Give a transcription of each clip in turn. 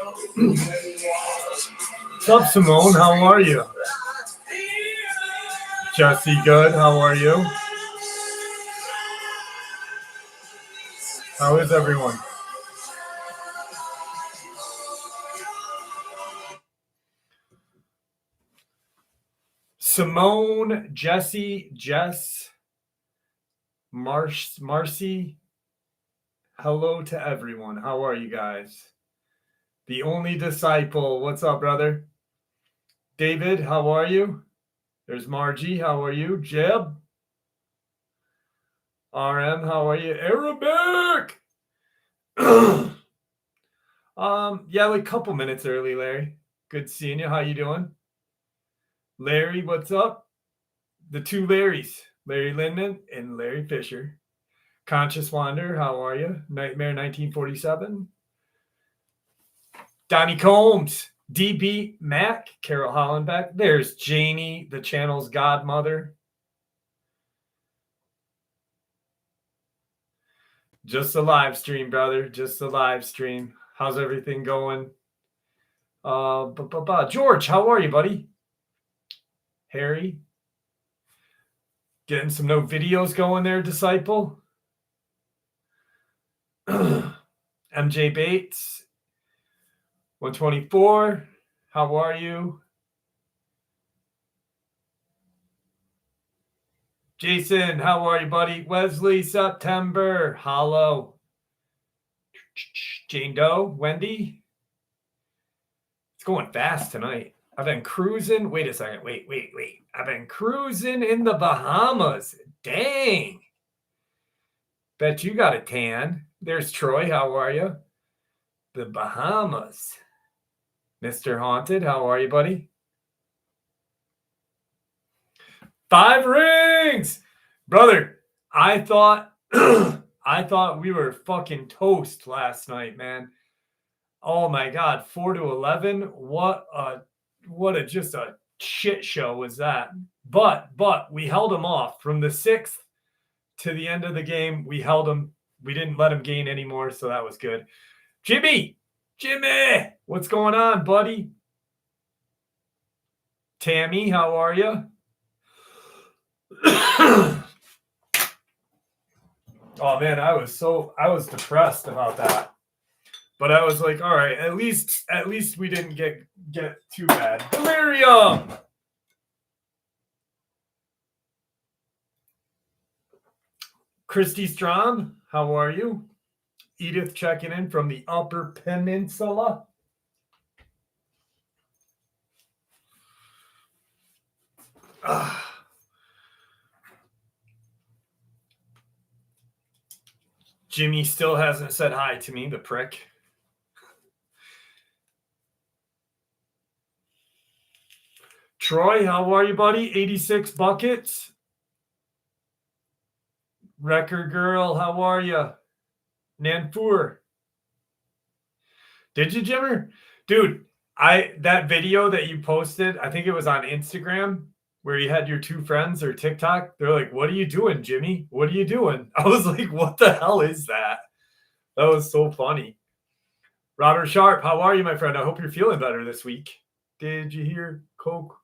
What's up, Simone? How are you? Jesse, good. How are you? How is everyone? Simone, Jesse, Jess, Marcy. Hello to everyone. How are you guys? The only disciple. What's up, brother? David, how are you? There's Margie. How are you? Jeb. RM, how are you? Arabic. Yeah, like a couple minutes early, Larry. Good seeing you. How you doing? Larry, what's up? The two Larrys, Larry Lindman and Larry Fisher. Conscious Wander, how are you? Nightmare 1947. Donnie Combs, DB Mac, Carol Hollenbeck. There's Janie, the channel's godmother. Just a live stream, brother. Just a live stream. How's everything going? George, how are you, buddy? Harry? Getting some no videos going there, disciple? MJ Bates, 124. How are you? Jason, how are you, buddy? Wesley, September. Hollow. Jane Doe, Wendy. It's going fast tonight. I've been cruising. Wait a second. Wait. I've been cruising in the Bahamas. Dang. Bet you got a tan. There's Troy. How are you? The Bahamas. Mr. Haunted, how are you, buddy? 5 rings. Brother, I thought we were fucking toast last night, man. Oh my God, 4-11. What a just a shit show was that. But we held them off from the 6th to the end of the game. We held them. We didn't let them gain anymore, so that was good. Jimmy, what's going on, buddy? Tammy, how are you? Oh man, I was depressed about that. But I was like, all right, at least we didn't get too bad. Delirium. Christy Strom, how are you? Edith checking in from the Upper Peninsula. Jimmy still hasn't said hi to me, the prick. Troy, how are you, buddy? 86 buckets. Wrecker Girl, how are you? Nanfur. Did you, Jimmer? Dude, that video that you posted, I think it was on Instagram, where you had your two friends or TikTok. They're like, what are you doing, Jimmy? What are you doing? I was like, what the hell is that? That was so funny. Robert Sharp, how are you, my friend? I hope you're feeling better this week. Did you hear Coke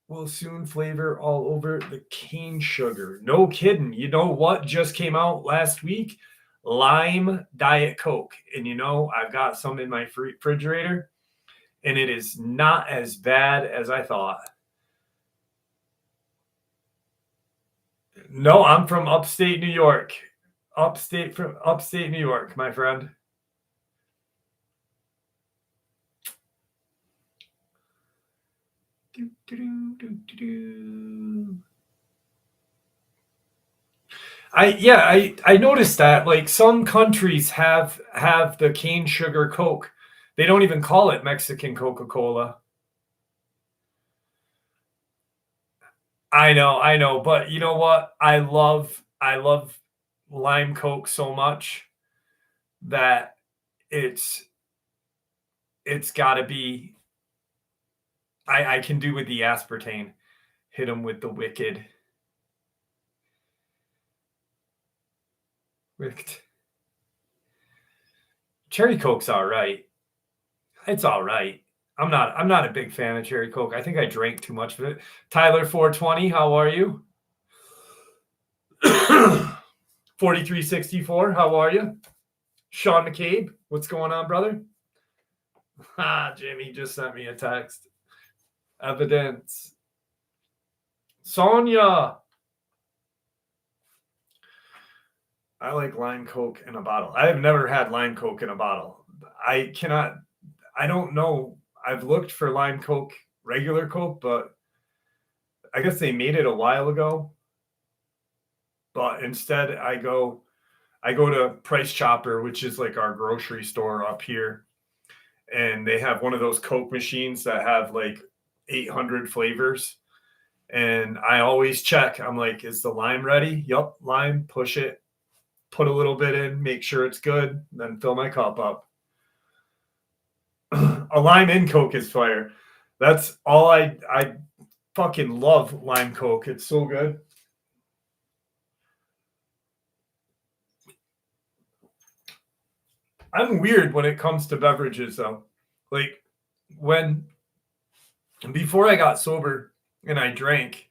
will soon flavor all over the cane sugar? No kidding. You know what just came out last week? Lime Diet Coke. And you know, I've got some in my refrigerator, and it is not as bad as I thought. No, I'm from upstate New York. Upstate New York, my friend. I noticed that like some countries have the cane sugar Coke. They don't even call it Mexican Coca-Cola. I know, but you know what? I love lime Coke so much that it's got to be. I can do with the aspartame. Hit them with the wicked. Wicked. Cherry Coke's all right. It's all right. I'm not a big fan of cherry Coke. I think I drank too much of it. Tyler 420, how are you? 4364, how are you? Sean McCabe, what's going on, brother? Jimmy just sent me a text. Evidence. Sonia. I like lime Coke in a bottle. I have never had lime Coke in a bottle. I don't know. I've looked for lime Coke, regular Coke, but I guess they made it a while ago. But instead I go to Price Chopper, which is like our grocery store up here. And they have one of those Coke machines that have like 800 flavors. And I always check. I'm like, is the lime ready? Yup, lime, push it, put a little bit in, make sure it's good, then fill my cup up. A lime in Coke is fire. That's all I fucking love lime Coke. It's so good. I'm weird when it comes to beverages though. Like before I got sober and I drank,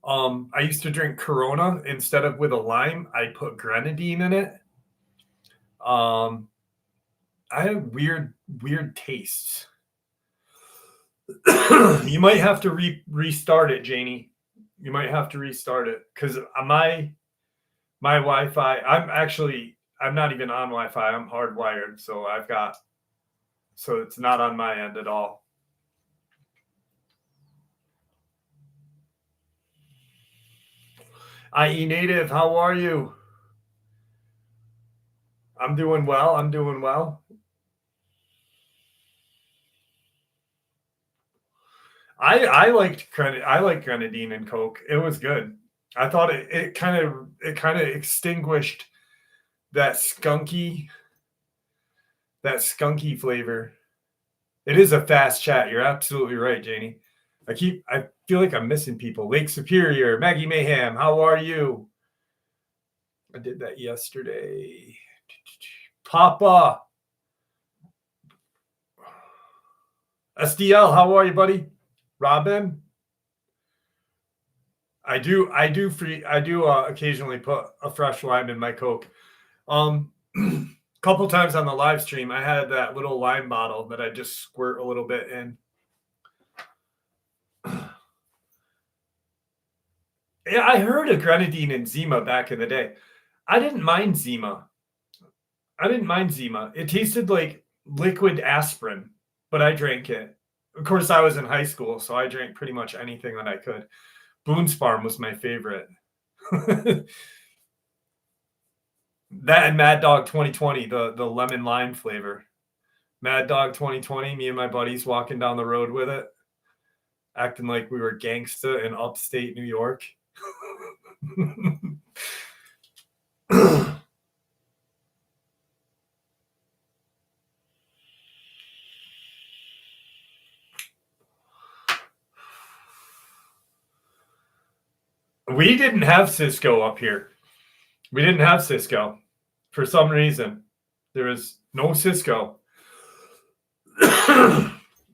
I used to drink Corona instead of with a lime. I put grenadine in it. I had weird tastes. You might have to restart it, Janie. You might have to restart it because my Wi-Fi. I'm not even on Wi-Fi. I'm hardwired, so it's not on my end at all. IE Native, how are you? I'm doing well. I liked grenadine and Coke. It was good. I thought it kind of extinguished that skunky flavor. It is a fast chat. You're absolutely right, Janie. I feel like I'm missing people. Lake Superior, Maggie Mayhem, how are you? I did that yesterday. Papa. SDL, how are you, buddy? Robin? I do occasionally put a fresh lime in my Coke. Couple times on the live stream, I had that little lime bottle that I just squirt a little bit in. Yeah, I heard of grenadine and Zima back in the day. I didn't mind Zima. It tasted like liquid aspirin, but I drank it. Of course, I was in high school, so I drank pretty much anything that I could. Boone's Farm was my favorite. That and Mad Dog 2020, the lemon lime flavor. Mad Dog 2020, me and my buddies walking down the road with it, acting like we were gangsta in upstate New York. We didn't have Cisco up here. We didn't have Cisco. For some reason, there was no Cisco.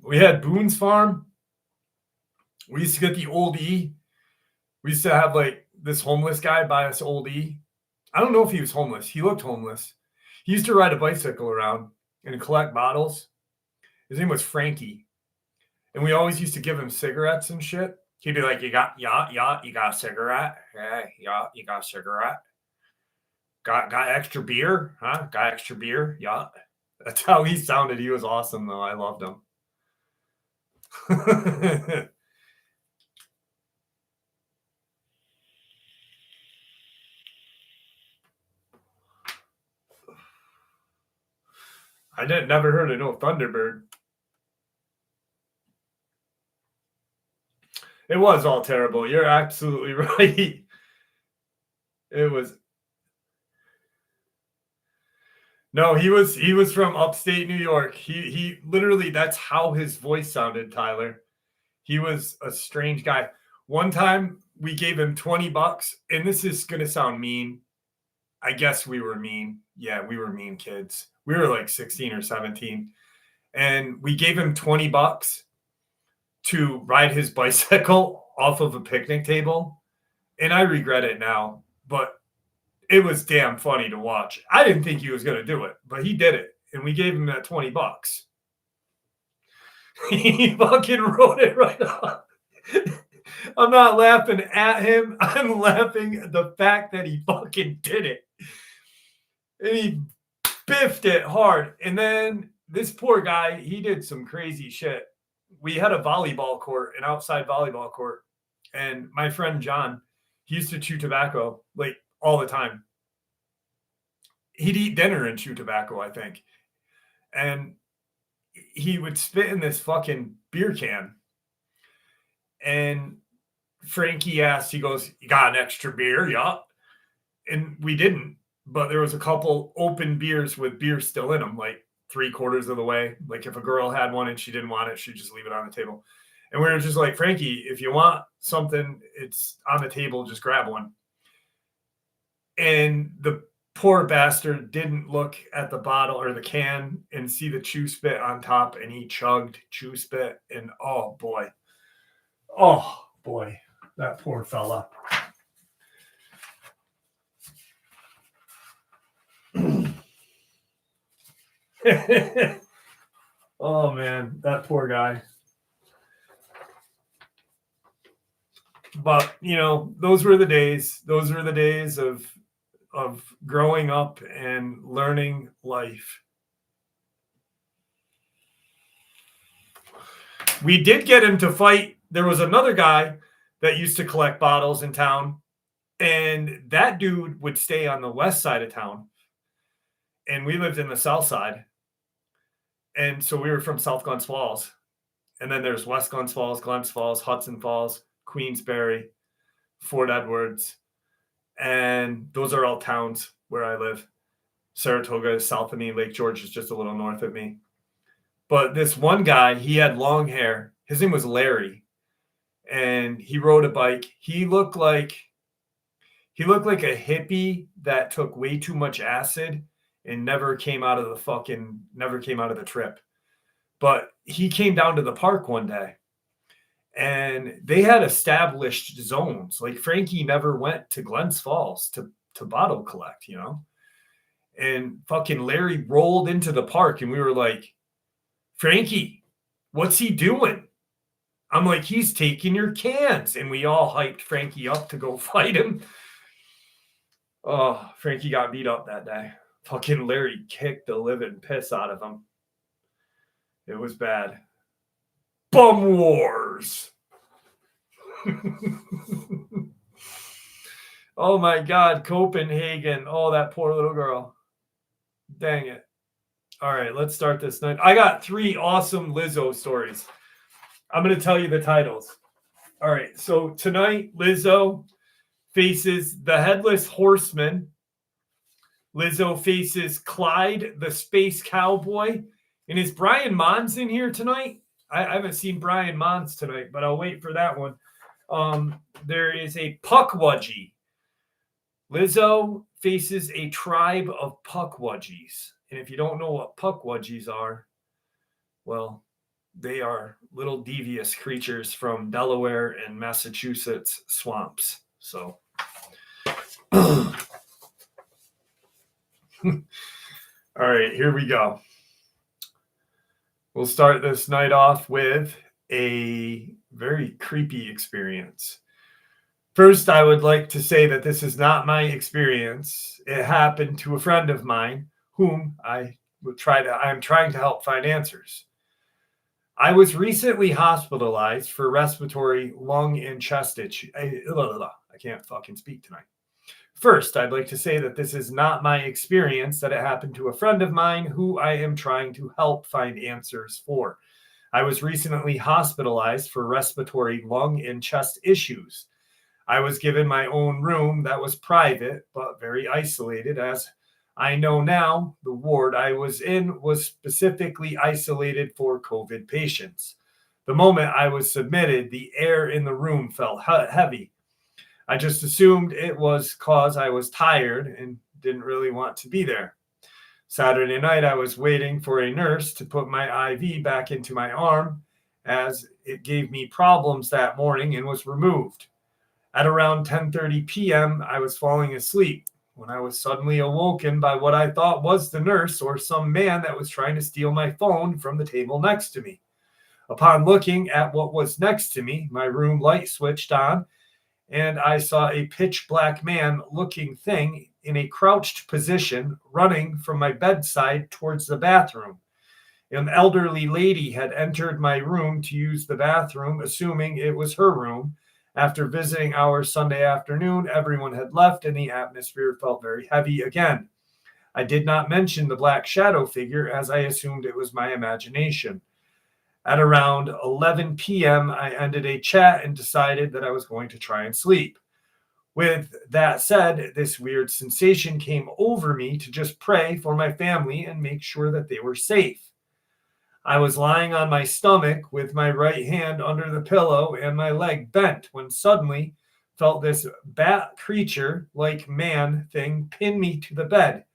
We had Boone's Farm. We used to get the Old E. We used to have like this homeless guy buy us Old E. I don't know if he was homeless. He looked homeless. He used to ride a bicycle around and collect bottles. His name was Frankie. And we always used to give him cigarettes and shit. He'd be like, you got a cigarette? Yeah, you got a cigarette? Got extra beer? Huh? Got extra beer? Yeah. That's how he sounded. He was awesome, though. I loved him. I never heard of no Thunderbird. It was all terrible. You're absolutely right. It was. No, he was from upstate New York. He literally, that's how his voice sounded, Tyler. He was a strange guy. One time we gave him $20, and this is gonna sound mean. I guess we were mean. Yeah, we were mean kids. We were like 16 or 17. and we gave him $20 to ride his bicycle off of a picnic table. And I regret it now, but it was damn funny to watch. I didn't think he was going to do it, but he did it. And we gave him that $20. He fucking wrote it right off. I'm not laughing at him. I'm laughing at the fact that he fucking did it. And he biffed it hard. And then this poor guy, he did some crazy shit. We had a volleyball court, an outside volleyball court. And my friend John, he used to chew tobacco like all the time. He'd eat dinner and chew tobacco, I think. And he would spit in this fucking beer can. And Frankie asked, he goes, "You got an extra beer?" Yeah. And we didn't, but there was a couple open beers with beer still in them, like 3/4 of the way. Like if a girl had one and she didn't want it, she'd just leave it on the table. And we were just like, "Frankie, if you want something, it's on the table, just grab one." And the poor bastard didn't look at the bottle or the can and see the chew spit on top, and he chugged chew spit. And oh boy, that poor fella. Oh man, that poor guy. But you know, those were the days. Those were the days of growing up and learning life. We did get him to fight. There was another guy that used to collect bottles in town, and that dude would stay on the west side of town, and we lived in the south side. And so we were from South Glens Falls, and then there's West Glens Falls, Glens Falls, Hudson Falls, Queensbury, Fort Edwards, and those are all towns where I live. Saratoga is south of me. Lake George is just a little north of me. But this one guy, he had long hair. His name was Larry, and he rode a bike. He looked like a hippie that took way too much acid and never came out of the trip. But he came down to the park one day, and they had established zones. Like Frankie never went to Glens Falls to bottle collect, you know? And fucking Larry rolled into the park, and we were like, "Frankie, what's he doing?" I'm like, "He's taking your cans." And we all hyped Frankie up to go fight him. Oh, Frankie got beat up that day. Fucking Larry kicked the living piss out of him. It was bad. Bum wars. Oh my God, Copenhagen. Oh, that poor little girl. Dang it. All right, let's start this night. I got 3 awesome Lizzo stories. I'm going to tell you the titles. All right, so tonight, Lizzo faces the Headless Horseman. Lizzo faces Clyde, the Space Cowboy. And is Brian Mons in here tonight? I haven't seen Brian Mons tonight, but I'll wait for that one. There is a Puckwudgie. Lizzo faces a tribe of Puckwudgies. And if you don't know what Puckwudgies are, well, they are little devious creatures from Delaware and Massachusetts swamps. So, all right, here we go. We'll start this night off with a very creepy experience. First, I would like to say that this is not my experience. It happened to a friend of mine whom I'm trying to help find answers. I was recently hospitalized for respiratory lung and chest itch. I can't fucking speak tonight. First, I'd like to say that this is not my experience, that it happened to a friend of mine who I am trying to help find answers for. I was recently hospitalized for respiratory lung and chest issues. I was given my own room that was private, but very isolated. As I know now, the ward I was in was specifically isolated for COVID patients. The moment I was submitted, the air in the room felt heavy. I just assumed it was because I was tired and didn't really want to be there. Saturday night, I was waiting for a nurse to put my IV back into my arm as it gave me problems that morning and was removed. At around 10:30 p.m., I was falling asleep when I was suddenly awoken by what I thought was the nurse or some man that was trying to steal my phone from the table next to me. Upon looking at what was next to me, my room light switched on, and I saw a pitch black man looking thing in a crouched position running from my bedside towards the bathroom. An elderly lady had entered my room to use the bathroom, assuming it was her room. After visiting ours Sunday afternoon, everyone had left and the atmosphere felt very heavy again. I did not mention the black shadow figure as I assumed it was my imagination. At around 11 p.m., I ended a chat and decided that I was going to try and sleep. With that said, this weird sensation came over me to just pray for my family and make sure that they were safe. I was lying on my stomach with my right hand under the pillow and my leg bent when suddenly felt this bat creature like man thing pin me to the bed.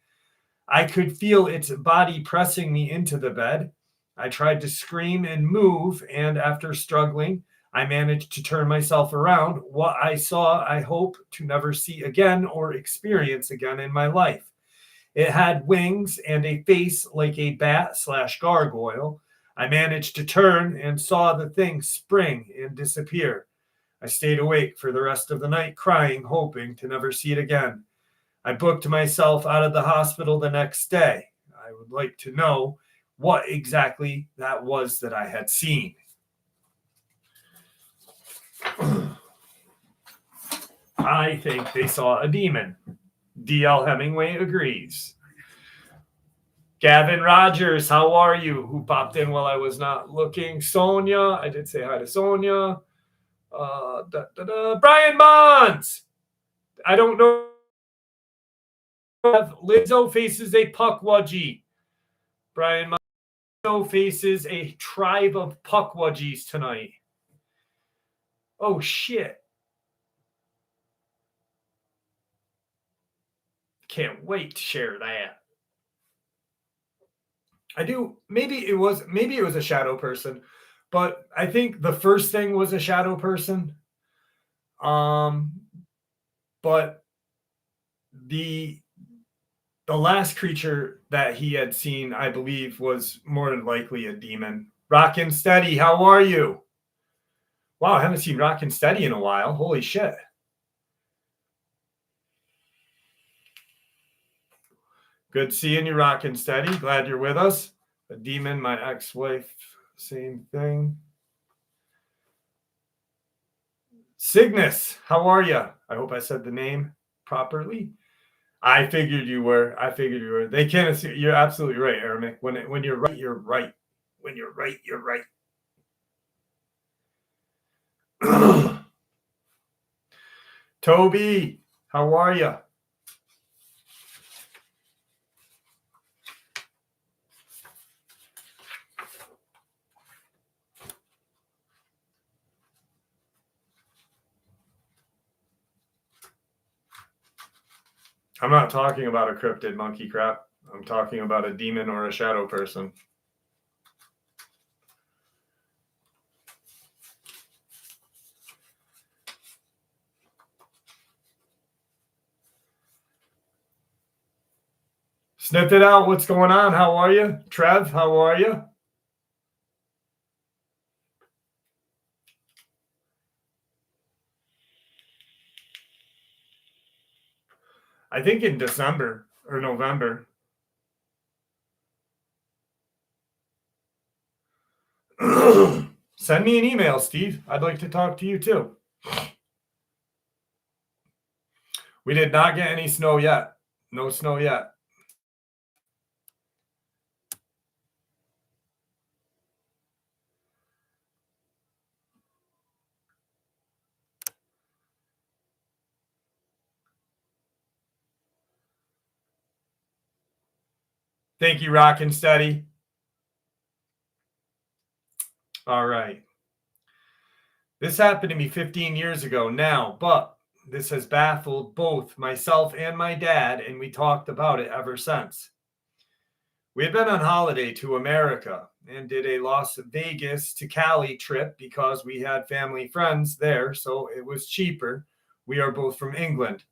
I could feel its body pressing me into the bed. I tried to scream and move, and after struggling, I managed to turn myself around. What I saw, I hope to never see again or experience again in my life. It had wings and a face like a bat/gargoyle. I managed to turn and saw the thing spring and disappear. I stayed awake for the rest of the night, crying, hoping to never see it again. I booked myself out of the hospital the next day. I would like to know what exactly that was that I had seen. I think they saw a demon. D.L. Hemingway agrees. Gavin Rogers, how are you? Who popped in while I was not looking? Sonia, I did say hi to Sonia. Brian Bonds. I don't know. Lizzo faces a puckwudgie. Brian Bonds faces a tribe of puckwudgies tonight. Oh, shit. Can't wait to share that. I do. Maybe it was a shadow person, but I think the first thing was a shadow person. But the last creature that he had seen, I believe, was more than likely a demon. Rockin' Steady, how are you? Wow, I haven't seen Rockin' Steady in a while. Holy shit. Good seeing you, Rockin' Steady. Glad you're with us. A demon, my ex-wife, same thing. Cygnus, how are you? I hope I said the name properly. I figured you were. They can't assume. You're absolutely right, Ermic. When you're right, you're right. When you're right, you're right. Toby, how are you? I'm not talking about a cryptid monkey crap. I'm talking about a demon or a shadow person. Snipped it out. What's going on? How are you? Trev, how are you? I think in December or November. Send me an email, Steve. I'd like to talk to you too. We did not get any snow yet. No snow yet. Thank you, Rockin' Steady. All right. This happened to me 15 years ago now, but this has baffled both myself and my dad, and we talked about it ever since. We had been on holiday to America and did a Las Vegas to Cali trip because we had family friends there, so it was cheaper. We are both from England.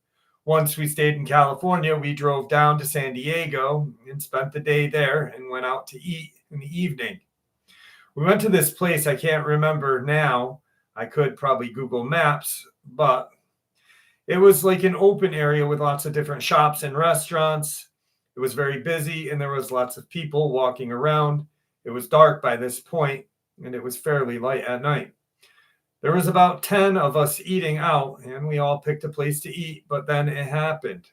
Once we stayed in California, we drove down to San Diego and spent the day there and went out to eat in the evening. We went to this place I can't remember now. I could probably Google Maps, but it was like an open area with lots of different shops and restaurants. It was very busy and there was lots of people walking around. It was dark by this point and it was fairly light at night. There was about 10 of us eating out and we all picked a place to eat, but then it happened.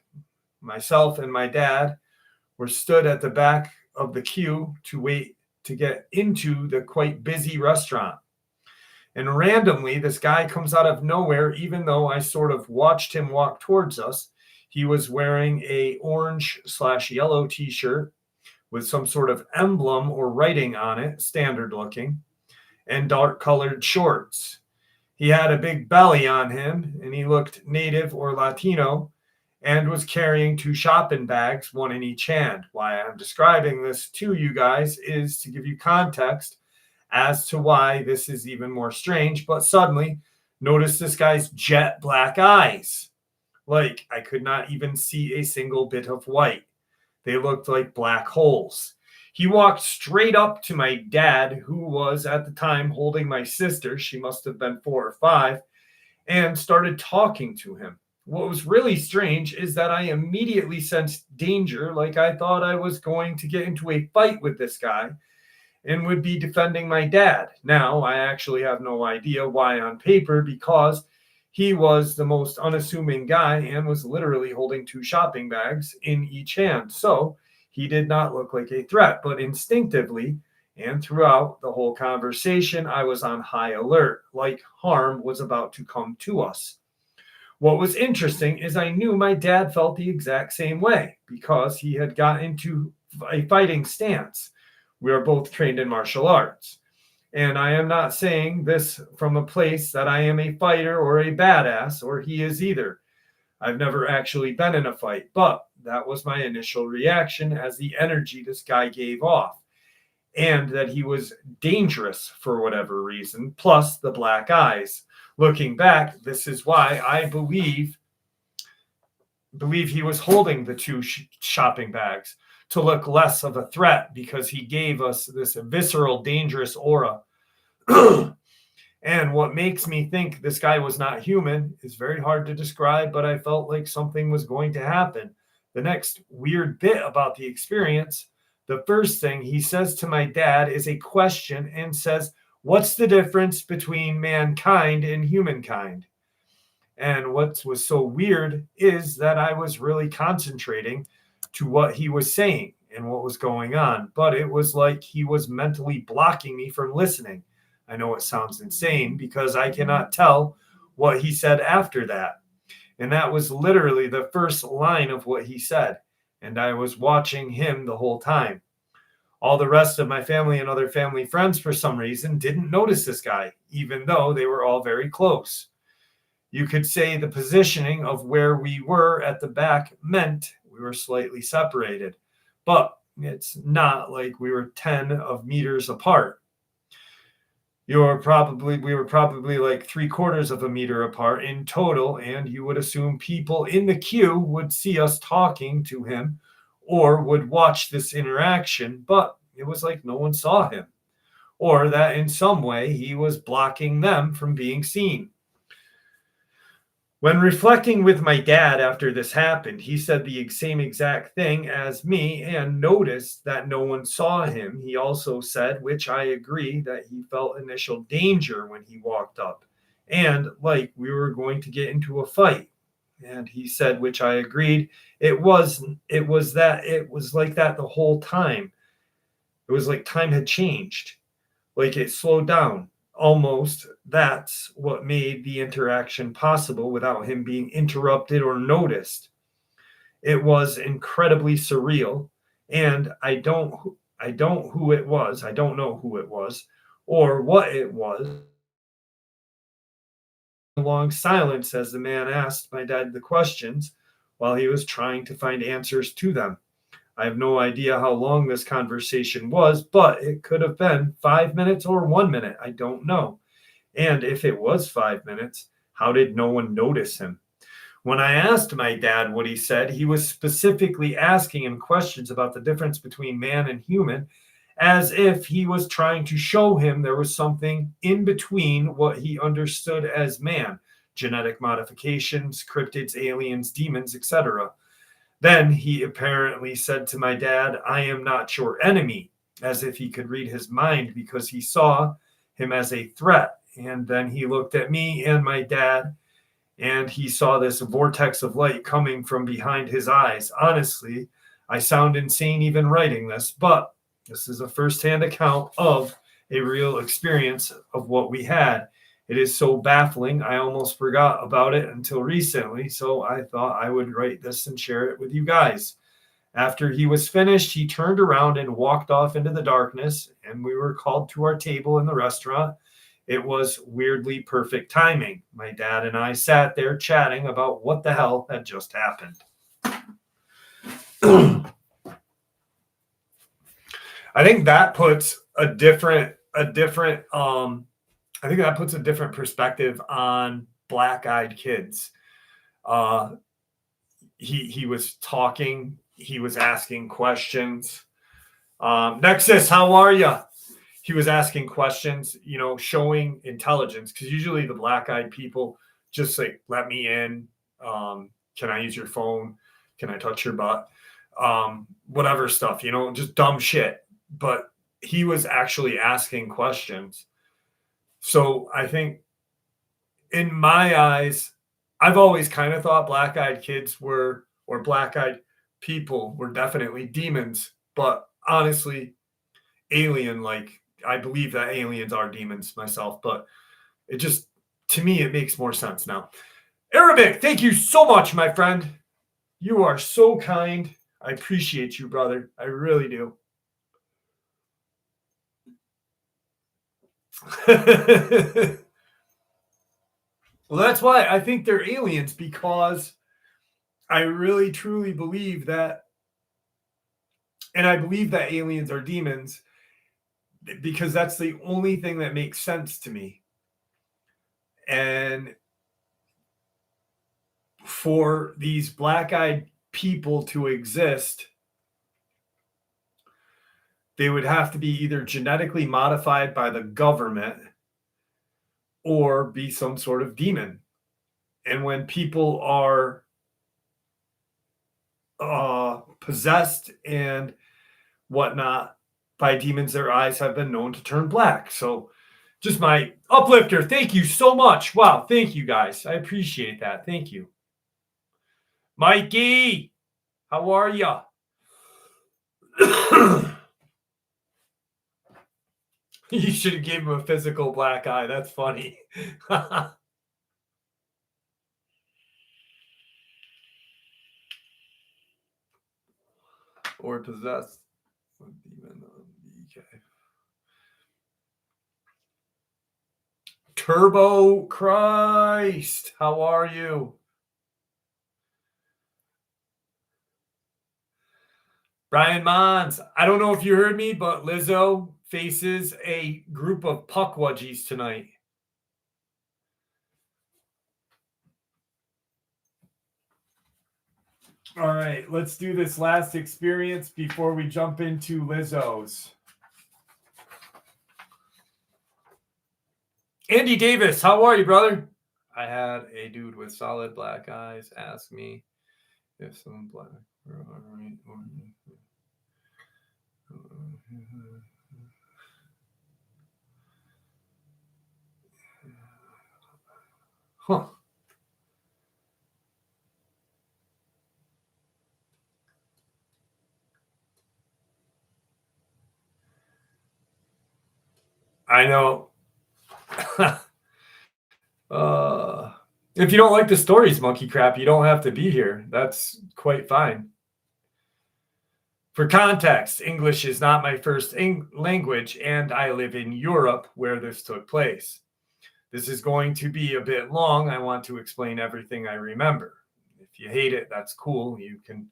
Myself and my dad were stood at the back of the queue to wait to get into the quite busy restaurant. And randomly, this guy comes out of nowhere, even though I sort of watched him walk towards us. He was wearing a orange slash yellow t-shirt with some sort of emblem or writing on it, standard looking, and dark colored shorts. He had a big belly on him, and he looked native or Latino, and was carrying two shopping bags, one in each hand. Why I'm describing this to you guys is to give you context as to why this is even more strange. But suddenly, notice this guy's jet black eyes. Like, I could not even see a single bit of white. They looked like black holes. He walked straight up to my dad, who was at the time holding my sister. She must have been 4 or 5, and started talking to him. What was really strange is that I immediately sensed danger, like I thought I was going to get into a fight with this guy and would be defending my dad. Now, I actually have no idea why on paper, because he was the most unassuming guy and was literally holding two shopping bags in each hand. So he did not look like a threat, but instinctively and throughout the whole conversation, I was on high alert, like harm was about to come to us. What was interesting is I knew my dad felt the exact same way because he had got into a fighting stance. We are both trained in martial arts. And I am not saying this from a place that I am a fighter or a badass, or he is either. I've never actually been in a fight, but that was my initial reaction as the energy this guy gave off, and that he was dangerous for whatever reason, plus the black eyes. Looking back, this is why I believe he was holding the two shopping bags to look less of a threat because he gave us this visceral, dangerous aura. And what makes me think this guy was not human is very hard to describe, but I felt like something was going to happen. The next weird bit about the experience, the first thing he says to my dad is a question and says, "What's the difference between mankind and humankind?" And what was so weird is that I was really concentrating to what he was saying and what was going on, but it was like he was mentally blocking me from listening. I know it sounds insane because I cannot tell what he said after that. And that was literally the first line of what he said. And I was watching him the whole time. All the rest of my family and other family friends, for some reason, didn't notice this guy, even though they were all very close. You could say the positioning of where we were at the back meant we were slightly separated, but it's not like we were 10 of meters apart. We were probably like 3/4 of a meter apart in total, and you would assume people in the queue would see us talking to him or would watch this interaction, but it was like no one saw him, or that in some way he was blocking them from being seen. When reflecting with my dad after this happened, he said the same exact thing as me and noticed that no one saw him. He also said, which I agree, that he felt initial danger when he walked up and like we were going to get into a fight. And he said, which I agreed, it was like that the whole time. It was like time had changed, like it slowed down. Almost that's what made the interaction possible without him being interrupted or noticed. It was incredibly surreal, and I don't who it was. I don't know who it was or what it was. A long silence as the man asked my dad the questions while he was trying to find answers to them. I have no idea how long this conversation was, but it could have been 5 minutes or 1 minute. I don't know. And if it was 5 minutes, how did no one notice him? When I asked my dad what he said, he was specifically asking him questions about the difference between man and human, as if he was trying to show him there was something in between what he understood as man, genetic modifications, cryptids, aliens, demons, etc. Then he apparently said to my dad, I am not your enemy, as if he could read his mind because he saw him as a threat. And then he looked at me and my dad, and he saw this vortex of light coming from behind his eyes. Honestly, I sound insane even writing this, but this is a firsthand account of a real experience of what we had. It is so baffling, I almost forgot about it until recently, so I thought I would write this and share it with you guys. After he was finished, he turned around and walked off into the darkness, and we were called to our table in the restaurant. It was weirdly perfect timing. My dad and I sat there chatting about what the hell had just happened. I think that puts a different perspective on black-eyed kids. He was talking, he was asking questions. Nexus, how are you? He was asking questions, showing intelligence, because usually the black-eyed people just like, let me in. Can I use your phone? Can I touch your butt? Whatever stuff, just dumb shit. But he was actually asking questions. So I think in my eyes, I've always kind of thought black-eyed kids or black-eyed people were definitely demons. But honestly, alien-like, I believe that aliens are demons myself, but to me, it makes more sense now. Arabic, thank you so much, my friend. You are so kind. I appreciate you, brother. I really do. Well, that's why I think they're aliens, because I really truly believe that, and I believe that aliens are demons, because that's the only thing that makes sense to me. And for these black-eyed people to exist, they would have to be either genetically modified by the government or be some sort of demon. And when people are possessed and whatnot by demons, their eyes have been known to turn black. So just my uplifter. Thank you so much. Wow. Thank you, guys. I appreciate that. Thank you. Mikey, how are ya? You should have gave him a physical black eye. That's funny. Or possessed. Okay. Turbo Christ, how are you? Brian Mons, I don't know if you heard me, but Lizzo faces a group of puckwudgies tonight. All right, let's do this last experience before we jump into Lizzo's. Andy Davis, how are you, brother? I had a dude with solid black eyes ask me if some black. Huh. I know. If you don't like the stories, monkey crap, you don't have to be here. That's quite fine. For context, English is not my first language, and I live in Europe where this took place. This is going to be a bit long. I want to explain everything I remember. If you hate it, that's cool. You can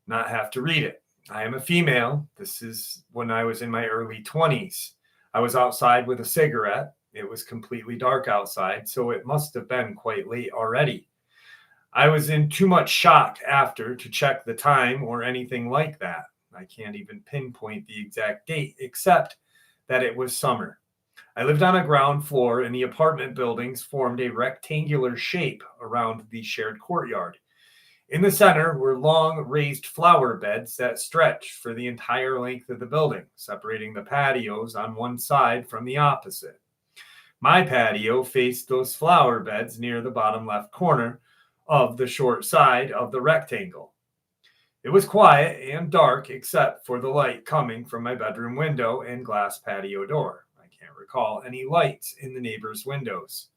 not have to read it. I am a female. This is when I was in my early 20s. I was outside with a cigarette. It was completely dark outside, so it must have been quite late already. I was in too much shock after to check the time or anything like that. I can't even pinpoint the exact date, except that it was summer. I lived on a ground floor, and the apartment buildings formed a rectangular shape around the shared courtyard. In the center were long raised flower beds that stretched for the entire length of the building, separating the patios on one side from the opposite. My patio faced those flower beds near the bottom left corner of the short side of the rectangle. It was quiet and dark except for the light coming from my bedroom window and glass patio door. I can't recall any lights in the neighbors' windows.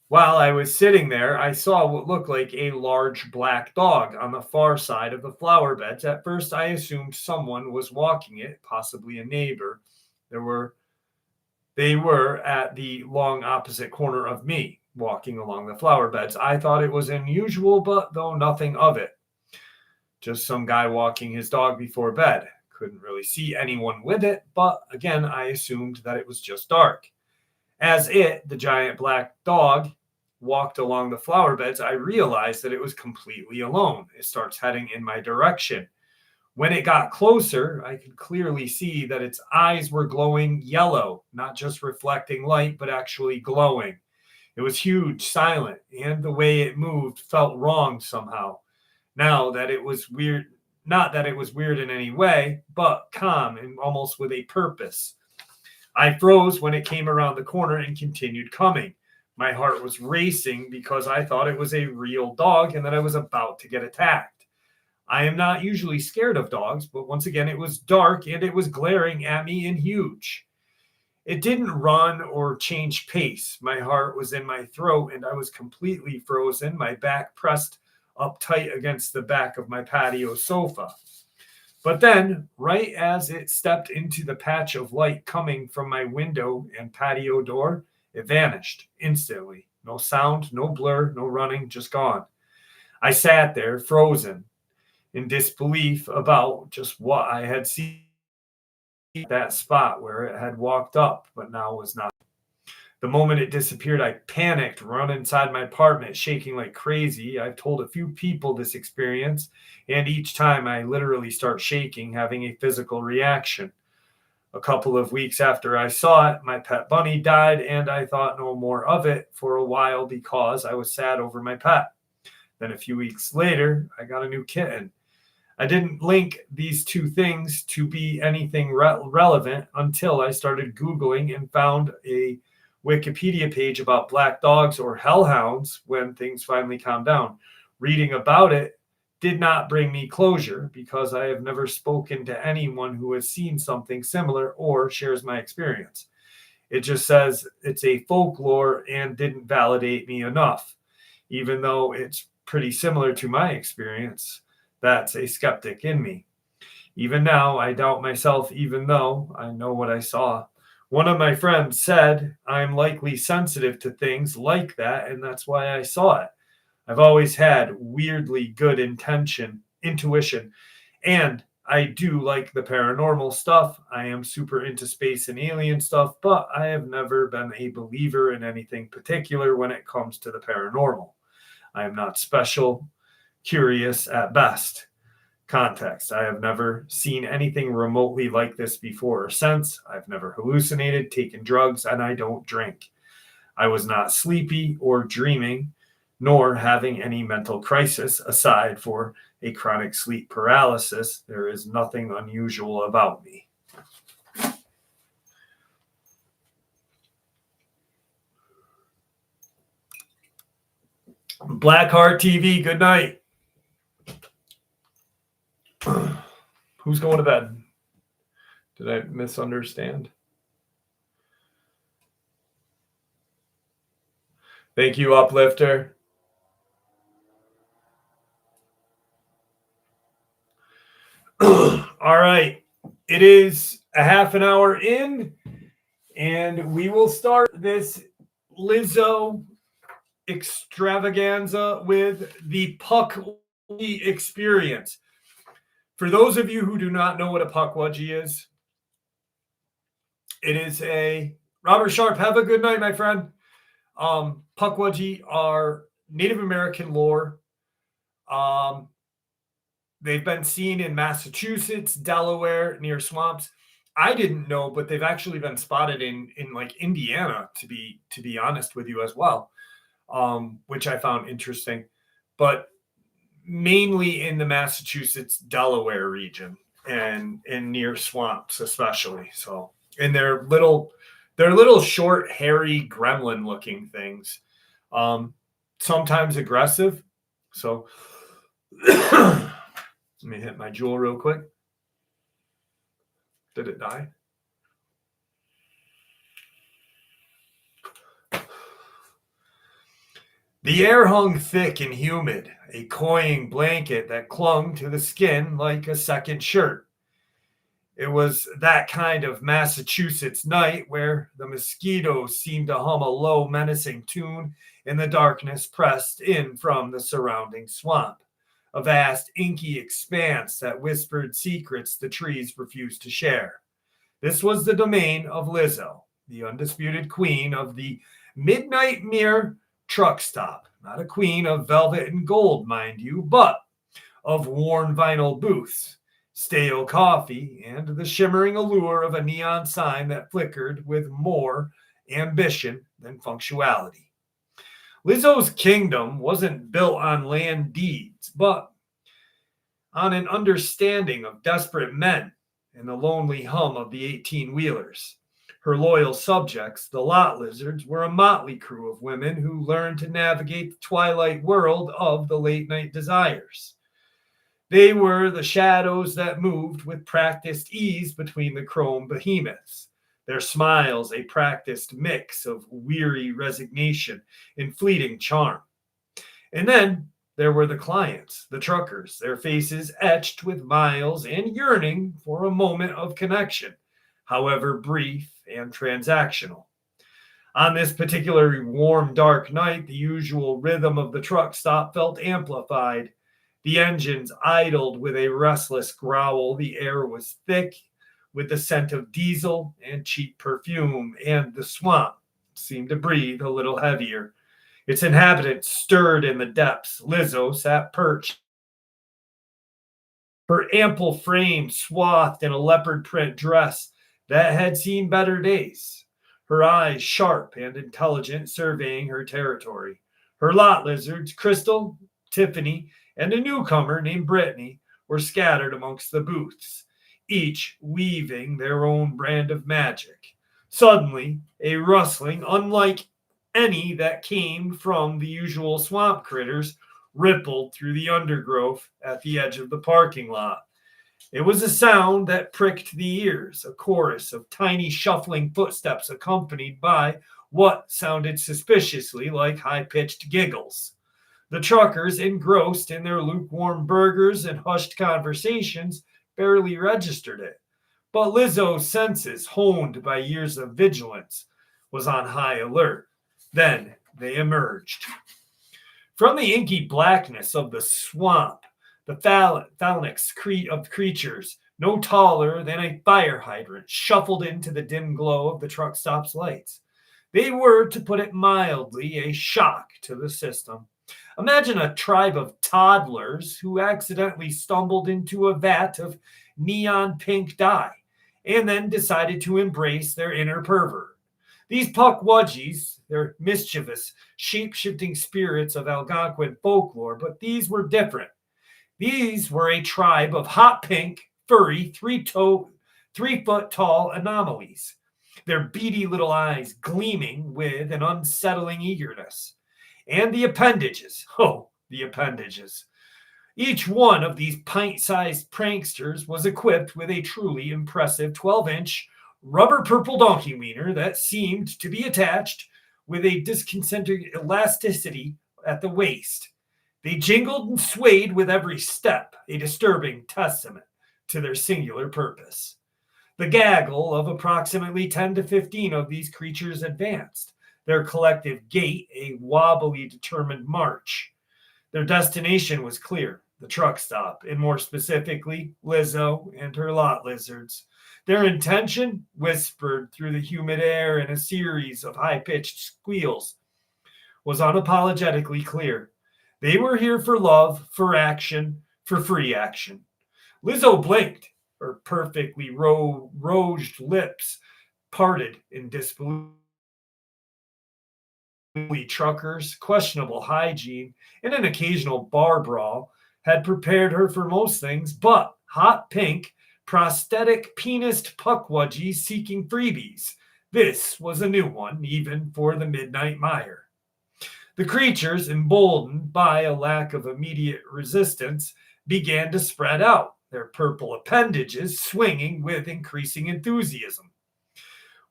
While I was sitting there, I saw what looked like a large black dog on the far side of the flower beds. At first, I assumed someone was walking it, possibly a neighbor. There were They were at the long opposite corner of me, walking along the flower beds. I thought it was unusual, but though nothing of it. Just some guy walking his dog before bed. Couldn't really see anyone with it, but again, I assumed that it was just dark. As the giant black dog, walked along the flower beds, I realized that it was completely alone. It starts heading in my direction. When it got closer, I could clearly see that its eyes were glowing yellow, not just reflecting light, but actually glowing. It was huge, silent, and the way it moved felt wrong somehow. Now that it was weird, not that it was weird in any way, but calm and almost with a purpose. I froze when it came around the corner and continued coming. My heart was racing because I thought it was a real dog and that I was about to get attacked. I am not usually scared of dogs, but once again, it was dark and it was glaring at me and huge. It didn't run or change pace. My heart was in my throat and I was completely frozen, my back pressed up tight against the back of my patio sofa. But then, right as it stepped into the patch of light coming from my window and patio door, it vanished instantly. No sound, no blur, no running, just gone. I sat there, frozen, in disbelief about just what I had seen at that spot where it had walked up, but now was not. The moment it disappeared, I panicked, run inside my apartment, shaking like crazy. I've told a few people this experience, and each time I literally start shaking, having a physical reaction. A couple of weeks after I saw it, my pet bunny died, and I thought no more of it for a while because I was sad over my pet. Then a few weeks later, I got a new kitten. I didn't link these two things to be anything relevant until I started Googling and found a Wikipedia page about black dogs or hellhounds when things finally calmed down. Reading about it did not bring me closure because I have never spoken to anyone who has seen something similar or shares my experience. It just says it's a folklore and didn't validate me enough, even though it's pretty similar to my experience. That's a skeptic in me. Even now, I doubt myself, even though I know what I saw. One of my friends said I'm likely sensitive to things like that, and that's why I saw it. I've always had weirdly good intuition, and I do like the paranormal stuff. I am super into space and alien stuff, but I have never been a believer in anything particular when it comes to the paranormal. I am not special, curious at best. Context: I have never seen anything remotely like this before or since. I've never hallucinated, taken drugs, and I don't drink. I was not sleepy or dreaming, nor having any mental crisis aside for a chronic sleep paralysis. There is nothing unusual about me. Blackheart TV, good night. Who's going to bed? Did I misunderstand? Thank you, Uplifter. All right. It is a half an hour in, and we will start this Lizzo extravaganza with the Puck experience. For those of you who do not know what a pukwudgie is, it is a Robert Sharp. Have a good night, my friend. Pukwudgie are Native American lore. They've been seen in Massachusetts, Delaware, near swamps. I didn't know, but they've actually been spotted in like Indiana, to be honest with you as well, which I found interesting. But mainly in the Massachusetts, Delaware region and near swamps, especially. So, and they're little short, hairy, gremlin-looking things. Sometimes aggressive. So, let me hit my jewel real quick. Did it die? The air hung thick and humid, a cloying blanket that clung to the skin like a second shirt. It was that kind of Massachusetts night where the mosquitoes seemed to hum a low, menacing tune in the darkness pressed in from the surrounding swamp, a vast, inky expanse that whispered secrets the trees refused to share. This was the domain of Lizzo, the undisputed queen of the Midnight Mirror truck stop. Not a queen of velvet and gold, mind you, but of worn vinyl booths, stale coffee, and the shimmering allure of a neon sign that flickered with more ambition than punctuality. Lizzo's kingdom wasn't built on land deeds, but on an understanding of desperate men and the lonely hum of the 18-wheelers. Her loyal subjects, the lot lizards, were a motley crew of women who learned to navigate the twilight world of the late-night desires. They were the shadows that moved with practiced ease between the chrome behemoths, their smiles a practiced mix of weary resignation and fleeting charm. And then there were the clients, the truckers, their faces etched with miles and yearning for a moment of connection, however brief and transactional. On this particularly warm, dark night, the usual rhythm of the truck stop felt amplified. The engines idled with a restless growl. The air was thick with the scent of diesel and cheap perfume, and the swamp seemed to breathe a little heavier. Its inhabitants stirred in the depths. Lizzo sat perched, her ample frame swathed in a leopard print dress that had seen better days, her eyes sharp and intelligent, surveying her territory. Her lot lizards, Crystal, Tiffany, and a newcomer named Brittany, were scattered amongst the booths, each weaving their own brand of magic. Suddenly, a rustling unlike any that came from the usual swamp critters rippled through the undergrowth at the edge of the parking lot. It was a sound that pricked the ears, a chorus of tiny shuffling footsteps accompanied by what sounded suspiciously like high-pitched giggles. The truckers, engrossed in their lukewarm burgers and hushed conversations, barely registered it. But Lizzo's senses, honed by years of vigilance, was on high alert. Then they emerged. From the inky blackness of the swamp, the phalanx of creatures, no taller than a fire hydrant, shuffled into the dim glow of the truck stop's lights. They were, to put it mildly, a shock to the system. Imagine a tribe of toddlers who accidentally stumbled into a vat of neon pink dye and then decided to embrace their inner pervert. These pukwudgies, they're mischievous, shape-shifting spirits of Algonquin folklore, but these were different. These were a tribe of hot pink, furry, 3-foot tall anomalies, their beady little eyes gleaming with an unsettling eagerness. And the appendages. Oh, the appendages. Each one of these pint-sized pranksters was equipped with a truly impressive 12-inch rubber purple donkey wiener that seemed to be attached with a disconcerting elasticity at the waist. They jingled and swayed with every step, a disturbing testament to their singular purpose. The gaggle of approximately 10 to 15 of these creatures advanced, their collective gait a wobbly, determined march. Their destination was clear, the truck stop, and more specifically, Lizzo and her lot lizards. Their intention, whispered through the humid air in a series of high pitched squeals, was unapologetically clear. They were here for love, for action, for free action. Lizzo blinked, her perfectly rouged lips parted in disbelief. Truckers, questionable hygiene, and an occasional bar brawl had prepared her for most things but hot pink, prosthetic penised puckwudgies seeking freebies. This was a new one, even for the Midnight Mire. The creatures, emboldened by a lack of immediate resistance, began to spread out, their purple appendages swinging with increasing enthusiasm.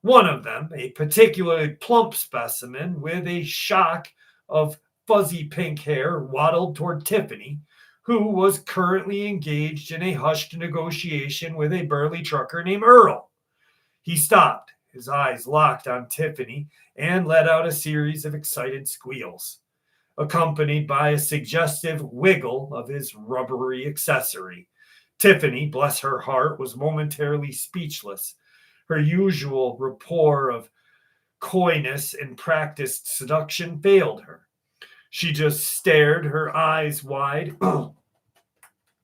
One of them, a particularly plump specimen with a shock of fuzzy pink hair, waddled toward Tiffany, who was currently engaged in a hushed negotiation with a burly trucker named Earl. He stopped, his eyes locked on Tiffany, and let out a series of excited squeals, accompanied by a suggestive wiggle of his rubbery accessory. Tiffany, bless her heart, was momentarily speechless. Her usual rapport of coyness and practiced seduction failed her. She just stared, her eyes wide,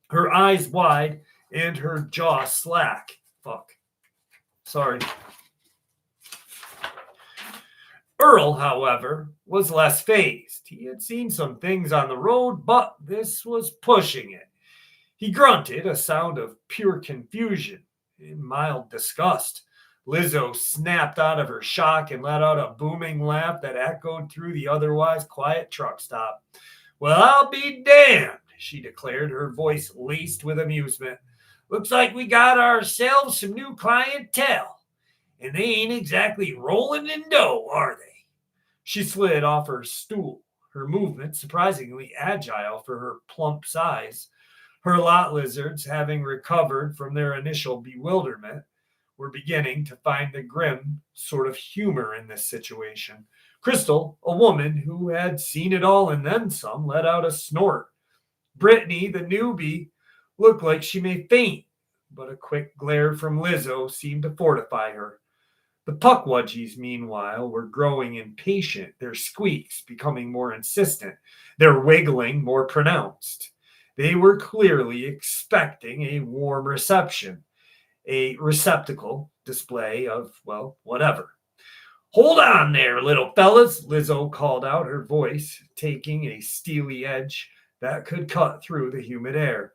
her eyes wide, and her jaw slack. Fuck. Sorry. Earl, however, was less fazed. He had seen some things on the road, but this was pushing it. He grunted, a sound of pure confusion and mild disgust. Lizzo snapped out of her shock and let out a booming laugh that echoed through the otherwise quiet truck stop. Well, I'll be damned, she declared, her voice laced with amusement. Looks like we got ourselves some new clientele. And they ain't exactly rolling in dough, are they? She slid off her stool, her movement surprisingly agile for her plump size. Her lot lizards, having recovered from their initial bewilderment, were beginning to find the grim sort of humor in this situation. Crystal, a woman who had seen it all and then some, let out a snort. Brittany, the newbie, looked like she may faint, but a quick glare from Lizzo seemed to fortify her. The puckwudgies, meanwhile, were growing impatient, their squeaks becoming more insistent, their wiggling more pronounced. They were clearly expecting a warm reception, a receptacle display of, well, whatever. Hold on there, little fellas, Lizzo called out, her voice taking a steely edge that could cut through the humid air.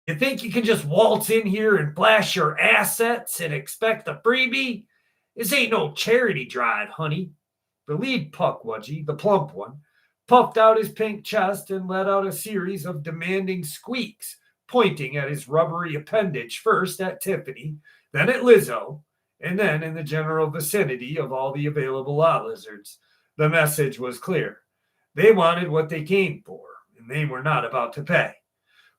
You think you can just waltz in here and flash your assets and expect a freebie? This ain't no charity drive, honey. The lead puckwudgie, the plump one, puffed out his pink chest and let out a series of demanding squeaks, pointing at his rubbery appendage first at Tiffany, then at Lizzo, and then in the general vicinity of all the available lot lizards. The message was clear. They wanted what they came for, and they were not about to pay.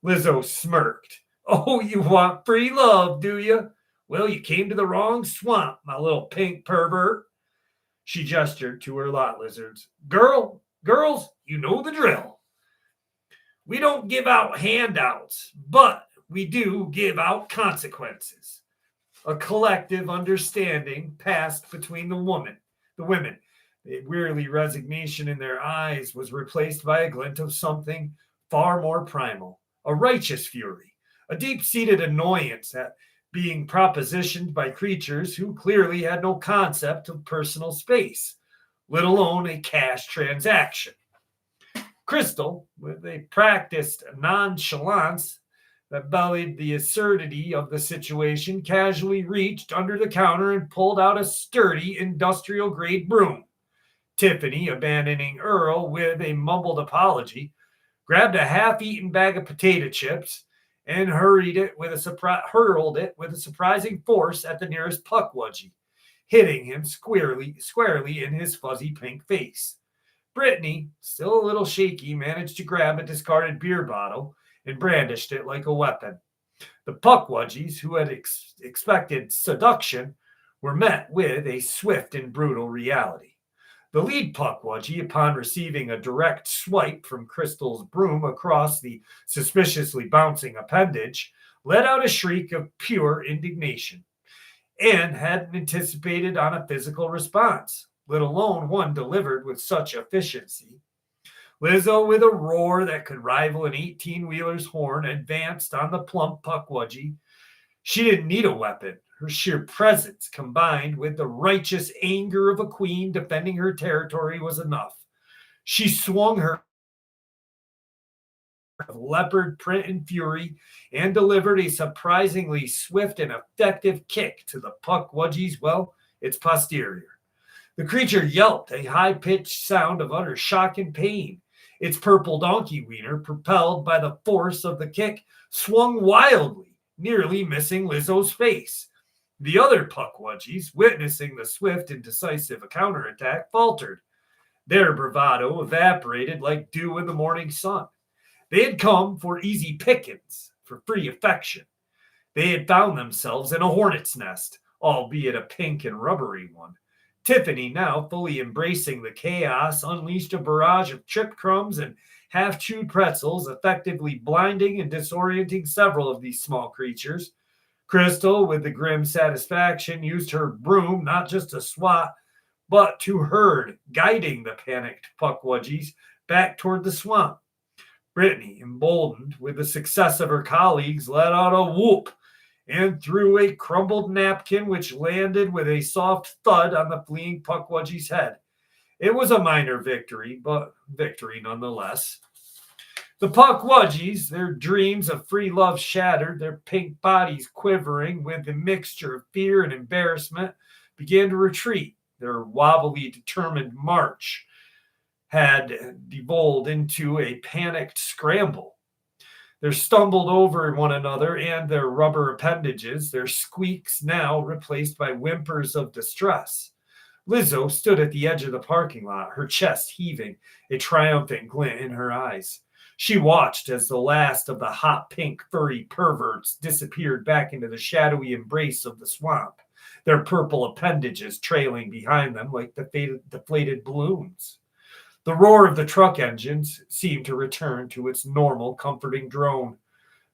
Lizzo smirked. Oh, you want free love, do you? Well, you came to the wrong swamp, my little pink pervert. She gestured to her lot lizards. Girls, you know the drill. We don't give out handouts, but we do give out consequences. A collective understanding passed between the women. A weary resignation in their eyes was replaced by a glint of something far more primal, a righteous fury, a deep-seated annoyance at being propositioned by creatures who clearly had no concept of personal space, let alone a cash transaction. Crystal, with a practiced nonchalance that belied the absurdity of the situation, casually reached under the counter and pulled out a sturdy industrial-grade broom. Tiffany, abandoning Earl with a mumbled apology, grabbed a half-eaten bag of potato chips and hurled it with a surprising force at the nearest puckwudgie, hitting him squarely in his fuzzy pink face. Brittany, still a little shaky, managed to grab a discarded beer bottle and brandished it like a weapon. The puckwudgies, who had expected seduction, were met with a swift and brutal reality. The lead Puckwudgie, upon receiving a direct swipe from Crystal's broom across the suspiciously bouncing appendage, let out a shriek of pure indignation, and hadn't anticipated on a physical response, let alone one delivered with such efficiency. Lizzo, with a roar that could rival an 18-wheeler's horn, advanced on the plump Puckwudgie. She didn't need a weapon. Her sheer presence, combined with the righteous anger of a queen defending her territory, was enough. She swung her leopard print and fury and delivered a surprisingly swift and effective kick to the Puckwudgie's, its posterior. The creature yelped a high-pitched sound of utter shock and pain. Its purple donkey wiener, propelled by the force of the kick, swung wildly, nearly missing Lizzo's face. The other Puckwudgies, witnessing the swift and decisive counterattack, faltered. Their bravado evaporated like dew in the morning sun. They had come for easy pickings, for free affection. They had found themselves in a hornet's nest, albeit a pink and rubbery one. Tiffany, now fully embracing the chaos, unleashed a barrage of chip crumbs and half-chewed pretzels, effectively blinding and disorienting several of these small creatures. Crystal, with the grim satisfaction, used her broom not just to swat, but to herd, guiding the panicked Puckwudgies back toward the swamp. Brittany, emboldened with the success of her colleagues, let out a whoop and threw a crumbled napkin which landed with a soft thud on the fleeing Puckwudgie's head. It was a minor victory, but victory nonetheless. The Puckwudgies, their dreams of free love shattered, their pink bodies quivering with a mixture of fear and embarrassment, began to retreat. Their wobbly, determined march had devolved into a panicked scramble. They stumbled over one another and their rubber appendages, their squeaks now replaced by whimpers of distress. Lizzo stood at the edge of the parking lot, her chest heaving, a triumphant glint in her eyes. She watched as the last of the hot pink furry perverts disappeared back into the shadowy embrace of the swamp, their purple appendages trailing behind them like deflated balloons. The roar of the truck engines seemed to return to its normal, comforting drone.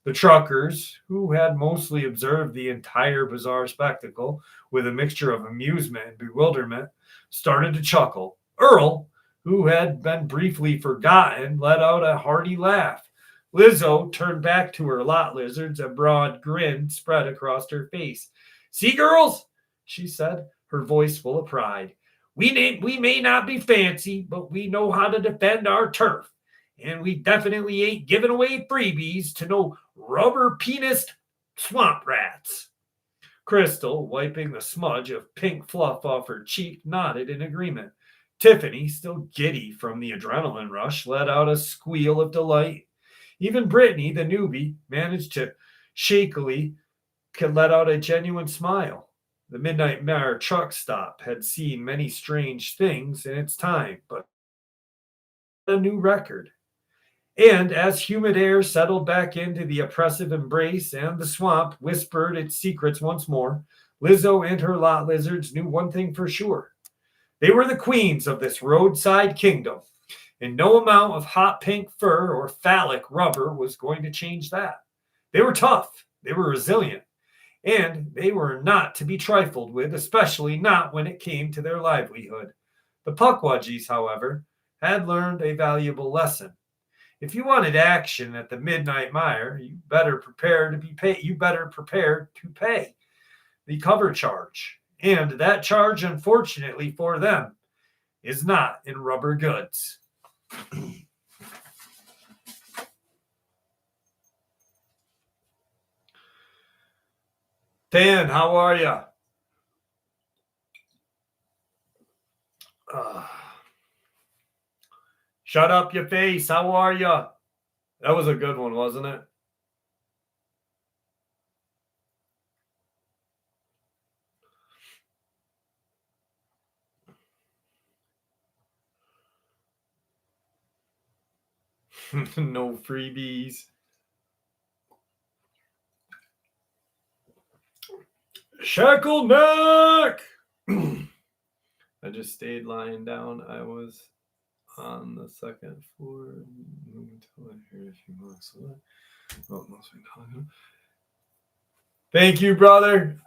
The truckers, who had mostly observed the entire bizarre spectacle with a mixture of amusement and bewilderment, started to chuckle. Earl, who had been briefly forgotten, let out a hearty laugh. Lizzo turned back to her lot lizards, a broad grin spread across her face. "See, girls," she said, her voice full of pride. We may not be fancy, but we know how to defend our turf. And we definitely ain't giving away freebies to no rubber-penised swamp rats." Crystal, wiping the smudge of pink fluff off her cheek, nodded in agreement. Tiffany, still giddy from the adrenaline rush, let out a squeal of delight. Even Brittany, the newbie, managed to shakily let out a genuine smile. The Midnight Mare truck stop had seen many strange things in its time, but a new record. And as humid air settled back into the oppressive embrace and the swamp whispered its secrets once more, Lizzo and her lot lizards knew one thing for sure. They were the queens of this roadside kingdom, and no amount of hot pink fur or phallic rubber was going to change that. They were tough, they were resilient, and they were not to be trifled with, especially not when it came to their livelihood. The Puckwudgies, however, had learned a valuable lesson. If you wanted action at the Midnight Mire, you better prepare to pay the cover charge. And that charge, unfortunately for them, is not in rubber goods. Dan, how are you? Shut up your face. How are you? That was a good one, wasn't it? No freebies. Shackle neck. I just stayed lying down. I was on the second floor until I heard a few knocks. Oh, must be talking. Thank you, brother.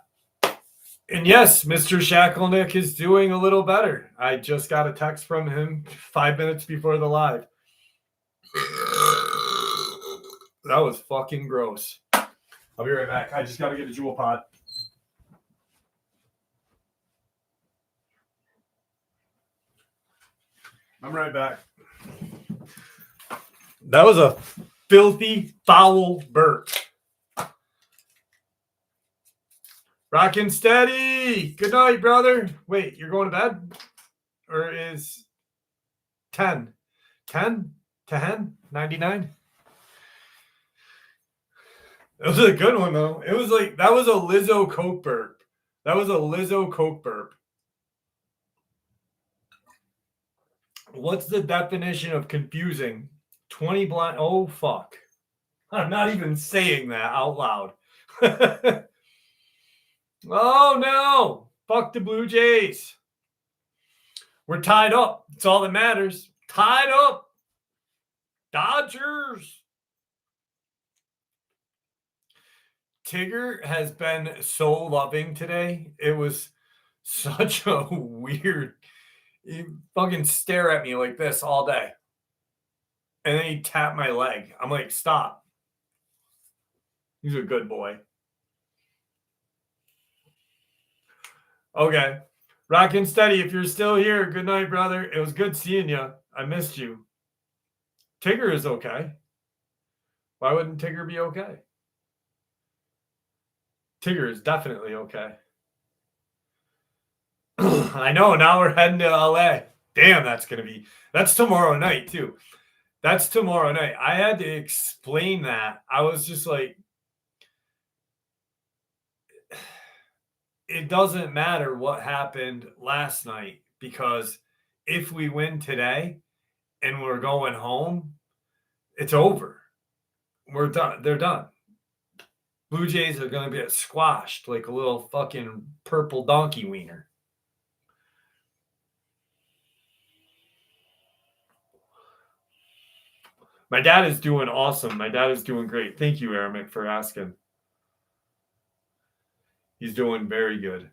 And yes, Mr. Shackleton is doing a little better. I just got a text from him 5 minutes before the live. That was fucking gross. I'll be right back. I just got to get a jewel pod. I'm right back. That was a filthy, foul burp. Rockin' steady. Good night, brother. Wait, you're going to bed? Or is 10? 10? 10? 99? It was a good one, though. It was like, that was a Lizzo Coke burp. That was a Lizzo Coke burp. What's the definition of confusing? 20 blind. Oh, fuck. I'm not even saying that out loud. Oh, no. Fuck the Blue Jays. We're tied up. That's all that matters. Tied up. Dodgers. Tigger has been so loving today. It was such a weird. He fucking stare at me like this all day. And then he tapped my leg. I'm like, stop. He's a good boy. Okay. Rockin' steady. If you're still here, good night, brother. It was good seeing you. I missed you. Tigger is okay. Why wouldn't Tigger be okay? Tigger is definitely okay. I know. Now we're heading to LA. Damn, that's tomorrow night, too. That's tomorrow night. I had to explain that. I was just like, it doesn't matter what happened last night, because if we win today and we're going home, it's over. We're done. They're done. Blue Jays are going to get squashed like a little fucking purple donkey wiener. My dad is doing awesome. My dad is doing great. Thank you, Aramek, for asking. He's doing very good.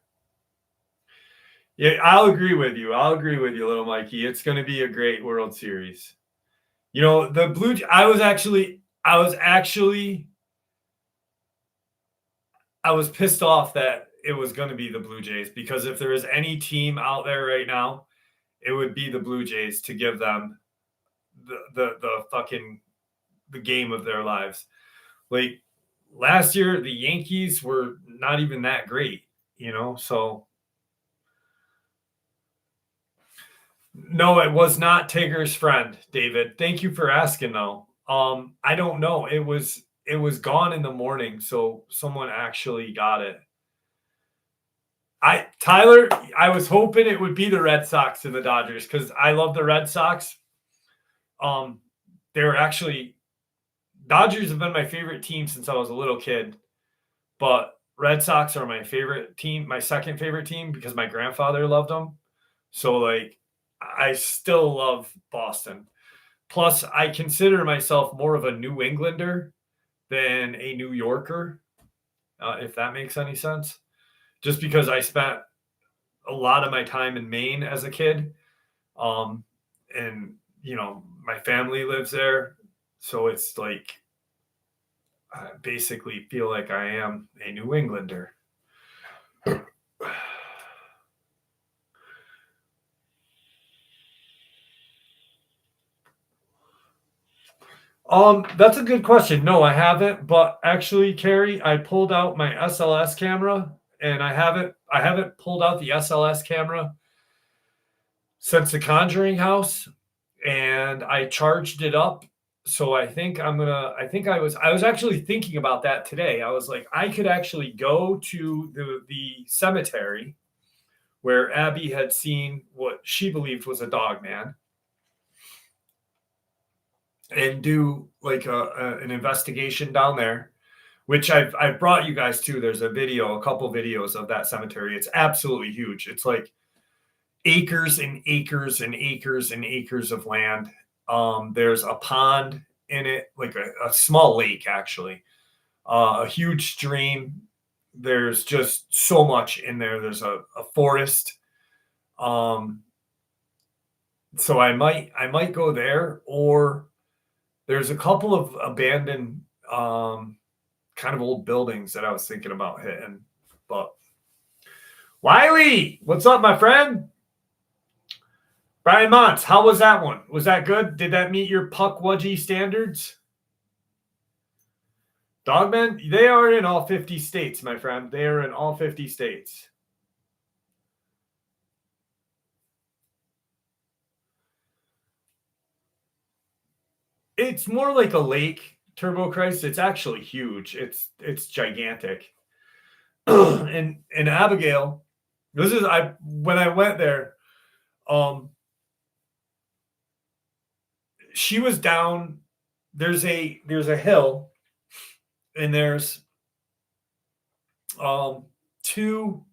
Yeah, I'll agree with you. Little Mikey. It's going to be a great World Series. You know, the Blue Jays, I was pissed off that it was going to be the Blue Jays, because if there is any team out there right now, it would be the Blue Jays, to give them the fucking the game of their lives. Like last year, the Yankees were not even that great, you know. So no, it was not Tigger's friend, David. Thank you for asking, though. I don't know. It was gone in the morning, so someone actually got it. Tyler, I was hoping it would be the Red Sox and the Dodgers, because I love the Red Sox. They're actually, Dodgers have been my favorite team since I was a little kid, but Red Sox are my favorite team, my second favorite team, because my grandfather loved them. So like, I still love Boston. Plus, I consider myself more of a New Englander than a New Yorker, if that makes any sense. Just because I spent a lot of my time in Maine as a kid. And, you know, my family lives there. So it's like, I basically feel like I am a New Englander. That's a good question. No, I haven't. But actually, Carrie, I pulled out my SLS camera, and I haven't pulled out the SLS camera since the Conjuring House, and I charged it up. So I was actually thinking about that today. I was like, I could actually go to the cemetery where Abby had seen what she believed was a dog man, and do like an investigation down there, which I've brought you guys to. There's a couple videos of that cemetery. It's absolutely huge. It's like, acres and acres and acres and acres of land. There's a pond in it, like a small lake, actually, a huge stream. There's just so much in there. There's a forest. Um, so I might go there, or there's a couple of abandoned kind of old buildings that I was thinking about hitting. But Wiley, what's up, my friend? Brian Mons, how was that one? Was that good? Did that meet your Puckwudgie standards? Dogman, they are in all 50 states, my friend. They are in all 50 states. It's more like a lake, Turbo Christ. It's actually huge. It's gigantic. And Abigail, this is I when I went there, um, she was down. There's a hill, and there's two.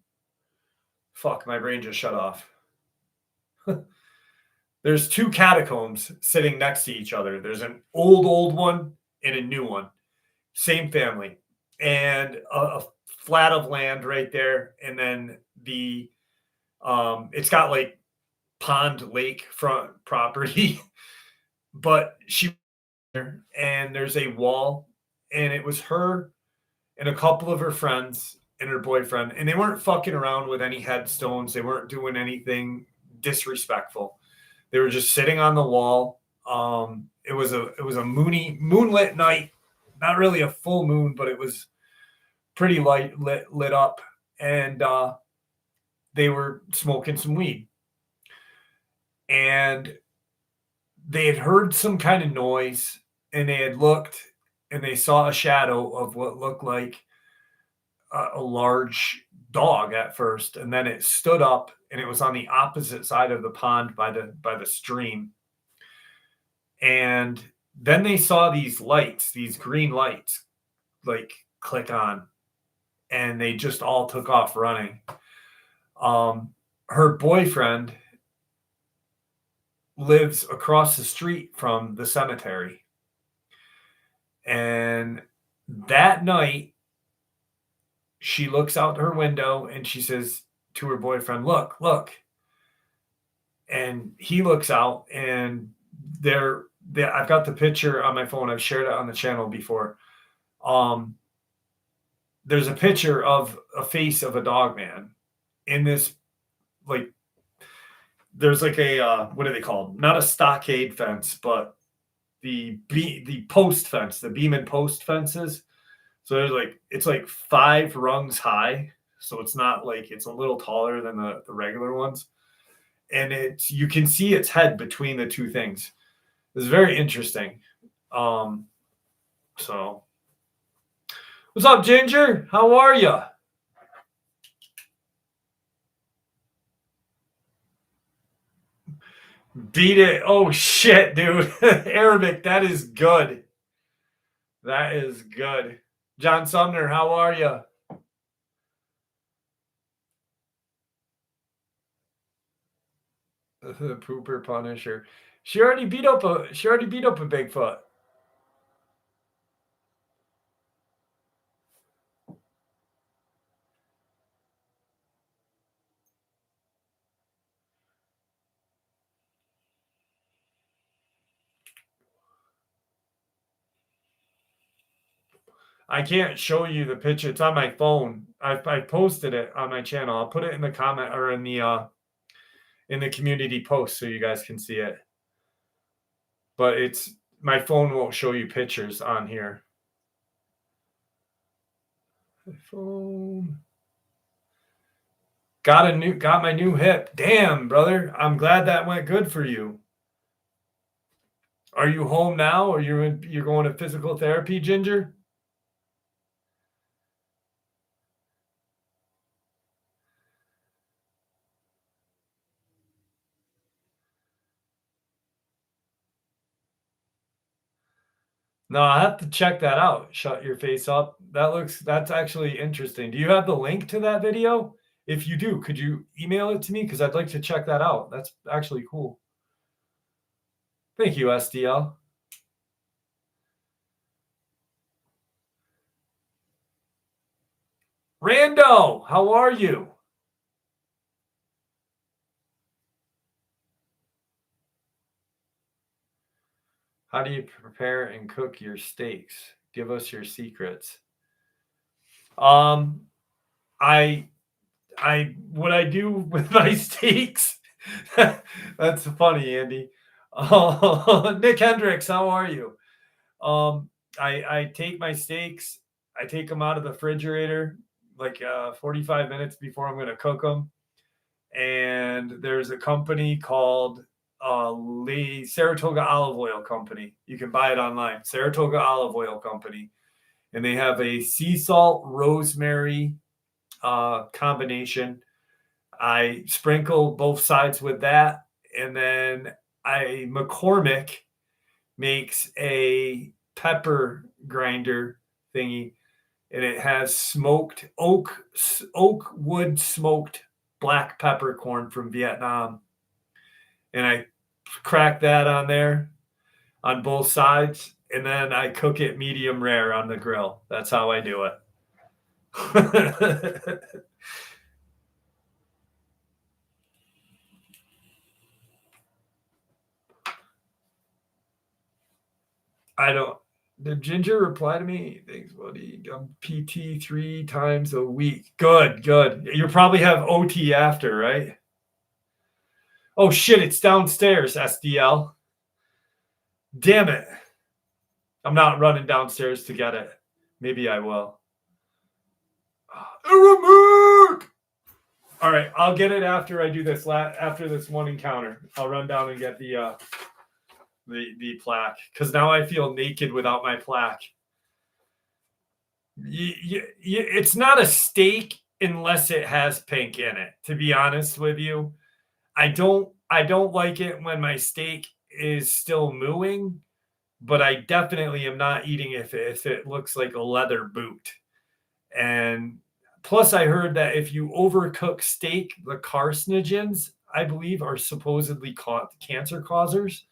Fuck, my brain just shut off. There's two catacombs sitting next to each other. There's an old one and a new one, same family, and a flat of land right there, and then it's got like pond lake front property, but and there's a wall, and it was her and a couple of her friends and her boyfriend, and they weren't fucking around with any headstones. They weren't doing anything disrespectful. They were just sitting on the wall. It was a moonlit night, not really a full moon, but it was pretty lit up, and they were smoking some weed, and they had heard some kind of noise, and they had looked, and they saw a shadow of what looked like a large dog at first, and then it stood up, and it was on the opposite side of the pond by the stream. And then they saw these lights, these green lights, like click on, and they just all took off running. Her boyfriend lives across the street from the cemetery. And that night, she looks out her window and she says to her boyfriend, look. And he looks out, and I've got the picture on my phone. I've shared it on the channel before. There's a picture of a face of a dog man in this, like, there's like a, what are they called? Not a stockade fence, but the post fence, the beam and post fences. So it's like 5 rungs high. So it's not like, it's a little taller than the regular ones. And you can see its head between the two things. It's very interesting. So what's up, Ginger? How are you? Beat it. Oh shit, dude. Arabic, that is good. That is good. John Sumner, how are you? The pooper Punisher. She already beat up a Bigfoot. I can't show you the picture. It's on my phone. I posted it on my channel. I'll put it in the comment or in the community post so you guys can see it. But my phone won't show you pictures on here. My phone. Got my new hip. Damn, brother. I'm glad that went good for you. Are you home now, or you're going to physical therapy, Ginger? No, I have to check that out. Shut your face up. That's actually interesting. Do you have the link to that video? If you do, could you email it to me? Because I'd like to check that out. That's actually cool. Thank you, SDL. Rando, how are you? How do you prepare and cook your steaks? Give us your secrets. I what I do with my steaks. That's funny, Andy. Nick Hendricks, how are you? I take my steaks, I take them out of the refrigerator like 45 minutes before I'm going to cook them. And there's a company called Saratoga Olive Oil Company. You can buy it online, Saratoga Olive Oil Company. And they have a sea salt rosemary combination. I sprinkle both sides with that. And then McCormick makes a pepper grinder thingy, and it has smoked oak wood smoked black peppercorn from Vietnam. And I crack that on there on both sides, and then I cook it medium rare on the grill. That's how I do it. I don't. Did Ginger reply to me? Thanks, buddy. I'm PT 3 times a week. Good, good. You probably have OT after, right? Oh shit, it's downstairs, SDL. Damn it. I'm not running downstairs to get it. Maybe I will. Aramark! All right, I'll get it after I do this. After this one encounter, I'll run down and get the plaque, because now I feel naked without my plaque. It's not a steak unless it has pink in it. To be honest with you, I don't like it when my steak is still mooing, but I definitely am not eating if it looks like a leather boot. And plus, I heard that if you overcook steak, the carcinogens, I believe, are supposedly cancer causers.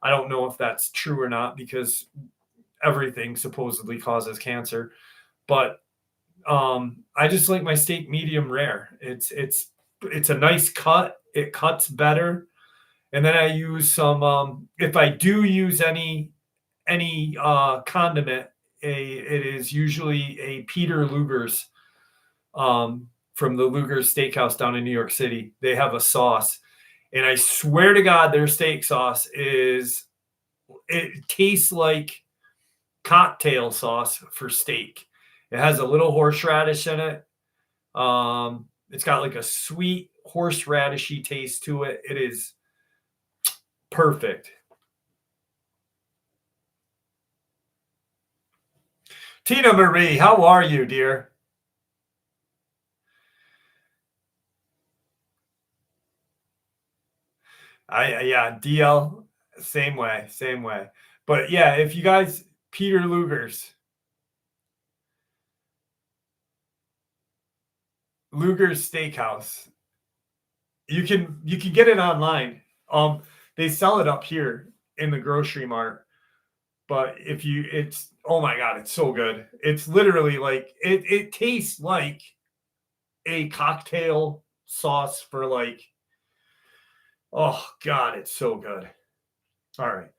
I don't know if that's true or not, because everything supposedly causes cancer. But I just like my steak medium rare. It's a nice cut. It cuts better. And then I use some. If I do use any condiment, it is usually a Peter Luger's from the Luger's Steakhouse down in New York City. They have a sauce, and I swear to God, their steak sauce it tastes like cocktail sauce for steak. It has a little horseradish in it. It's got like a sweet horseradishy taste to it. It is perfect. Tina Marie, how are you, dear? Yeah, DL, same way. But yeah, if you guys, Peter Luger's Steakhouse, you can get it online. They sell it up here in the grocery mart. But it's, oh my God, it's so good. It's literally like, it tastes like a cocktail sauce for like, oh God, it's so good. All right.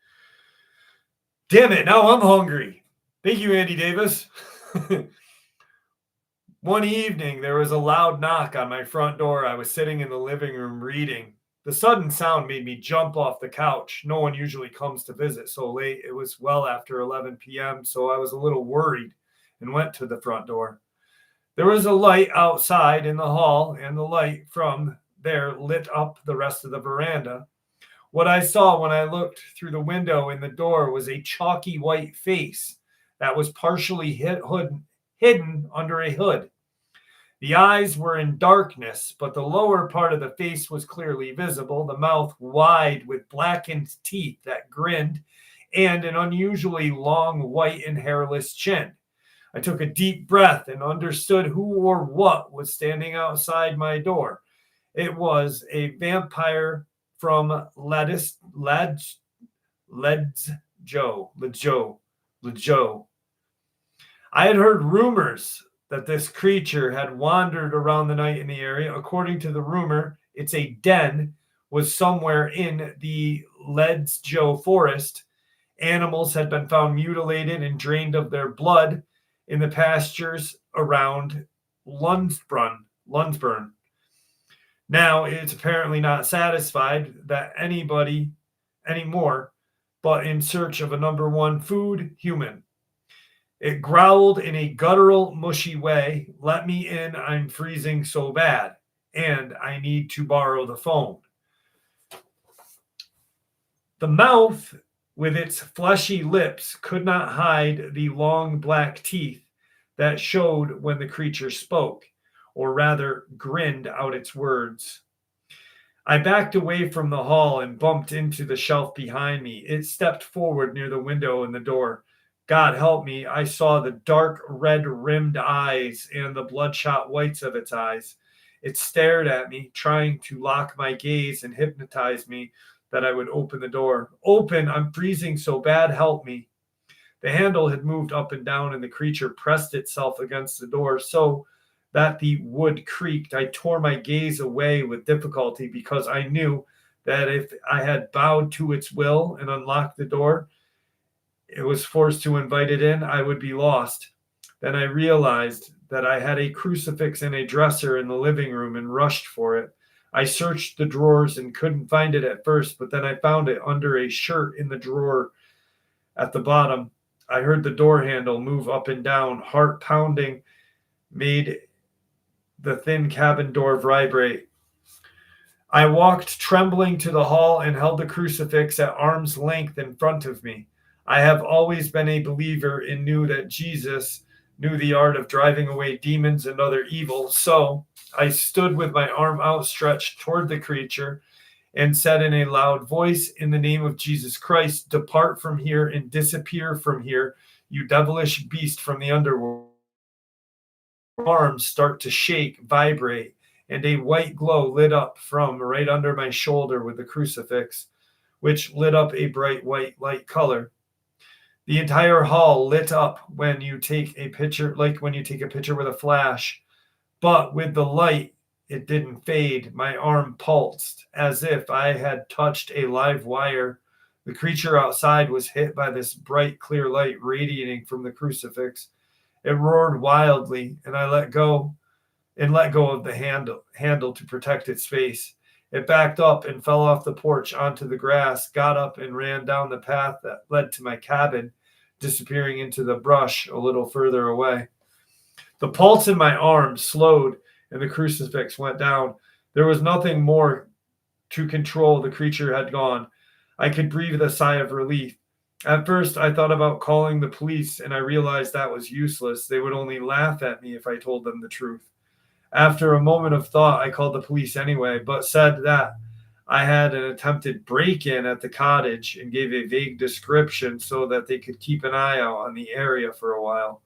Damn it, now I'm hungry. Thank you, Andy Davis. One evening, there was a loud knock on my front door. I was sitting in the living room reading. The sudden sound made me jump off the couch. No one usually comes to visit so late. It was well after 11 p.m., so I was a little worried and went to the front door. There was a light outside in the hall, and the light from there lit up the rest of the veranda. What I saw when I looked through the window in the door was a chalky white face that was partially hidden under a hood. The eyes were in darkness, but the lower part of the face was clearly visible, the mouth wide with blackened teeth that grinned, and an unusually long, white, and hairless chin. I took a deep breath and understood who or what was standing outside my door. It was a vampire from Led's Joe. I had heard rumors that this creature had wandered around the night in the area. According to the rumor, its a den was somewhere in the Led's Joe forest. Animals had been found mutilated and drained of their blood in the pastures around Lunsburn. Now it's apparently not satisfied that anybody anymore, but in search of a number one food human. It growled in a guttural, mushy way, "Let me in, I'm freezing so bad, and I need to borrow the phone." The mouth, with its fleshy lips, could not hide the long black teeth that showed when the creature spoke, or rather grinned out its words. I backed away from the hall and bumped into the shelf behind me. It stepped forward near the window and the door. God help me, I saw the dark red rimmed eyes and the bloodshot whites of its eyes. It stared at me, trying to lock my gaze and hypnotize me that I would open the door. "Open, I'm freezing so bad, help me." The handle had moved up and down, and the creature pressed itself against the door so that the wood creaked. I tore my gaze away with difficulty because I knew that if I had bowed to its will and unlocked the door, it was forced to invite it in, I would be lost. Then I realized that I had a crucifix in a dresser in the living room and rushed for it. I searched the drawers and couldn't find it at first, but then I found it under a shirt in the drawer at the bottom. I heard the door handle move up and down. Heart pounding made the thin cabin door vibrate. I walked trembling to the hall and held the crucifix at arm's length in front of me. I have always been a believer and knew that Jesus knew the art of driving away demons and other evil. So I stood with my arm outstretched toward the creature and said in a loud voice, "In the name of Jesus Christ, depart from here and disappear from here, you devilish beast from the underworld." Arms start to shake, vibrate, and a white glow lit up from right under my shoulder with the crucifix, which lit up a bright white light color. The entire hall lit up when you take a picture, like when you take a picture with a flash, but with the light, it didn't fade. My arm pulsed as if I had touched a live wire. The creature outside was hit by this bright, clear light radiating from the crucifix. It roared wildly, and I let go of the handle to protect its face. It backed up and fell off the porch onto the grass, got up and ran down the path that led to my cabin, disappearing into the brush a little further away. The pulse in my arm slowed and the crucifix went down. There was nothing more to control. The creature had gone. I could breathe a sigh of relief. At first, I thought about calling the police, and I realized that was useless. They would only laugh at me if I told them the truth. After a moment of thought, I called the police anyway, but said that I had an attempted break-in at the cottage and gave a vague description so that they could keep an eye out on the area for a while.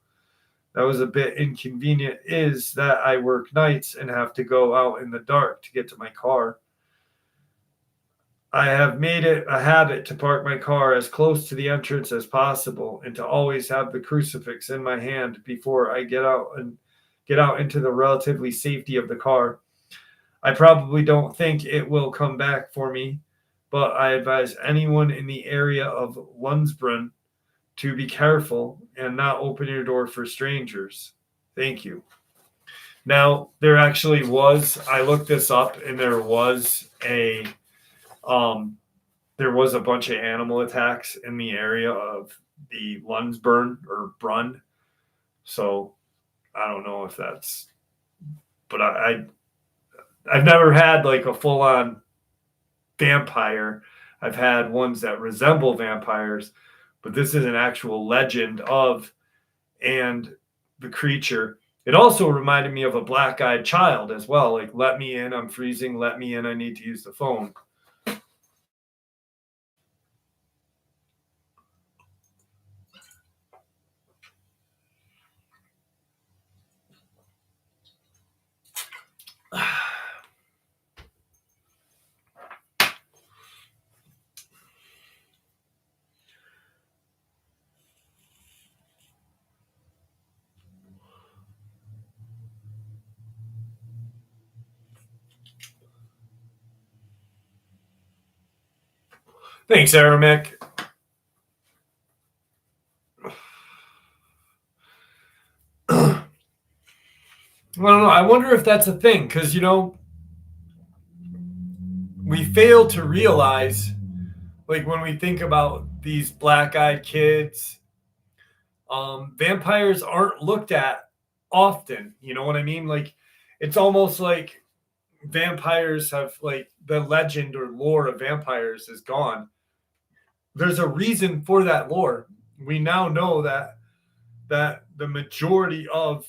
That was a bit inconvenient, is that I work nights and have to go out in the dark to get to my car. I have made it a habit to park my car as close to the entrance as possible and to always have the crucifix in my hand before I get out into the relatively safety of the car. I probably don't think it will come back for me, but I advise anyone in the area of Lunsburn to be careful and not open your door for strangers. Thank you. Now, there actually was, I looked this up, and there was a bunch of animal attacks in the area of the Lunsburn or Brun. So I don't know if that's, but I've never had like a full on vampire. I've had ones that resemble vampires, but this is an actual legend of and the creature. It also reminded me of a black-eyed child as well. Like, "Let me in, I'm freezing. Let me in, I need to use the phone." Thanks, Aramek. I don't know. I wonder if that's a thing because, we fail to realize, like, when we think about these black eyed kids, vampires aren't looked at often. You know what I mean? Like, it's almost like vampires have, like, the legend or lore of vampires is gone. There's a reason for that lore. We now know that the majority of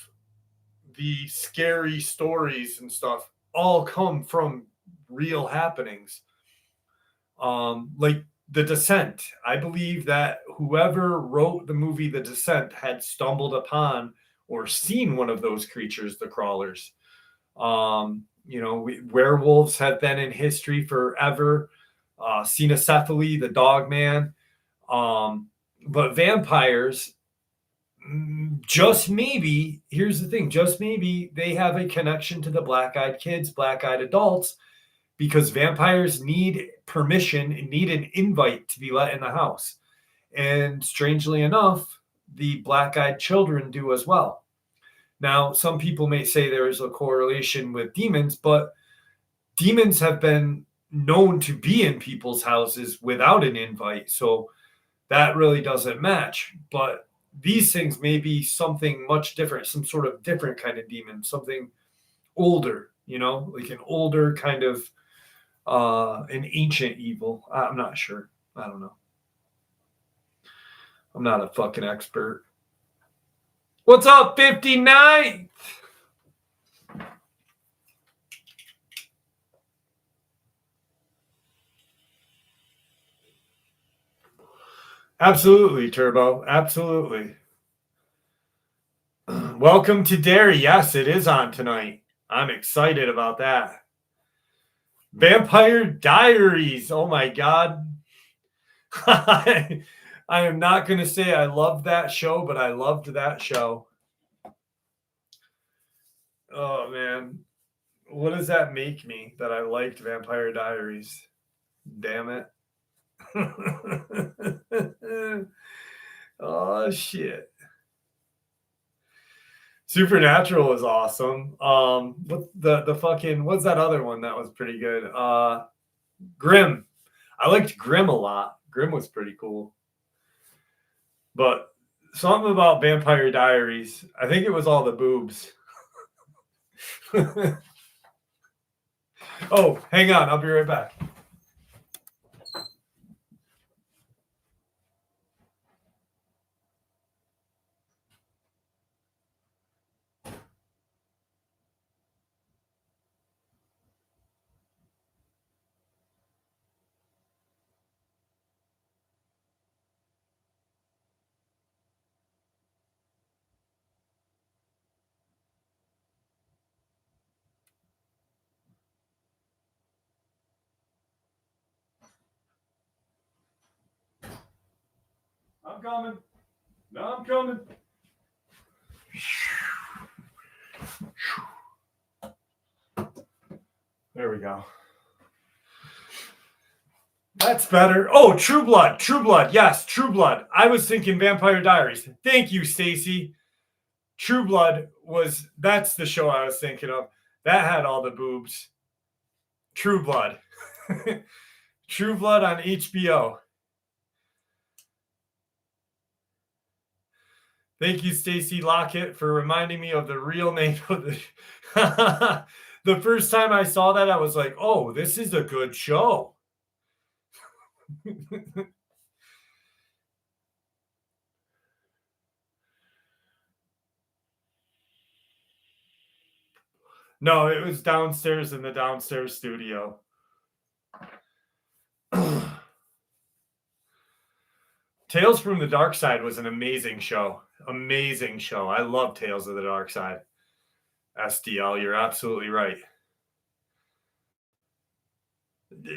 the scary stories and stuff all come from real happenings. Like The Descent. I believe that whoever wrote the movie The Descent had stumbled upon or seen one of those creatures, the crawlers. Werewolves have been in history forever. Cynocephaly, the Dogman. But vampires, just maybe, here's the thing, just maybe they have a connection to the black-eyed kids, black-eyed adults, because vampires need permission, need an invite to be let in the house. And strangely enough, the black-eyed children do as well. Now, some people may say there is a correlation with demons, but demons have been known to be in people's houses without an invite. So that really doesn't match. But these things may be something much different, some sort of different kind of demon, something older, like an older kind of an ancient evil. I'm not sure. I don't know. I'm not a fucking expert. What's up, 59? Absolutely, Turbo. Absolutely. Welcome to Derry. Yes, it is on tonight. I'm excited about that. Vampire Diaries. Oh my God. I am not going to say I loved that show, but I loved that show. Oh man. What does that make me that I liked Vampire Diaries? Damn it. Oh shit. Supernatural was awesome. What the fucking what's that other one that was pretty good? Grimm. I liked Grimm a lot. Grimm was pretty cool. But something about Vampire Diaries, I think it was all the boobs. Oh, hang on, I'll be right back. I'm coming. No, I'm coming. There we go. That's better. Oh, True Blood. True Blood. Yes, True Blood. I was thinking Vampire Diaries. Thank you, Stacy. True Blood that's the show I was thinking of. That had all the boobs. True Blood. True Blood on HBO. Thank you, Stacy Lockett, for reminding me of the real name of the. The first time I saw that, I was like, "Oh, this is a good show." No, it was downstairs in the downstairs studio. Tales from the Dark Side was an amazing show. Amazing show. I love Tales of the Dark Side. SDL, you're absolutely right.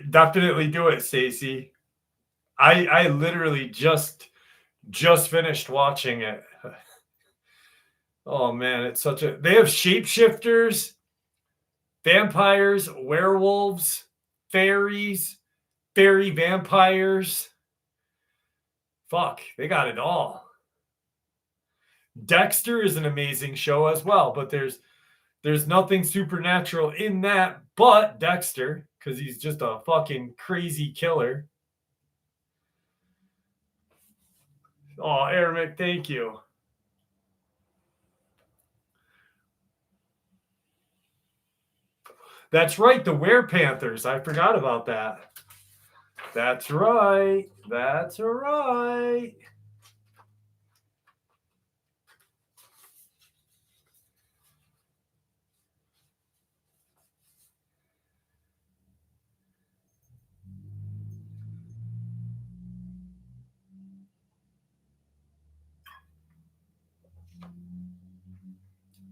Definitely do it, Stacy. I literally just finished watching it. Oh man, it's such a they have shapeshifters, vampires, werewolves, fairies, fairy vampires. Fuck, they got it all. Dexter is an amazing show as well, but there's nothing supernatural in that but Dexter, because he's just a fucking crazy killer. Oh, Arabic, thank you. That's right, the Werepanthers. I forgot about that. That's right. That's right.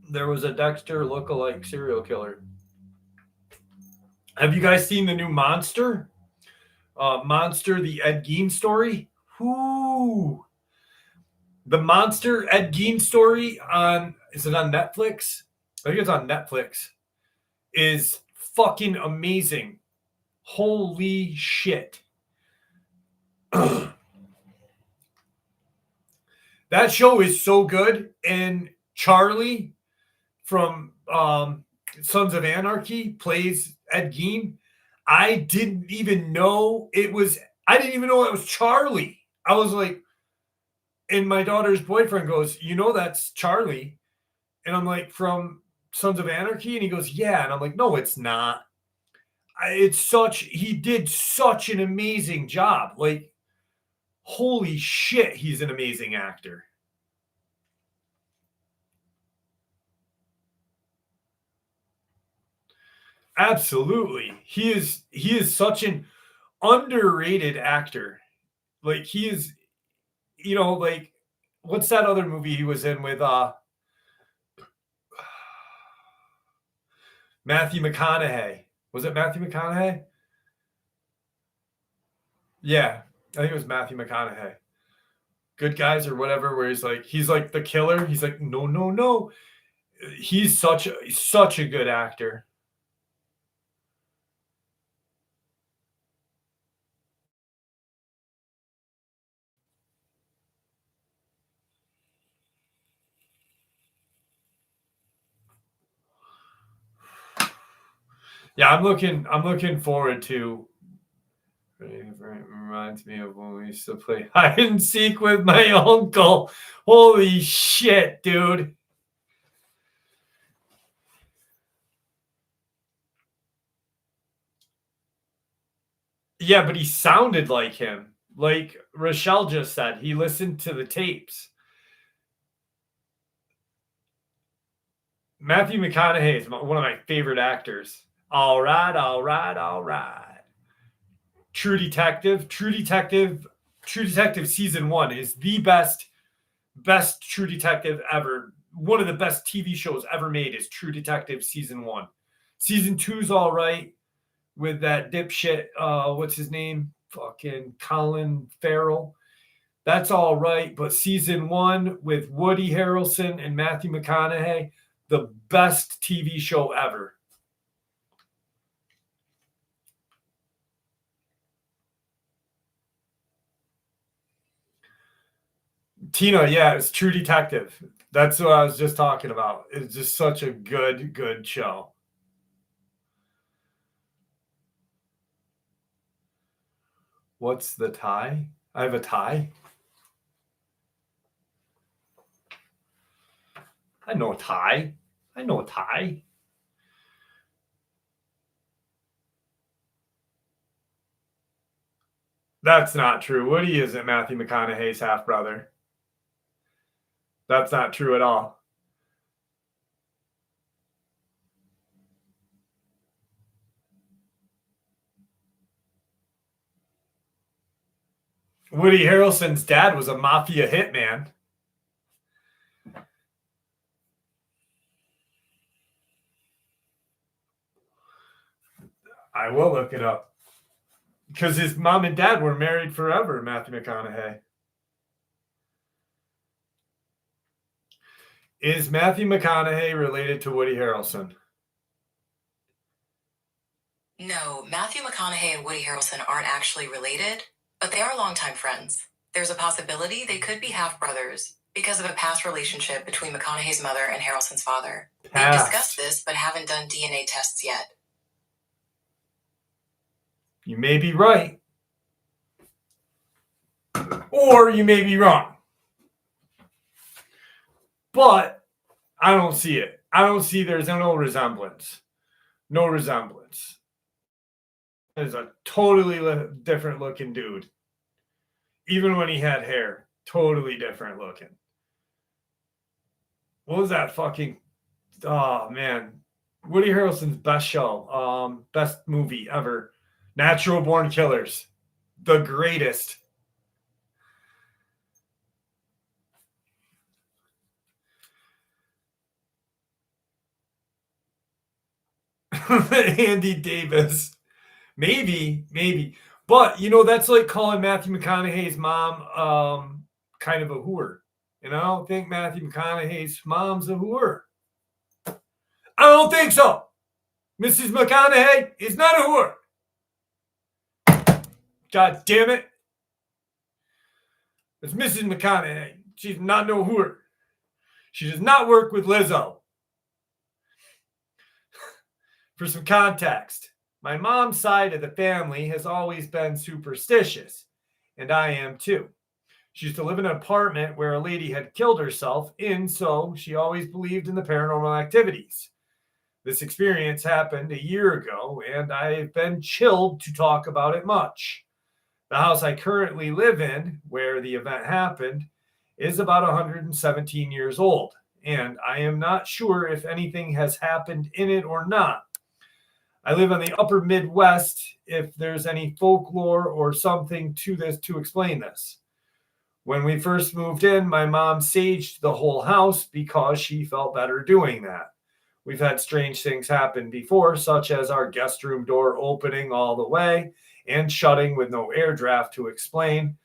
There was a Dexter lookalike serial killer. Have you guys seen the new Monster? Monster, the Ed Gein story? Whoo! The Monster Ed Gein story is it on Netflix? I think it's on Netflix. Is fucking amazing. Holy shit. That show is so good. And Charlie from Sons of Anarchy plays Ed Gein. I didn't even know it was Charlie. I was like, and my daughter's boyfriend goes, that's Charlie. And I'm like, from Sons of Anarchy? And he goes, yeah. And I'm like, no, it's not. He did such an amazing job. Like, holy shit, he's an amazing actor. Absolutely. He is such an underrated actor. Like, he is, like, what's that other movie he was in with Matthew McConaughey? Was it Matthew McConaughey? Yeah, I think it was Matthew McConaughey. Good Guys or whatever, where he's like the killer. He's like, no, no, no. He's such a good actor. Yeah, I'm looking forward to. It reminds me of when we used to play hide and seek with my uncle. Holy shit, dude. Yeah, but he sounded like him. Like Rochelle just said, he listened to the tapes. Matthew McConaughey is one of my favorite actors. All right, all right, all right. True Detective season 1 is the best True Detective ever. One of the best TV shows ever made is True Detective season 1. Season 2's all right with that dipshit, what's his name? Fucking Colin Farrell. That's all right, but season 1 with Woody Harrelson and Matthew McConaughey, the best TV show ever. Tina, yeah, it's True Detective. That's what I was just talking about. It's just such a good show. What's the tie? I have a tie. I know a tie. I know a tie. That's not true. Woody isn't Matthew McConaughey's half brother. That's not true at all. Woody Harrelson's dad was a mafia hitman. I will look it up. Because his mom and dad were married forever, Matthew McConaughey. Is Matthew McConaughey related to Woody Harrelson? No, Matthew McConaughey and Woody Harrelson aren't actually related, but they are longtime friends. There's a possibility they could be half brothers because of a past relationship between McConaughey's mother and Harrelson's father. They've discussed Past. this but haven't done DNA tests yet. You may be right, or you may be wrong. But I don't see it. I don't see there's no resemblance. No resemblance. Is a totally different looking dude. Even when he had hair, totally different looking. What was that fucking? Oh man, Woody Harrelson's best show, best movie ever, Natural Born Killers, the greatest. Andy Davis, maybe, but that's like calling Matthew McConaughey's mom kind of a whore. I don't think Matthew McConaughey's mom's a whore. I don't think so. Mrs. McConaughey is not a whore. God damn it. It's Mrs. McConaughey. She's not no whore. She does not work with Lizzo. For some context, my mom's side of the family has always been superstitious, and I am too. She used to live in an apartment where a lady had killed herself in, so she always believed in the paranormal activities. This experience happened a year ago, and I've been chilled to talk about it much. The house I currently live in, where the event happened, is about 117 years old, and I am not sure if anything has happened in it or not. I live in the upper Midwest, if there's any folklore or something to this to explain this. When we first moved in, my mom saged the whole house because she felt better doing that. We've had strange things happen before, such as our guest room door opening all the way and shutting with no air draft to explain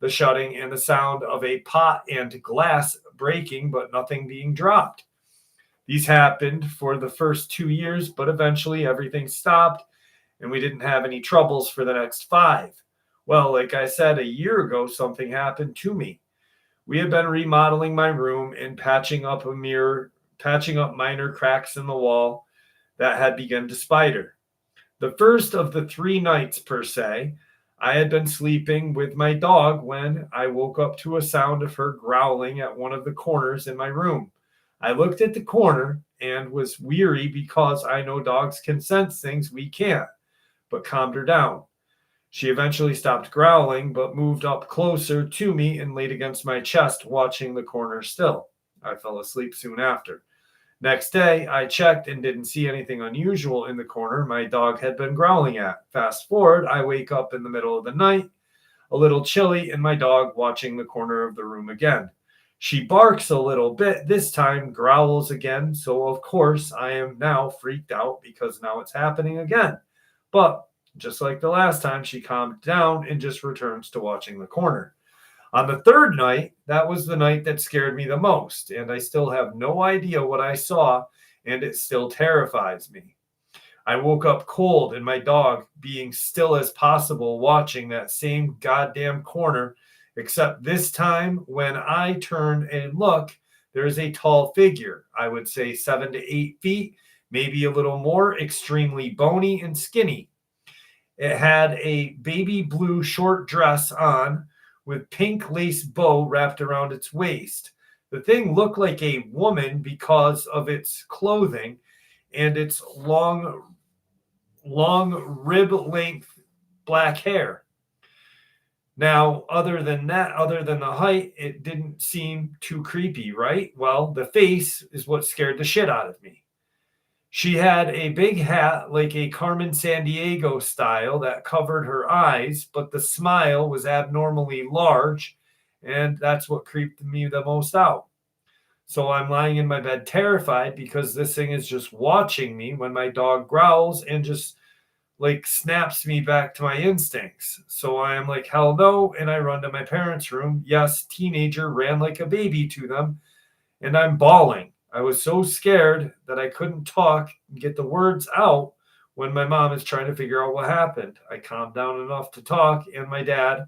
the shutting and the sound of a pot and glass breaking, but nothing being dropped. These happened for the first 2 years, but eventually everything stopped and we didn't have any troubles for the next 5. Well, like I said, a year ago, something happened to me. We had been remodeling my room and patching up minor cracks in the wall that had begun to spider. The first of the 3 nights, per se, I had been sleeping with my dog when I woke up to a sound of her growling at one of the corners in my room. I looked at the corner and was weary because I know dogs can sense things we can't, but calmed her down. She eventually stopped growling, but moved up closer to me and laid against my chest, watching the corner still. I fell asleep soon after. Next day, I checked and didn't see anything unusual in the corner my dog had been growling at. Fast forward, I wake up in the middle of the night, a little chilly, and my dog watching the corner of the room again. She barks a little bit, this time growls again, so of course I am now freaked out because now it's happening again. But just like the last time, she calmed down and just returns to watching the corner. On the third night, that was the night that scared me the most, and I still have no idea what I saw, and it still terrifies me. I woke up cold and my dog being still as possible watching that same goddamn corner, except this time when I turn and look, there's a tall figure, I would say 7 to 8 feet, maybe a little more, extremely bony and skinny. It had a baby blue short dress on with pink lace bow wrapped around its waist. The thing looked like a woman because of its clothing and its long rib length black hair. Now, other than that, other than the height, it didn't seem too creepy, right? Well, the face is what scared the shit out of me. She had a big hat like a Carmen Sandiego style that covered her eyes, but the smile was abnormally large, and that's what creeped me the most out. So I'm lying in my bed terrified because this thing is just watching me when my dog growls and just like snaps me back to my instincts. So I am like, hell no. And I run to my parents' room. Yes, teenager ran like a baby to them. And I'm bawling. I was so scared that I couldn't talk and get the words out when my mom is trying to figure out what happened. I calm down enough to talk, and my dad,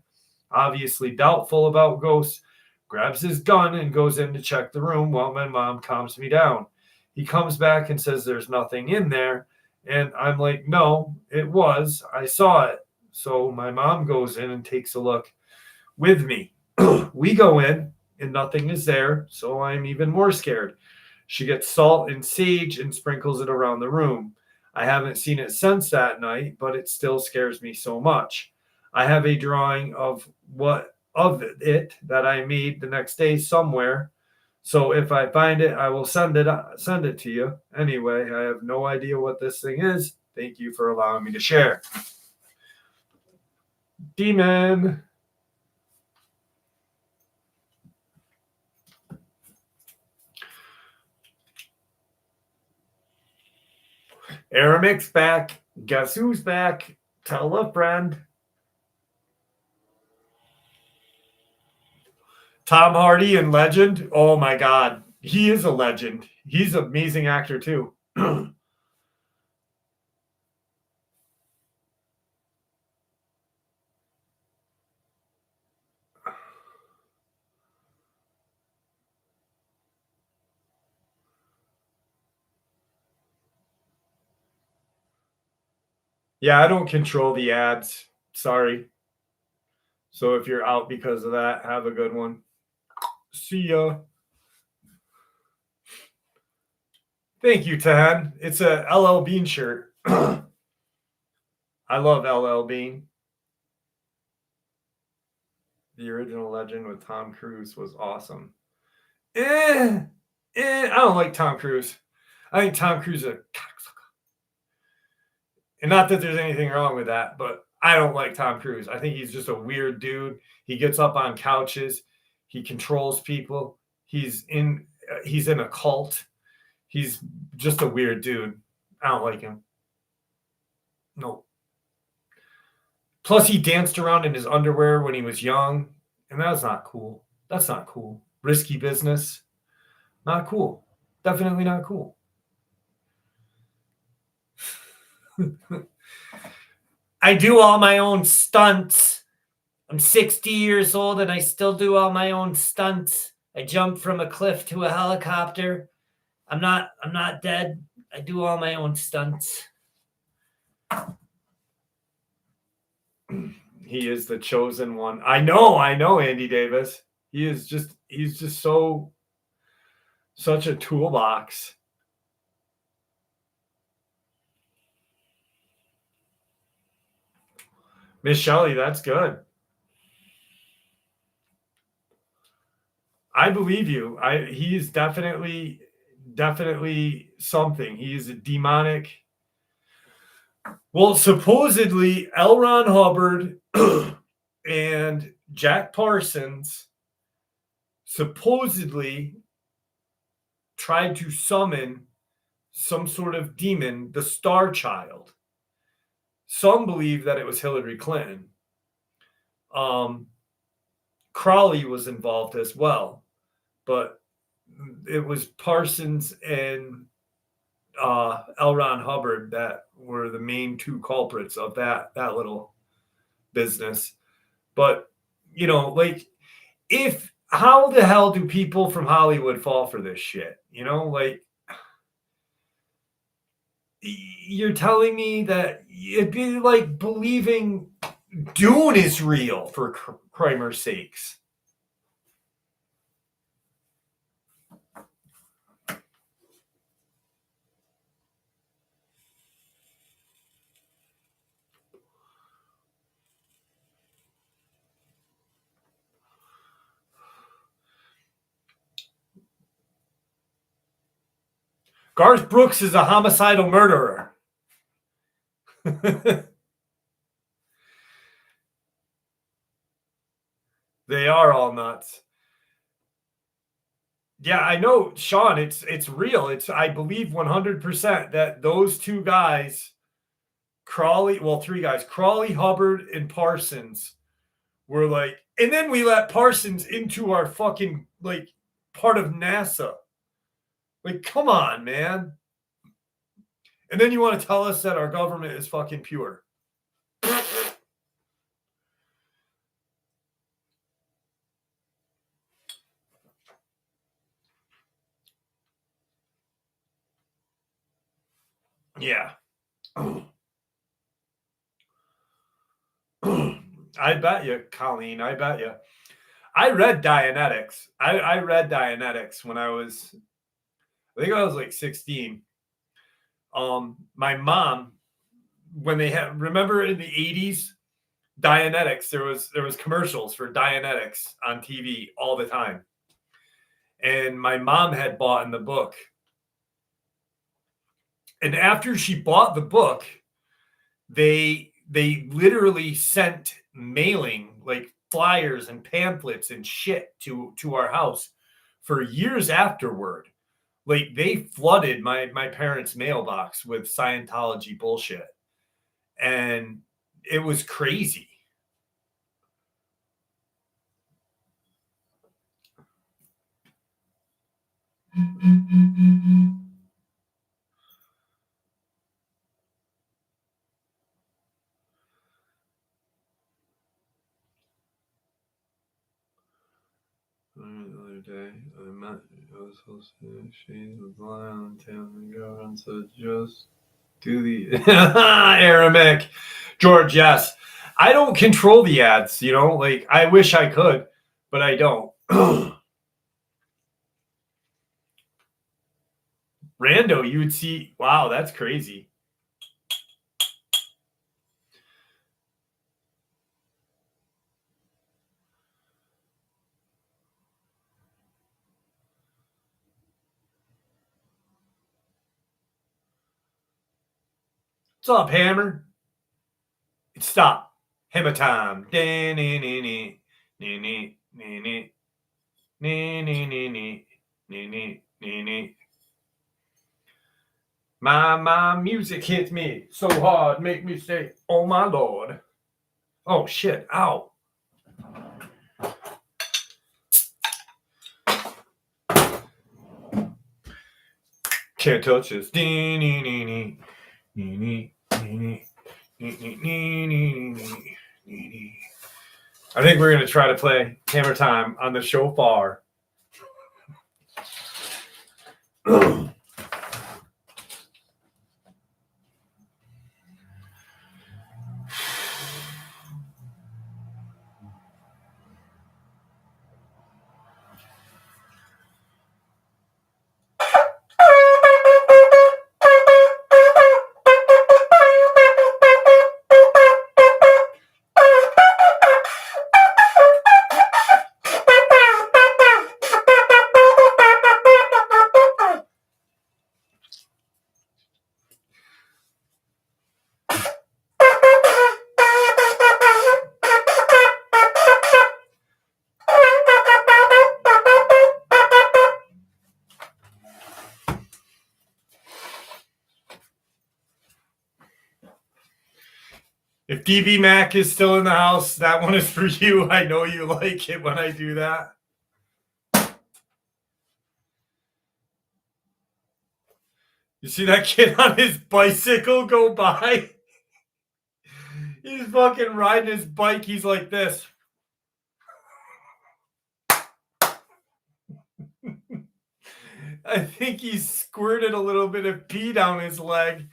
obviously doubtful about ghosts, grabs his gun and goes in to check the room while my mom calms me down. He comes back and says there's nothing in there. And I'm like, no, it was. I saw it. So my mom goes in and takes a look with me. We go in and nothing is there. So I'm even more scared. She gets salt and sage and sprinkles it around the room. I haven't seen it since that night, but it still scares me so much. I have a drawing of it that I made the next day somewhere. So if I find it, I will send it to you. Anyway, I have no idea what this thing is. Thank you for allowing me to share. Demon. Aramic's back. Guess who's back? Tell a friend. Tom Hardy in Legend. Oh my God. He is a legend. He's an amazing actor too. Yeah, I don't control the ads. Sorry. So if you're out because of that, have a good one. See ya. Thank you, Tan. It's a LL Bean shirt. I love LL Bean. The original Legend with Tom Cruise was awesome. I don't like Tom Cruise. I think Tom Cruise is a cocksucker. And not that there's anything wrong with that, but I don't like Tom Cruise. I think he's just a weird dude. He gets up on couches. He controls people. He's in a cult. He's just a weird dude. I don't like him. No. Plus, he danced around in his underwear when he was young, and that's not cool. That's not cool. Risky business. Not cool. Definitely not cool. I do all my own stunts. I'm 60 years old and I still do all my own stunts. I jump from a cliff to a helicopter. I'm not dead. I do all my own stunts. He is the chosen one. I know, Andy Davis. He's just such a toolbox. Miss Shelley, that's good. I believe you. He's definitely something. He's a demonic. Well, supposedly L. Ron Hubbard and Jack Parsons supposedly tried to summon some sort of demon, the Star Child. Some believe that it was Hillary Clinton. Crowley was involved as well, but it was Parsons and L. Ron Hubbard that were the main two culprits of that little business. But how the hell do people from Hollywood fall for this shit? You're telling me that it'd be like believing Dune is real, for Kramer's sakes. Garth Brooks is a homicidal murderer. They are all nuts. Yeah, I know, Sean, it's real. I believe 100% that those two guys, three guys, Crawley, Hubbard, and Parsons, were like, and then we let Parsons into our fucking, part of NASA. Like, come on, man. And then you want to tell us that our government is fucking pure. Yeah. I bet you, Colleen. I bet you. I read Dianetics. I read Dianetics when I think I was like 16. My mom, when they had, remember in the 80s, Dianetics, there was commercials for Dianetics on TV all the time. And my mom had bought in the book. And after she bought the book, they literally sent mailing, like flyers and pamphlets and shit to our house for years afterward. Like they flooded my parents' mailbox with Scientology bullshit. And it was crazy. The other day, I was hosting she's a blind and girlfriend said just do the Aramaic. George, yes. I don't control the ads, like I wish I could, but I don't. Rando, you would see, wow, that's crazy. What's up, Hammer? Stop. Hammer time. My music hits me so hard, make me say, oh my Lord. Oh shit, ow. Can't touch this. I think we're going to try to play Hammer Time on the shofar. If DB Mac is still in the house, that one is for you. I know you like it when I do that. You see that kid on his bicycle go by? He's fucking riding his bike. He's like this. I think he squirted a little bit of pee down his leg.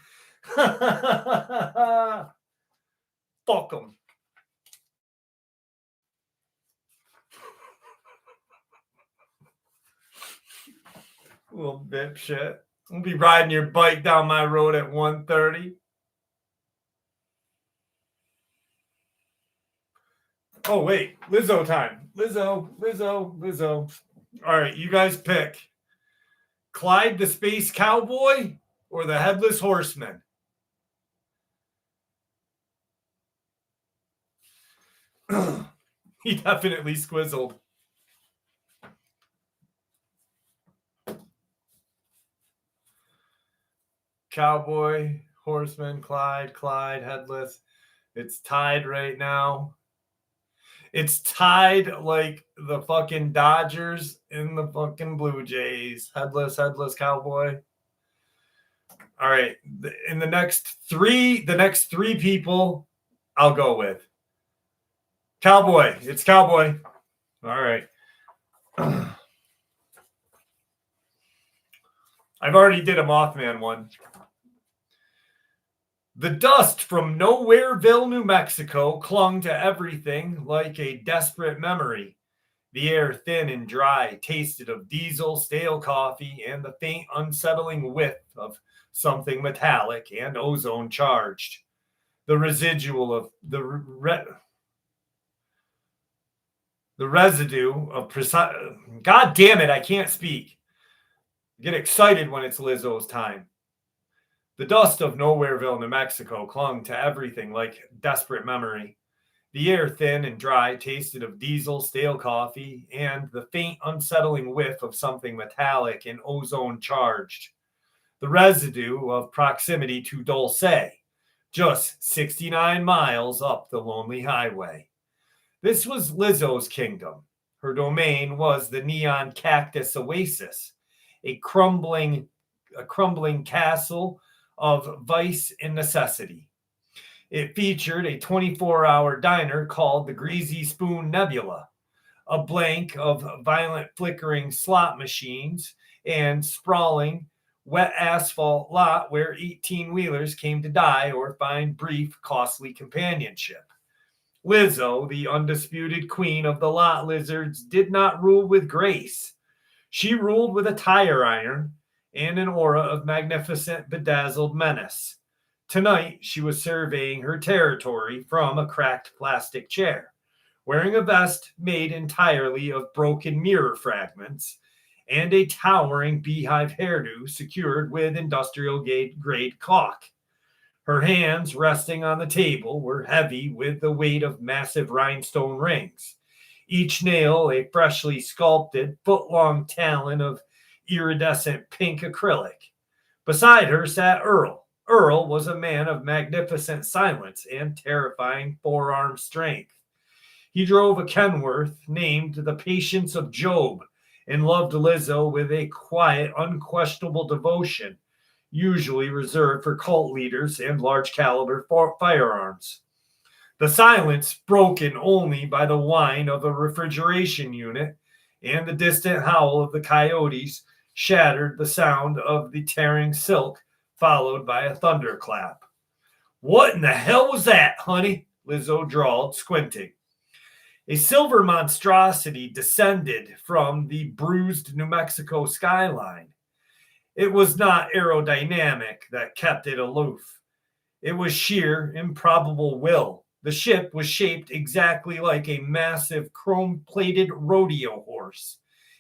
Fuck him. Little bit shit. I'll be riding your bike down my road at 1:30. Oh, wait. Lizzo time. Lizzo. All right, you guys pick. Clyde the Space Cowboy or the Headless Horseman? He definitely squizzled. Cowboy, Horseman, Clyde, Headless. It's tied right now. It's tied like the fucking Dodgers and the fucking Blue Jays. Headless Cowboy. All right. In the next three people, I'll go with Cowboy. It's Cowboy. All right. I've already did a Mothman one. The dust from Nowhereville, New Mexico clung to everything like a desperate memory. The air, thin and dry, tasted of diesel, stale coffee, and the faint, unsettling whiff of something metallic and ozone charged. The residual of the residue of God damn it, I can't speak. Get excited when it's Lizzo's time. The dust of Nowhereville, New Mexico clung to everything like desperate memory. The air, thin and dry, tasted of diesel, stale coffee, and the faint, unsettling whiff of something metallic and ozone charged. The residue of proximity to Dulce, just 69 miles up the lonely highway. This was Lizzo's kingdom. Her domain was the neon cactus oasis, a crumbling castle of vice and necessity. It featured a 24-hour diner called the Greasy Spoon Nebula, a blank of violent flickering slot machines and sprawling wet asphalt lot where 18-wheelers came to die or find brief, costly companionship. Lizzo, the undisputed queen of the lot lizards, did not rule with grace. She ruled with a tire iron and an aura of magnificent, bedazzled menace. Tonight, she was surveying her territory from a cracked plastic chair, wearing a vest made entirely of broken mirror fragments and a towering beehive hairdo secured with industrial grade caulk. Her hands, resting on the table, were heavy with the weight of massive rhinestone rings, each nail a freshly sculpted, foot-long talon of iridescent pink acrylic. Beside her sat Earl. Earl was a man of magnificent silence and terrifying forearm strength. He drove a Kenworth named the Patience of Job and loved Lizzo with a quiet, unquestionable devotion, usually reserved for cult leaders and large caliber firearms. The silence, broken only by the whine of a refrigeration unit and the distant howl of the coyotes, shattered the sound of the tearing silk, followed by a thunderclap. "What in the hell was that, honey?" Lizzo drawled, squinting. A silver monstrosity descended from the bruised New Mexico skyline. It was not aerodynamic that kept it aloof. It was sheer, improbable will. The ship was shaped exactly like a massive chrome-plated rodeo horse,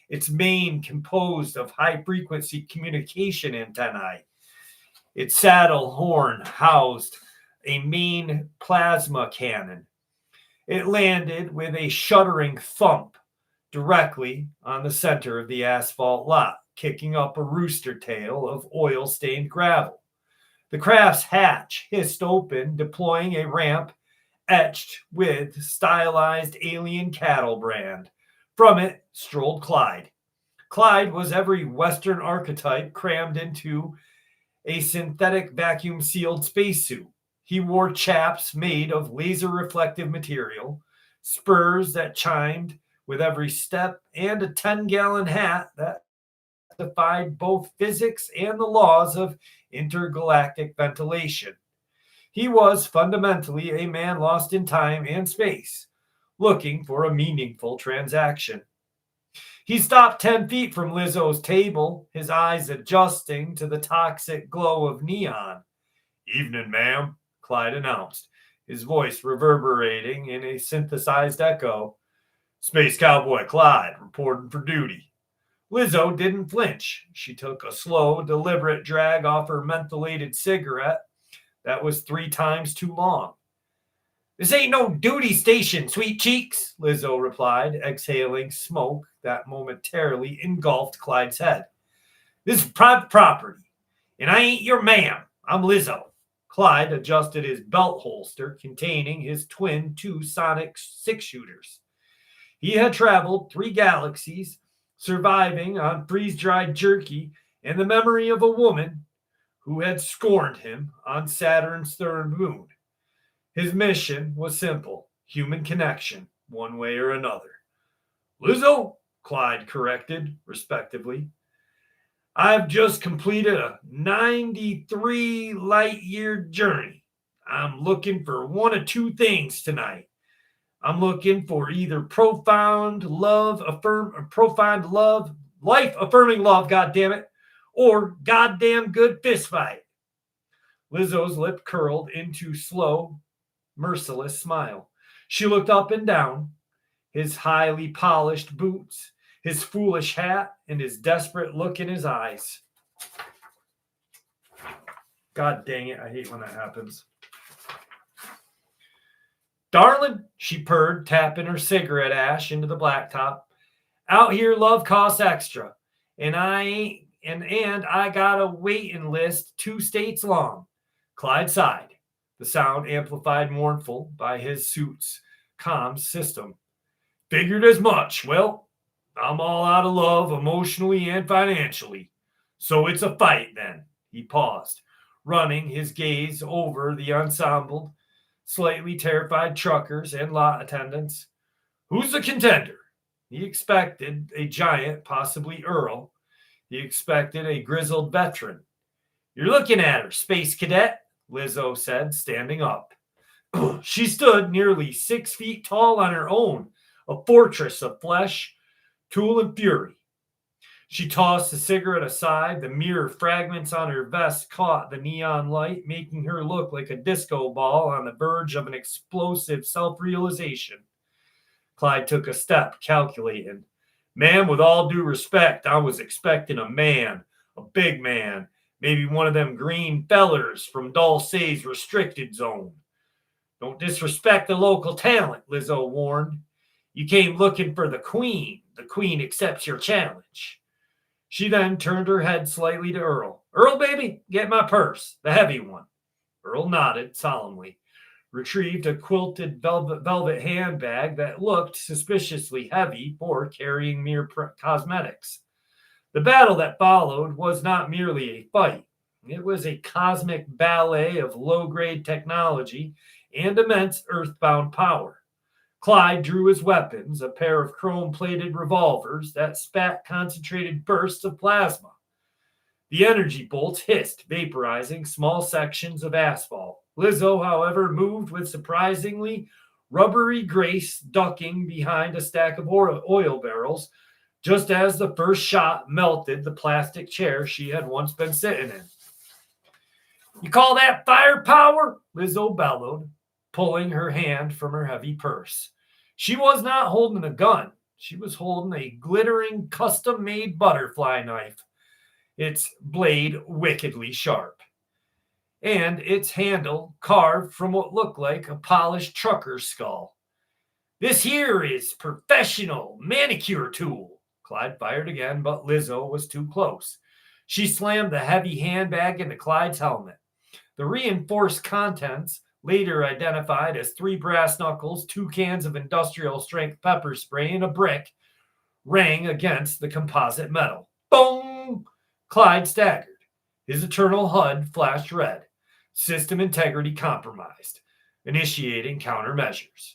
its mane composed of high-frequency communication antennae. Its saddle horn housed a main plasma cannon. It landed with a shuddering thump directly on the center of the asphalt lot, kicking up a rooster tail of oil-stained gravel. The craft's hatch hissed open, deploying a ramp etched with stylized alien cattle brand. From it strolled Clyde. Clyde was every Western archetype crammed into a synthetic vacuum-sealed spacesuit. He wore chaps made of laser-reflective material, spurs that chimed with every step, and a 10-gallon hat that defied both physics and the laws of intergalactic ventilation. He was fundamentally a man lost in time and space, looking for a meaningful transaction. He stopped 10 feet from Lizzo's table, his eyes adjusting to the toxic glow of neon. "Evening, ma'am," Clyde announced, his voice reverberating in a synthesized echo. "Space Cowboy Clyde, reporting for duty." Lizzo didn't flinch. She took a slow, deliberate drag off her mentholated cigarette that was 3 times too long. "This ain't no duty station, sweet cheeks," Lizzo replied, exhaling smoke that momentarily engulfed Clyde's head. "This is private property, and I ain't your ma'am. I'm Lizzo." Clyde adjusted his belt holster containing his twin 2 Sonic 6-shooters. He had traveled 3 galaxies, surviving on freeze-dried jerky and the memory of a woman who had scorned him on Saturn's third moon. His mission was simple: human connection, one way or another. Lizzo, Clyde corrected, respectively. I've just completed a 93 light year journey. I'm looking for one of two things tonight. I'm looking for either profound love, life affirming love, God damn it, or goddamn good fist fight. Lizzo's lip curled into slow, merciless smile. She looked up and down, his highly polished boots, his foolish hat, and his desperate look in his eyes. God dang it, I hate when that happens. Darling, she purred, tapping her cigarette ash into the blacktop. Out here, love costs extra, and I got a waiting list 2 states long. Clyde sighed, the sound amplified mournful by his suit's comms system. Figured as much. Well, I'm all out of love, emotionally and financially. So it's a fight then. He paused, running his gaze over the ensemble, slightly terrified truckers and lot attendants. Who's the contender? He expected a giant, possibly Earl. He expected a grizzled veteran. You're looking at her, Space Cadet, Lizzo said, standing up. She stood nearly 6 feet tall on her own, a fortress of flesh, tool, and fury. She tossed the cigarette aside. The mirror fragments on her vest caught the neon light, making her look like a disco ball on the verge of an explosive self-realization. Clyde took a step, calculating. Ma'am, with all due respect, I was expecting a man, a big man, maybe one of them green fellers from Dulce's restricted zone. Don't disrespect the local talent, Lizzo warned. You came looking for the queen. The queen accepts your challenge. She then turned her head slightly to Earl. Earl, baby, get my purse, the heavy one. Earl nodded solemnly, retrieved a quilted velvet handbag that looked suspiciously heavy for carrying mere cosmetics. The battle that followed was not merely a fight. It was a cosmic ballet of low-grade technology and immense earthbound power. Clyde drew his weapons, a pair of chrome-plated revolvers that spat concentrated bursts of plasma. The energy bolts hissed, vaporizing small sections of asphalt. Lizzo, however, moved with surprisingly rubbery grace, ducking behind a stack of oil barrels, just as the first shot melted the plastic chair she had once been sitting in. You call that firepower? Lizzo bellowed, pulling her hand from her heavy purse. She was not holding a gun. She was holding a glittering, custom-made butterfly knife, its blade wickedly sharp, and its handle carved from what looked like a polished trucker's skull. This here is professional manicure tool. Clyde fired again, but Lizzo was too close. She slammed the heavy handbag into Clyde's helmet. The reinforced contents, later identified as 3 brass knuckles, 2 cans of industrial-strength pepper spray, and a brick, rang against the composite metal. Boom! Clyde staggered. His eternal HUD flashed red. System integrity compromised, initiating countermeasures.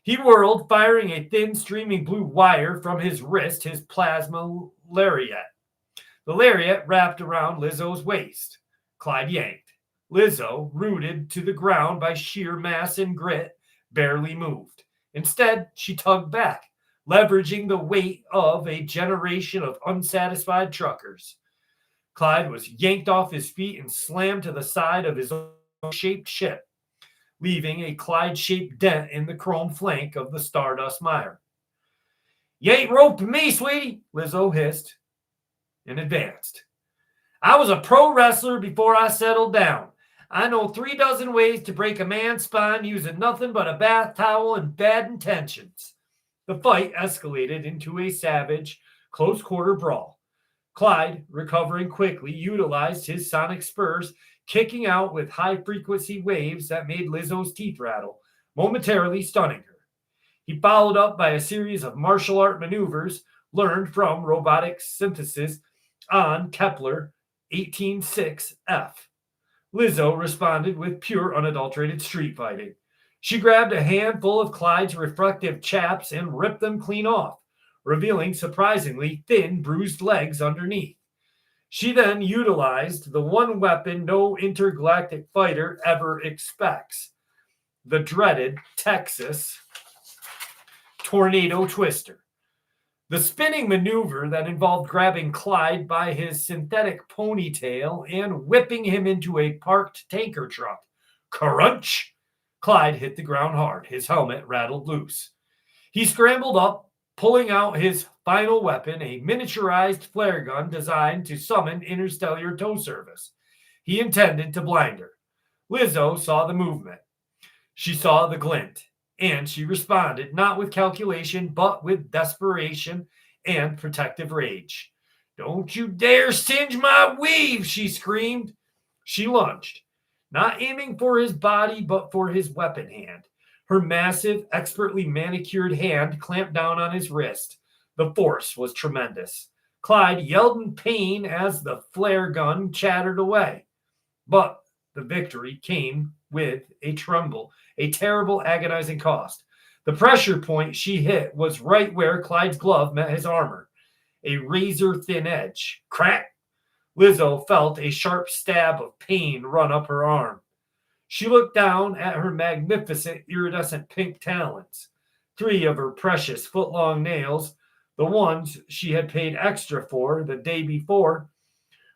He whirled, firing a thin, streaming blue wire from his wrist, his plasma lariat. The lariat wrapped around Lizzo's waist. Clyde yanked. Lizzo, rooted to the ground by sheer mass and grit, barely moved. Instead, she tugged back, leveraging the weight of a generation of unsatisfied truckers. Clyde was yanked off his feet and slammed to the side of his own-shaped ship, leaving a Clyde-shaped dent in the chrome flank of the Stardust mire. You ain't roped me, sweetie, Lizzo hissed and advanced. I was a pro wrestler before I settled down. I know 36 ways to break a man's spine using nothing but a bath towel and bad intentions. The fight escalated into a savage, close-quarter brawl. Clyde, recovering quickly, utilized his sonic spurs, kicking out with high-frequency waves that made Lizzo's teeth rattle, momentarily stunning her. He followed up by a series of martial art maneuvers learned from robotic synthesis on Kepler 18-6F. Lizzo responded with pure, unadulterated street fighting. She grabbed a handful of Clyde's reflective chaps and ripped them clean off, revealing surprisingly thin, bruised legs underneath. She then utilized the one weapon no intergalactic fighter ever expects, the dreaded Texas Tornado Twister. The spinning maneuver that involved grabbing Clyde by his synthetic ponytail and whipping him into a parked tanker truck. Crunch! Clyde hit the ground hard. His helmet rattled loose. He scrambled up, pulling out his final weapon, a miniaturized flare gun designed to summon interstellar tow service. He intended to blind her. Lizzo saw the movement. She saw the glint, and she responded not with calculation, but with desperation and protective rage. "Don't you dare singe my weave," she screamed. She lunged, not aiming for his body, but for his weapon hand. Her massive, expertly manicured hand clamped down on his wrist. The force was tremendous. Clyde yelled in pain as the flare gun chattered away. But the victory came with a terrible, agonizing cost. The pressure point she hit was right where Clyde's glove met his armor, a razor-thin edge. Crack! Lizzo felt a sharp stab of pain run up her arm. She looked down at her magnificent iridescent pink talons. 3 of her precious foot-long nails, the ones she had paid extra for the day before,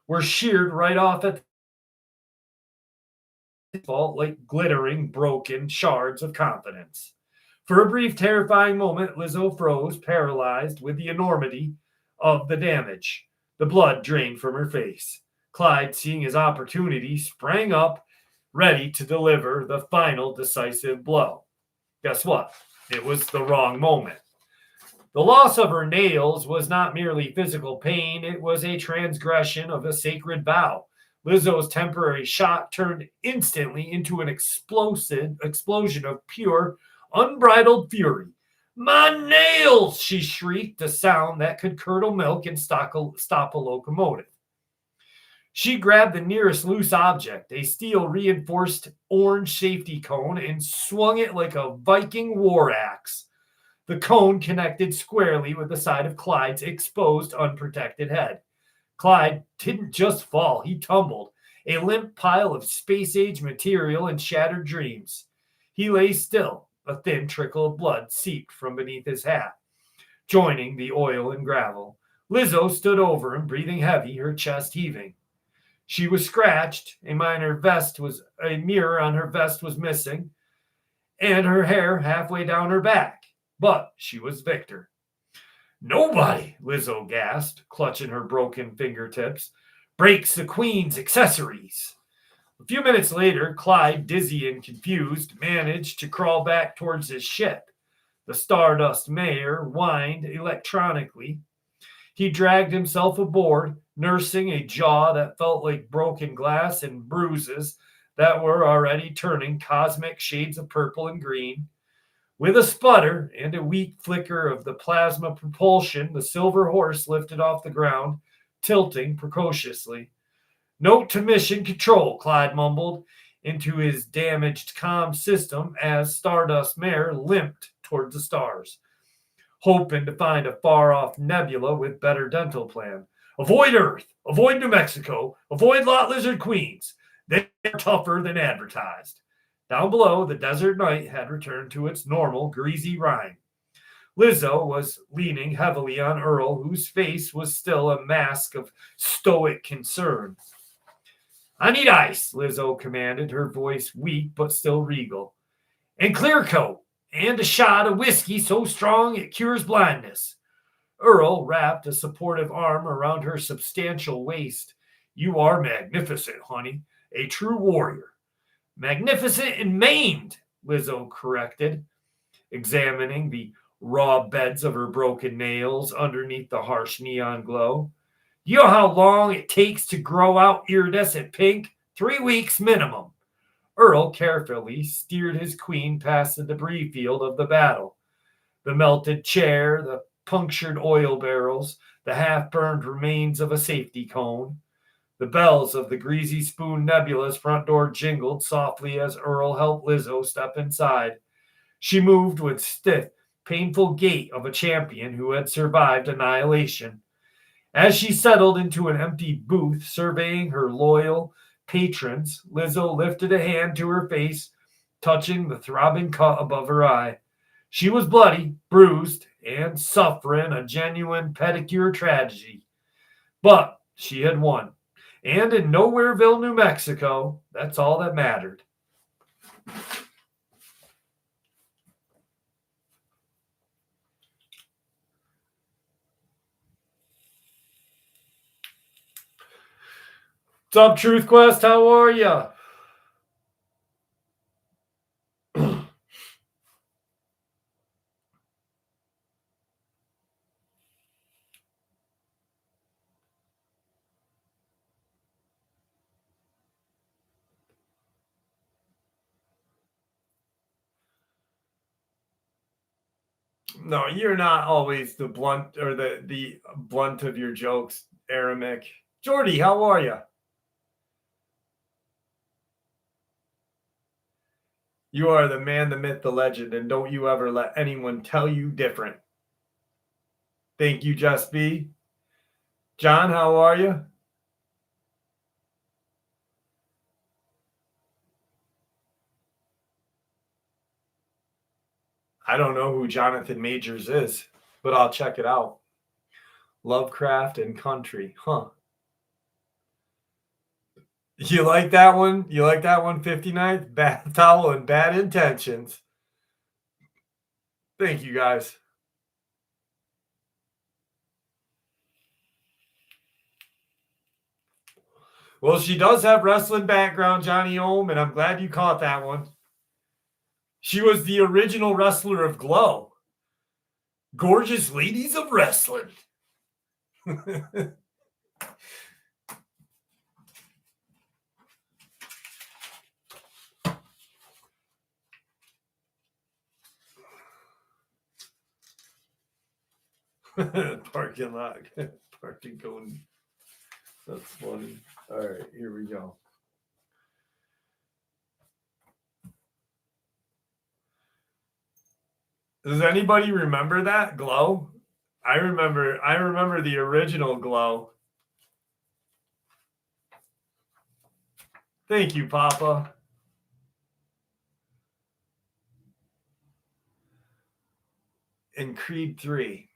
were sheared right off at the fall like glittering, broken shards of confidence. For a brief, terrifying moment, Lizzo froze, paralyzed with the enormity of the damage. The blood drained from her face. Clyde, seeing his opportunity, sprang up, ready to deliver the final decisive blow. Guess what? It was the wrong moment. The loss of her nails was not merely physical pain, it was a transgression of a sacred vow. Lizzo's temporary shock turned instantly into an explosion of pure, unbridled fury. "My nails!" she shrieked, a sound that could curdle milk and stop a locomotive. She grabbed the nearest loose object, a steel-reinforced orange safety cone, and swung it like a Viking war axe. The cone connected squarely with the side of Clyde's exposed, unprotected head. Clyde didn't just fall, he tumbled, a limp pile of space-age material and shattered dreams. He lay still, a thin trickle of blood seeped from beneath his hat, joining the oil and gravel. Lizzo stood over him, breathing heavy, her chest heaving. She was scratched, a mirror on her vest was missing, and her hair halfway down her back. But she was victor. "Nobody," Lizzo gasped, clutching her broken fingertips, "breaks the Queen's accessories." A few minutes later, Clyde, dizzy and confused, managed to crawl back towards his ship. The Stardust Mayor whined electronically. He dragged himself aboard, nursing a jaw that felt like broken glass and bruises that were already turning cosmic shades of purple and green. With a sputter and a weak flicker of the plasma propulsion, the silver horse lifted off the ground, tilting precociously. "Note to mission control," Clyde mumbled into his damaged comm system as Stardust Mare limped toward the stars, hoping to find a far-off nebula with better dental plan. "Avoid Earth, avoid New Mexico, avoid Lot Lizard Queens. They're tougher than advertised." Down below, the desert night had returned to its normal, greasy rhyme. Lizzo was leaning heavily on Earl, whose face was still a mask of stoic concern. "I need ice," Lizzo commanded, her voice weak but still regal. "And clear coat, and a shot of whiskey so strong it cures blindness." Earl wrapped a supportive arm around her substantial waist. "You are magnificent, honey, a true warrior." "Magnificent and maimed," Lizzo corrected, examining the raw beds of her broken nails underneath the harsh neon glow. "You know how long it takes to grow out iridescent pink? 3 weeks minimum." Earl carefully steered his queen past the debris field of the battle. The melted chair, the punctured oil barrels, the half-burned remains of a safety cone. The bells of the Greasy Spoon Nebula's front door jingled softly as Earl helped Lizzo step inside. She moved with stiff, painful gait of a champion who had survived annihilation. As she settled into an empty booth surveying her loyal patrons, Lizzo lifted a hand to her face, touching the throbbing cut above her eye. She was bloody, bruised, and suffering a genuine pedicure tragedy. But she had won. And in Nowhereville, New Mexico, that's all that mattered. What's up, Truth Quest? How are ya? No, you're not always the blunt or the blunt of your jokes, Aramic. Jordy, how are you? You are the man, the myth, the legend, and don't you ever let anyone tell you different. Thank you, Just B. John, how are you? I don't know who Jonathan Majors is, but I'll check it out. Lovecraft and country, huh? You like that one? You like that one, 59th? Bad towel and bad intentions. Thank you, guys. Well, she does have wrestling background, Johnny Ohm, and I'm glad you caught that one. She was the original wrestler of Glow. Gorgeous ladies of wrestling. Parking lot. Parking going. That's funny. All right, here we go. Does anybody remember that Glow? I remember the original Glow. Thank you, Papa. In Creed 3.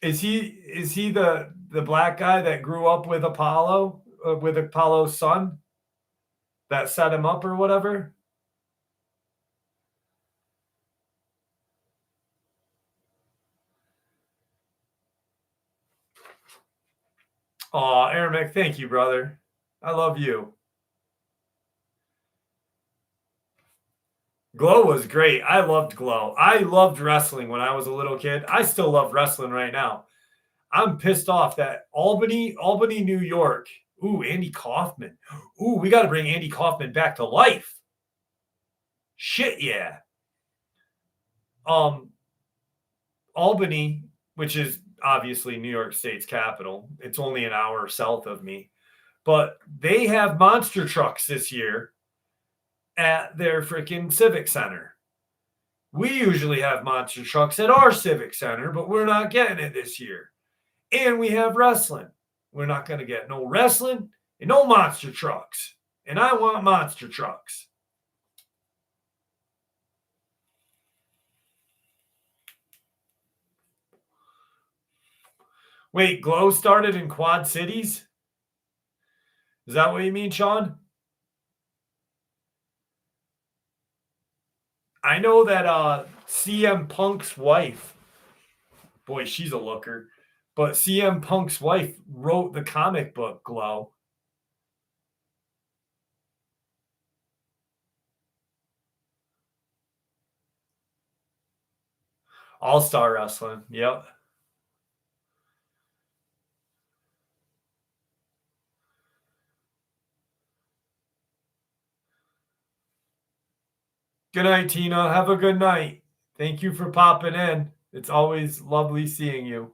Is he the black guy that grew up with Apollo, with Apollo's son? That set him up or whatever? Aw, Aramic, thank you, brother. I love you. Glow was great. I loved Glow. I loved wrestling when I was a little kid. I still love wrestling right now. I'm pissed off that Albany, New York. Ooh, Andy Kaufman. Ooh, we got to bring Andy Kaufman back to life. Shit, yeah. Albany, which is obviously New York State's capital. It's only an hour south of me. But they have monster trucks this year at their freaking Civic Center. We usually have monster trucks at our Civic Center, but we're not getting it this year. And we have wrestling. We're not going to get no wrestling and no monster trucks. And I want monster trucks. Wait, Glow started in Quad Cities? Is that what you mean, Sean? I know that CM Punk's wife, boy, she's a looker, but CM Punk's wife wrote the comic book Glow. All-Star Wrestling, yep. Good night, Tina. Have a good night. Thank you for popping in. It's always lovely seeing you.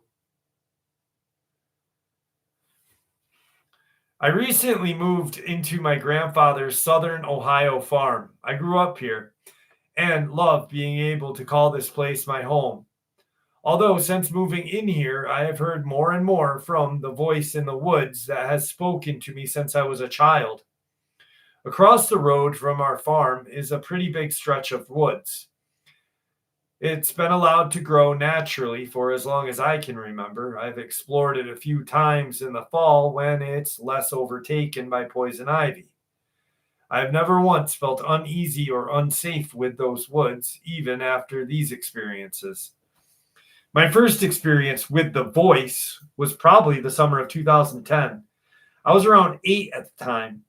I recently moved into my grandfather's southern Ohio farm. I grew up here and love being able to call this place my home. Although, since moving in here, I have heard more and more from the voice in the woods that has spoken to me since I was a child. Across the road from our farm is a pretty big stretch of woods. It's been allowed to grow naturally for as long as I can remember. I've explored it a few times in the fall when it's less overtaken by poison ivy. I've never once felt uneasy or unsafe with those woods, even after these experiences. My first experience with the voice was probably the summer of 2010. I was around 8 at the time,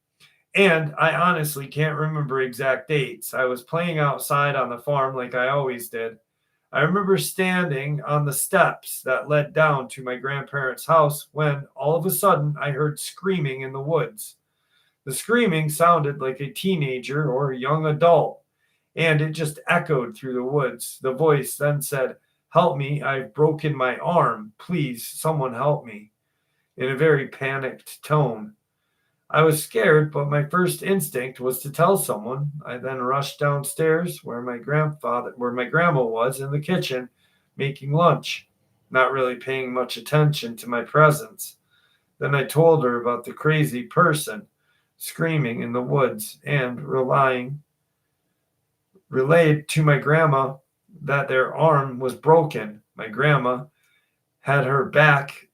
and I honestly can't remember exact dates. I was playing outside on the farm like I always did. I remember standing on the steps that led down to my grandparents' house when all of a sudden I heard screaming in the woods. The screaming sounded like a teenager or a young adult, and it just echoed through the woods. The voice then said, "Help me, I've broken my arm. Please, someone help me," in a very panicked tone. I was scared, but my first instinct was to tell someone. I then rushed downstairs where my grandma was in the kitchen making lunch, not really paying much attention to my presence. Then I told her about the crazy person screaming in the woods and relayed to my grandma that their arm was broken. My grandma had her back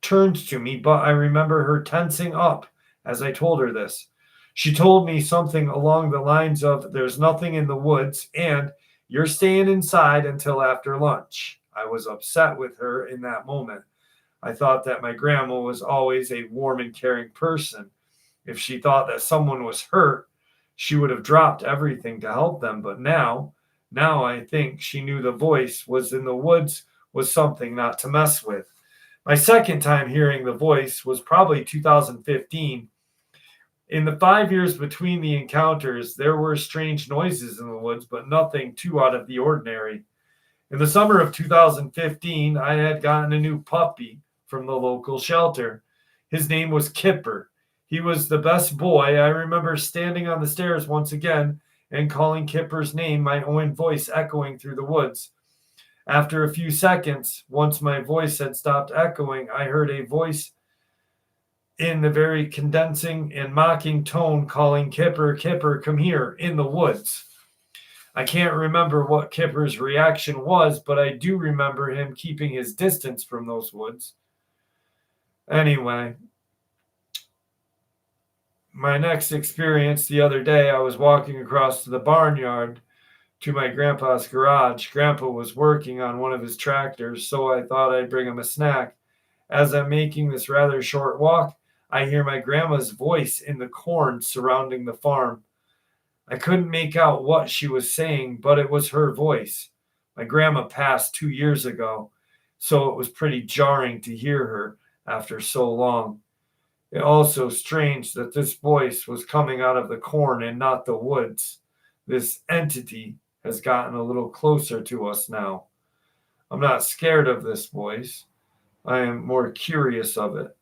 turned to me, but I remember her tensing up as I told her this. She told me something along the lines of, "There's nothing in the woods, and you're staying inside until after lunch." I was upset with her in that moment. I thought that my grandma was always a warm and caring person. If she thought that someone was hurt, she would have dropped everything to help them. But now I think she knew the voice was in the woods was something not to mess with. My second time hearing the voice was probably 2015. In the 5 years between the encounters, there were strange noises in the woods, but nothing too out of the ordinary. In the summer of 2015, I had gotten a new puppy from the local shelter. His name was Kipper. He was the best boy. I remember standing on the stairs once again and calling Kipper's name, my own voice echoing through the woods. After a few seconds, once my voice had stopped echoing, I heard a voice in the very condensing and mocking tone calling, "Kipper, Kipper, come here," in the woods. I can't remember what Kipper's reaction was, but I do remember him keeping his distance from those woods. Anyway, my next experience the other day, I was walking across to the barnyard to my grandpa's garage. Grandpa was working on one of his tractors, so I thought I'd bring him a snack. As I'm making this rather short walk, I hear my grandma's voice in the corn surrounding the farm. I couldn't make out what she was saying, but it was her voice. My grandma passed 2 years ago, so it was pretty jarring to hear her after so long. It also strange that this voice was coming out of the corn and not the woods. This entity has gotten a little closer to us now. I'm not scared of this voice. I am more curious of it.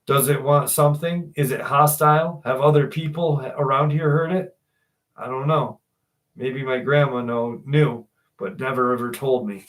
Does it want something? Is it hostile? Have other people around here heard it? I don't know. Maybe my grandma knew, but never ever told me.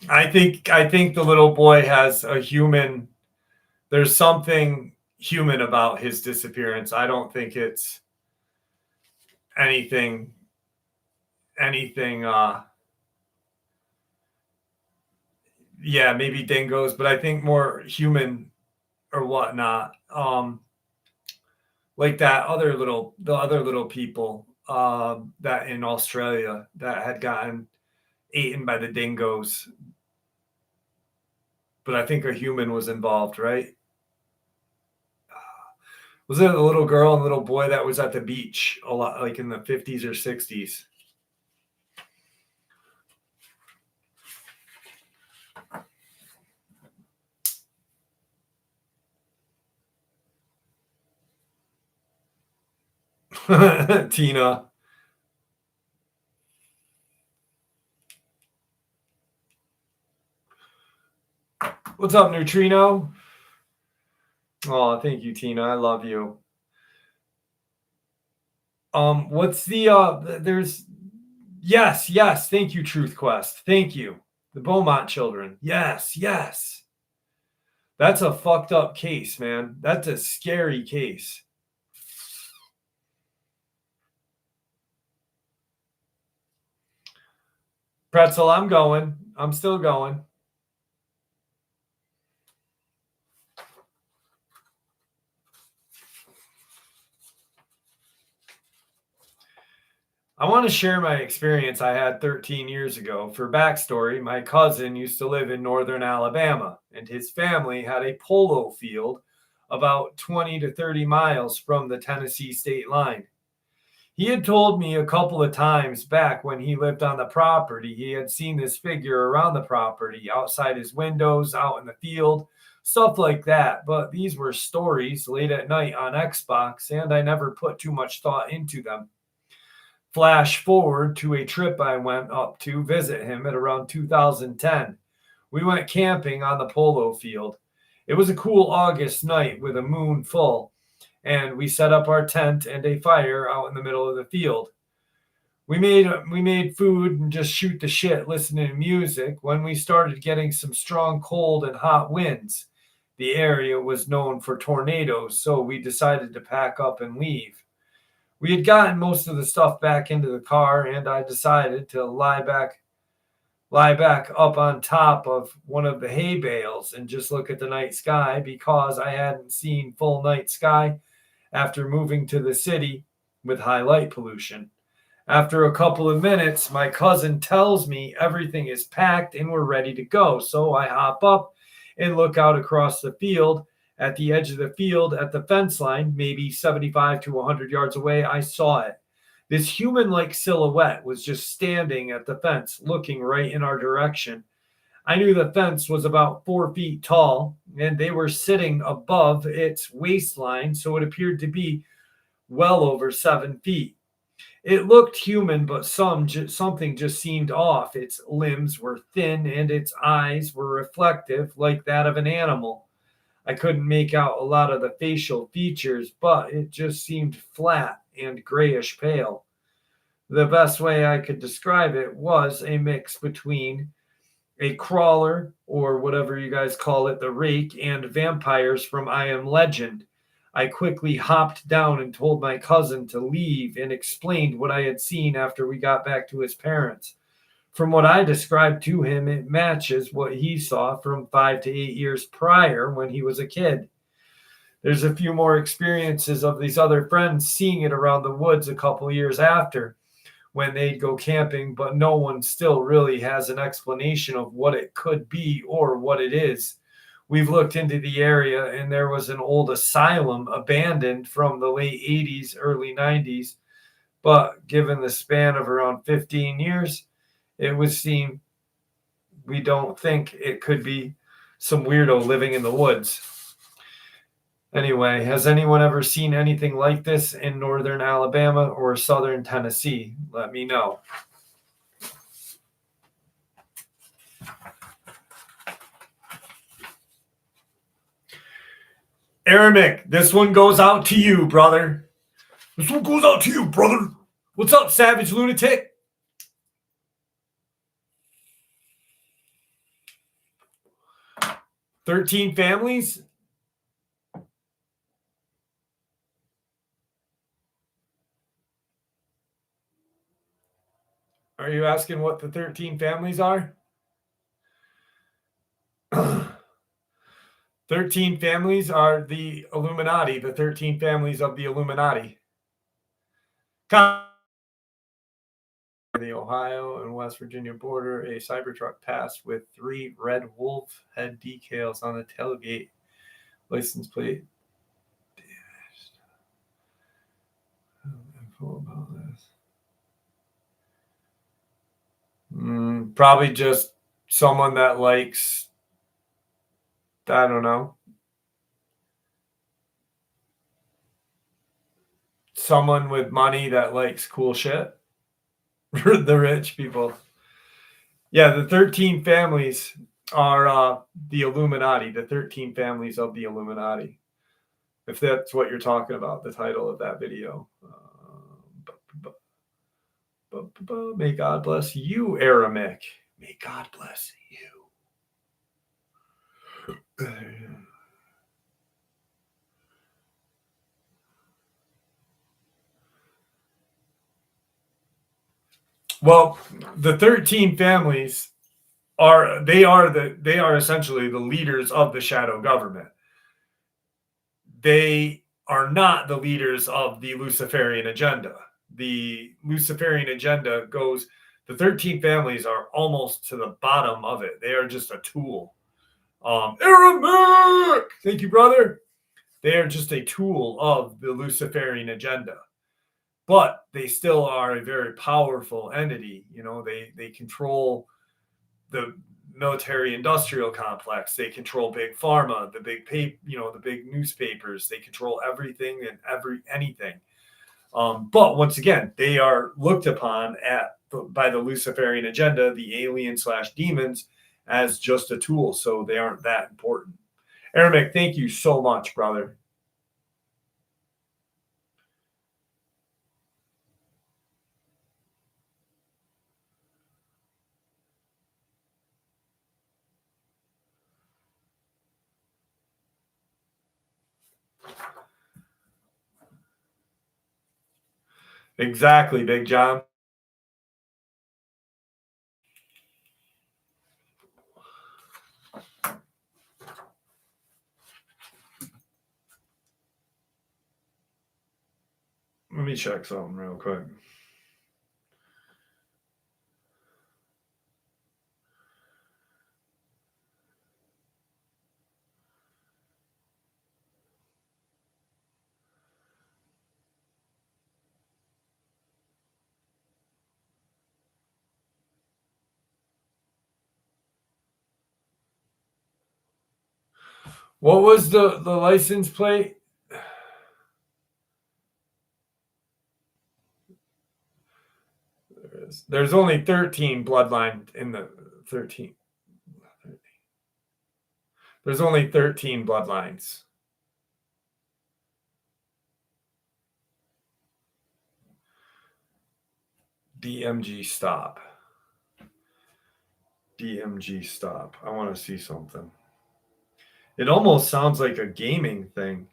I think the little boy has a human. There's something human about his disappearance. I don't think it's anything anything. Yeah, maybe dingoes, but I think more human or whatnot. Like the other little people that in Australia that had gotten eaten by the dingoes. But I think a human was involved, right? Was it a little girl and little boy that was at the beach a lot, like in the 50s or 60s? Tina. What's up, Neutrino? Oh, thank you, Tina. I love you. What's there's yes, thank you, Truth Quest. Thank you. The Beaumont children. Yes. That's a fucked up case, man. That's a scary case. Pretzel, I'm going. I'm still going. I want to share my experience I had 13 years ago. For backstory, my cousin used to live in northern Alabama, and his family had a polo field about 20 to 30 miles from the Tennessee state line. He had told me a couple of times back when he lived on the property, he had seen this figure around the property, outside his windows, out in the field, stuff like that. But these were stories late at night on Xbox, and I never put too much thought into them. Flash forward to a trip I went up to visit him at around 2010. We went camping on the polo field. It was a cool August night with a moon full, and we set up our tent and a fire out in the middle of the field. We made food and just shoot the shit listening to music when we started getting some strong cold and hot winds. The area was known for tornadoes, so we decided to pack up and leave. We had gotten most of the stuff back into the car, and I decided to lie back up on top of one of the hay bales and just look at the night sky because I hadn't seen full night sky after moving to the city with high light pollution. After a couple of minutes, my cousin tells me everything is packed and we're ready to go. So I hop up and look out across the field. At the edge of the field, at the fence line, maybe 75 to 100 yards away, I saw it. This human like silhouette was just standing at the fence, looking right in our direction. I knew the fence was about 4 feet tall, and they were sitting above its waistline, so it appeared to be well over 7 feet. It looked human, but something just seemed off. Its limbs were thin, and its eyes were reflective, like that of an animal. I couldn't make out a lot of the facial features, but it just seemed flat and grayish pale. The best way I could describe it was a mix between a crawler, or whatever you guys call it, the rake, and vampires from I Am Legend. I quickly hopped down and told my cousin to leave and explained what I had seen after we got back to his parents. From what I described to him, it matches what he saw from 5 to 8 years prior when he was a kid. There's a few more experiences of these other friends seeing it around the woods a couple years after when they'd go camping, but no one still really has an explanation of what it could be or what it is. We've looked into the area, and there was an old asylum abandoned from the late 80s, early 90s, but given the span of around 15 years, it would seem we don't think it could be some weirdo living in the woods. Anyway, has anyone ever seen anything like this in northern Alabama or southern Tennessee? Let me know. Aramic, this one goes out to you, brother. This one goes out to you, brother. What's up, Savage Lunatic? "13 families?" Are you asking what the 13 families are? 13 families are the Illuminati, the 13 families of the Illuminati. The Ohio and West Virginia border, a Cybertruck passed with 3 red wolf head decals on the tailgate license plate. Info about this. Probably just someone that likes, I don't know, someone with money that likes cool shit. The rich people. Yeah, the 13 families are the Illuminati, the 13 families of the Illuminati. If that's what you're talking about, the title of that video. May God bless you, Aramik. May God bless you. Well, the 13 families are essentially the leaders of the shadow government. They are not the leaders of the Luciferian agenda. The Luciferian agenda goes, the 13 families are almost to the bottom of it. They are just a tool. Aramik! Thank you, brother. They are just a tool of the Luciferian agenda. But they still are a very powerful entity. You know, they control the military industrial complex. They control big pharma, the big newspapers. They control everything and anything. But once again, they are looked upon by the Luciferian agenda, the alien/demons, as just a tool. So they aren't that important. Aramik, thank you so much, brother. Exactly, Big John. Let me check something real quick. What was the license plate? There's only 13 bloodline in the 13. There's only 13 bloodlines. DMG stop. DMG stop. I want to see something. It almost sounds like a gaming thing.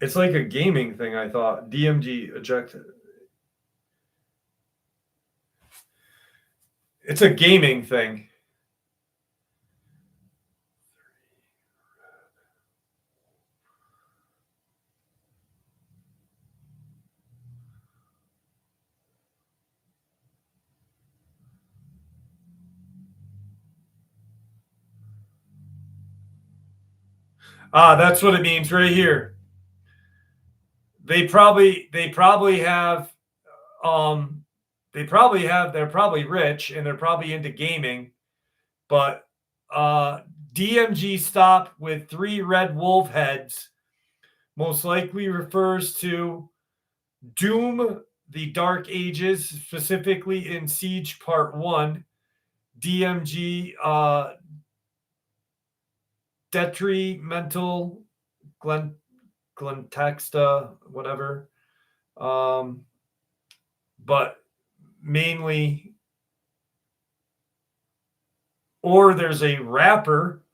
It's like a gaming thing, I thought. DMG ejected. It's a gaming thing. That's what it means right here. They're probably they're probably rich and they're probably into gaming, but DMG stop with 3 red wolf heads most likely refers to Doom, the Dark Ages, specifically in Siege Part 1. DMG detrimental glentexta, whatever. But mainly, or there's a rapper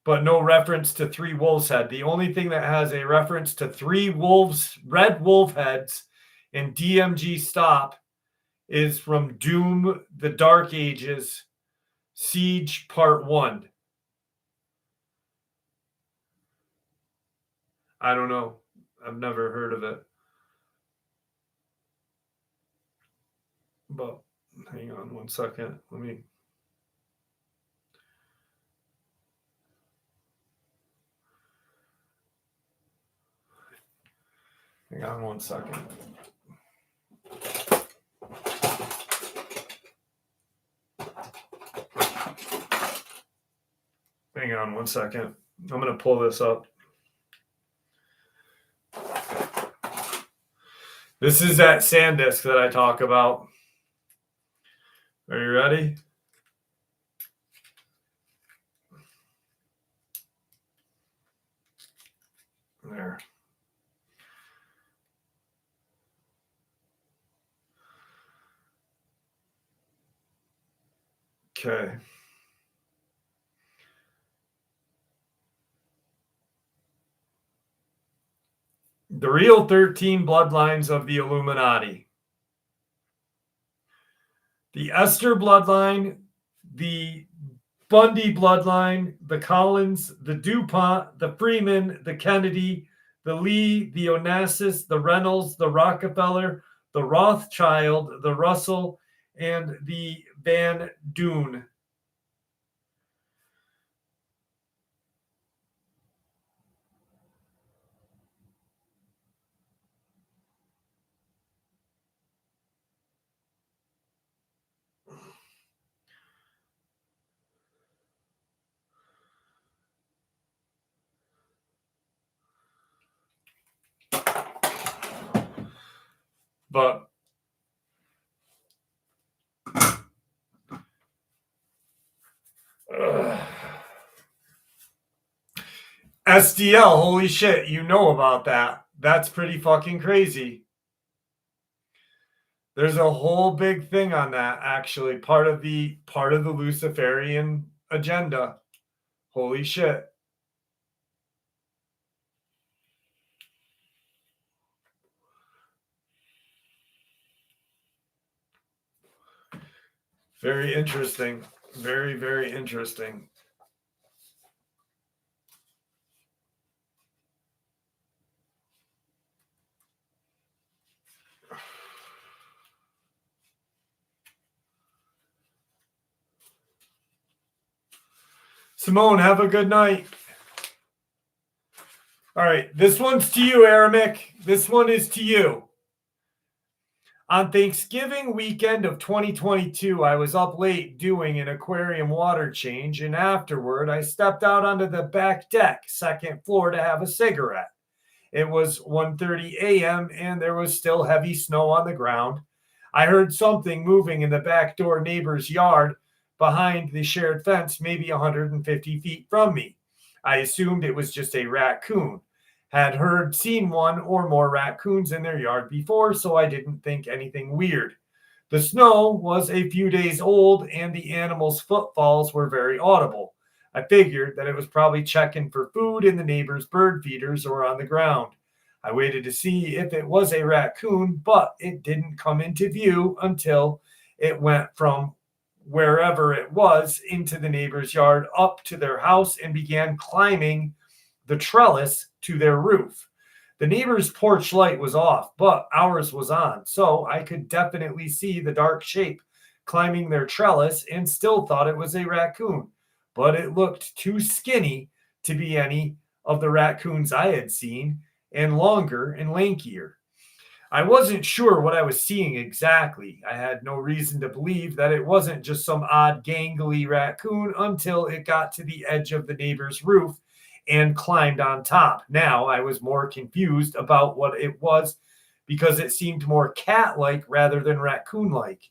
but no reference to 3 wolves' head. The only thing that has a reference to 3 wolves, red wolf heads in DMG Stop is from Doom, The Dark Ages, Siege Part 1. I don't know. I've never heard of it. But hang on one second. Let me. Hang on one second. Hang on one second. I'm going to pull this up. This is that SanDisk that I talk about. Are you ready? There. Okay. The real 13 bloodlines of the Illuminati. The Esther bloodline, the Bundy bloodline, the Collins, the DuPont, the Freeman, the Kennedy, the Lee, the Onassis, the Reynolds, the Rockefeller, the Rothschild, the Russell, and the Van Doon. But SDL, holy shit, you know about that. That's pretty fucking crazy. There's a whole big thing on that, actually, part of the Luciferian agenda. Holy shit. Very interesting. Very, very interesting. Simone, have a good night. All right, this one's to you, Aramic. This one is to you. On Thanksgiving weekend of 2022, I was up late doing an aquarium water change, and afterward, I stepped out onto the back deck, second floor, to have a cigarette. It was 1:30 a.m., and there was still heavy snow on the ground. I heard something moving in the back door neighbor's yard behind the shared fence, maybe 150 feet from me. I assumed it was just a raccoon. Had seen one or more raccoons in their yard before, so I didn't think anything weird. The snow was a few days old, and the animal's footfalls were very audible. I figured that it was probably checking for food in the neighbor's bird feeders or on the ground. I waited to see if it was a raccoon, but it didn't come into view until it went from wherever it was into the neighbor's yard up to their house and began climbing the trellis to their roof. The neighbor's porch light was off, but ours was on, so I could definitely see the dark shape climbing their trellis and still thought it was a raccoon, but it looked too skinny to be any of the raccoons I had seen, and longer and lankier. I wasn't sure what I was seeing exactly. I had no reason to believe that it wasn't just some odd gangly raccoon until it got to the edge of the neighbor's roof and climbed on top. Now I was more confused about what it was because it seemed more cat-like rather than raccoon-like.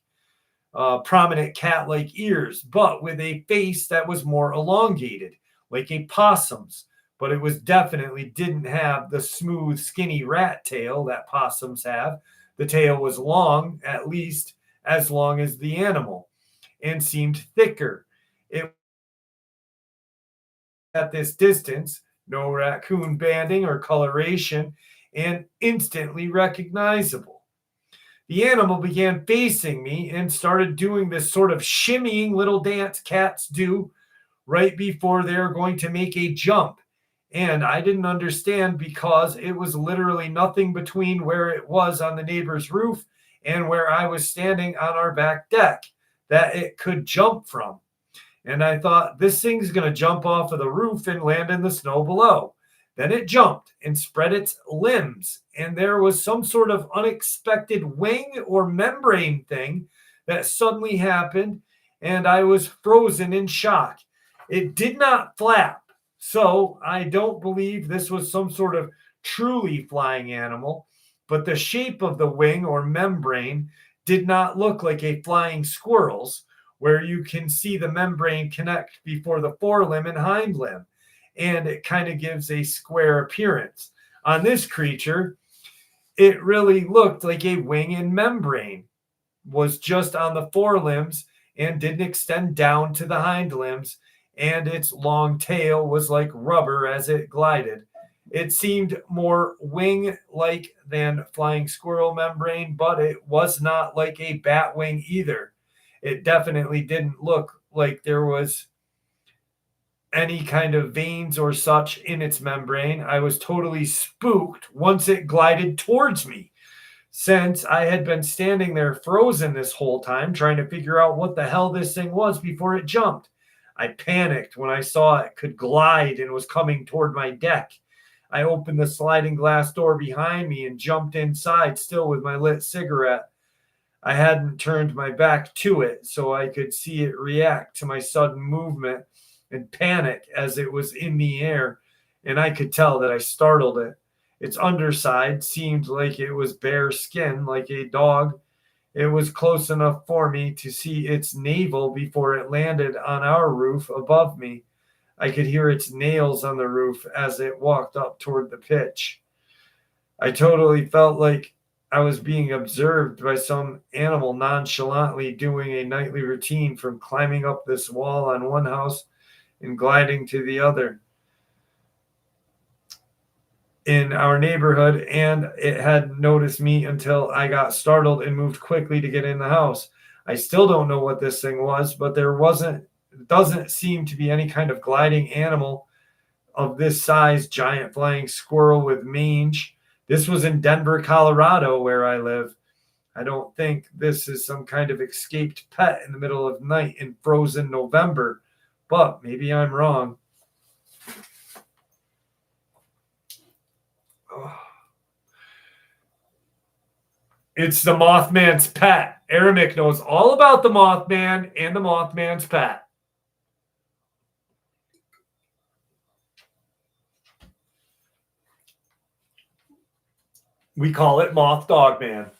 Prominent cat-like ears, but with a face that was more elongated, like a possum's. But it was definitely didn't have the smooth, skinny rat tail that possums have. The tail was long, at least as long as the animal, and seemed thicker. It at this distance, no raccoon banding or coloration, and instantly recognizable. The animal began facing me and started doing this sort of shimmying little dance cats do right before they were going to make a jump. And I didn't understand because it was literally nothing between where it was on the neighbor's roof and where I was standing on our back deck that it could jump from. And I thought, this thing's going to jump off of the roof and land in the snow below. Then it jumped and spread its limbs, and there was some sort of unexpected wing or membrane thing that suddenly happened, and I was frozen in shock. It did not flap, so I don't believe this was some sort of truly flying animal, but the shape of the wing or membrane did not look like a flying squirrel's, where you can see the membrane connect before the forelimb and hind limb, and it kind of gives a square appearance. On this creature, it really looked like a wing and membrane was just on the forelimbs and didn't extend down to the hind limbs, and its long tail was like rubber as it glided. It seemed more wing-like than flying squirrel membrane, but it was not like a bat wing either. It definitely didn't look like there was any kind of veins or such in its membrane. I was totally spooked once it glided towards me, since I had been standing there frozen this whole time trying to figure out what the hell this thing was before it jumped. I panicked when I saw it could glide and was coming toward my deck. I opened the sliding glass door behind me and jumped inside, still with my lit cigarette. I hadn't turned my back to it so I could see it react to my sudden movement and panic as it was in the air, and I could tell that I startled it. Its underside seemed like it was bare skin, like a dog. It was close enough for me to see its navel before it landed on our roof above me. I could hear its nails on the roof as it walked up toward the pitch. I totally felt like I was being observed by some animal nonchalantly doing a nightly routine from climbing up this wall on one house and gliding to the other in our neighborhood, and it had noticed me until I got startled and moved quickly to get in the house. I still don't know what this thing was, but doesn't seem to be any kind of gliding animal of this size, giant flying squirrel with mange. This was in Denver, Colorado, where I live. I don't think this is some kind of escaped pet in the middle of night in frozen November, but maybe I'm wrong. It's the Mothman's pet. Aramic knows all about the Mothman and the Mothman's pet. We call it Moth Dogman.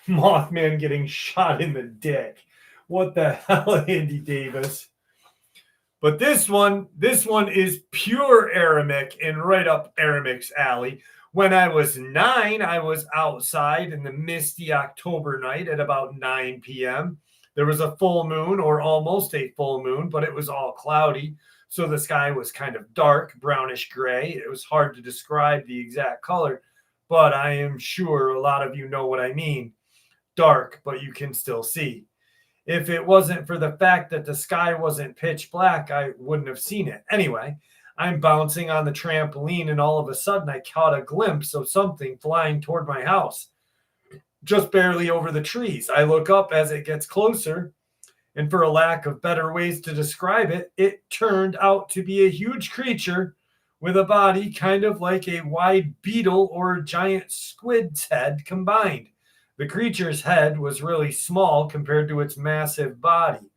Mothman getting shot in the dick. What the hell, Andy Davis? But this one is pure Aramic and right up Aramic's alley. When I was 9, I was outside in the misty October night at about 9 p.m. There was a full moon, or almost a full moon, but it was all cloudy. So the sky was kind of dark, brownish gray. It was hard to describe the exact color, but I am sure a lot of you know what I mean. Dark, but you can still see. If it wasn't for the fact that the sky wasn't pitch black, I wouldn't have seen it. Anyway, I'm bouncing on the trampoline, and all of a sudden I caught a glimpse of something flying toward my house, just barely over the trees. I look up as it gets closer, and for a lack of better ways to describe it, it turned out to be a huge creature with a body kind of like a wide beetle or giant squid's head combined. The creature's head was really small compared to its massive body.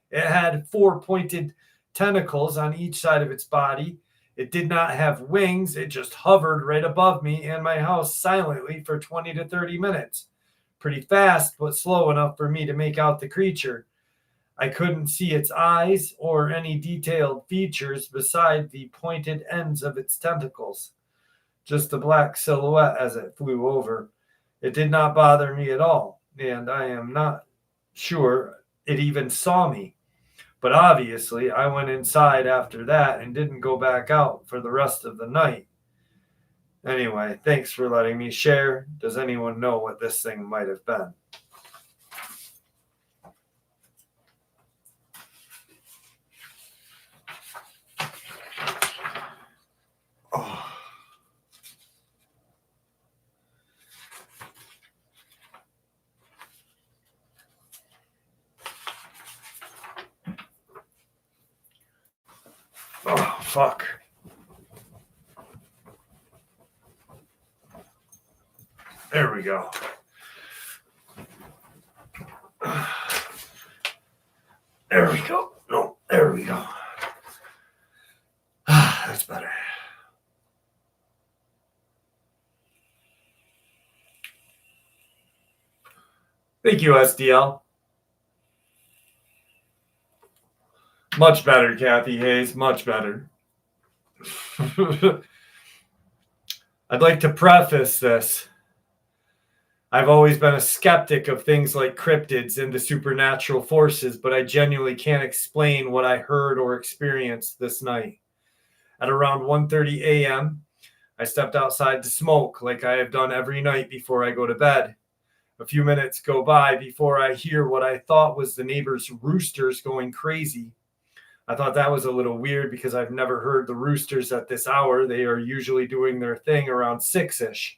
It had 4 pointed tentacles on each side of its body. It did not have wings. It just hovered right above me and my house silently for 20 to 30 minutes. Pretty fast, but slow enough for me to make out the creature. I couldn't see its eyes or any detailed features beside the pointed ends of its tentacles. Just a black silhouette as it flew over. It did not bother me at all, and I am not sure it even saw me. But obviously, I went inside after that and didn't go back out for the rest of the night. Anyway, thanks for letting me share. Does anyone know what this thing might have been? Oh. Oh, fuck. There we go. There we go. No, there we go. That's better. Thank you, SDL. Much better, Kathy Hayes. Much better. I'd like to preface this. I've always been a skeptic of things like cryptids and the supernatural forces, but I genuinely can't explain what I heard or experienced this night. At around 1:30 a.m., I stepped outside to smoke like I have done every night before I go to bed. A few minutes go by before I hear what I thought was the neighbor's roosters going crazy. I thought that was a little weird because I've never heard the roosters at this hour. They are usually doing their thing around 6-ish.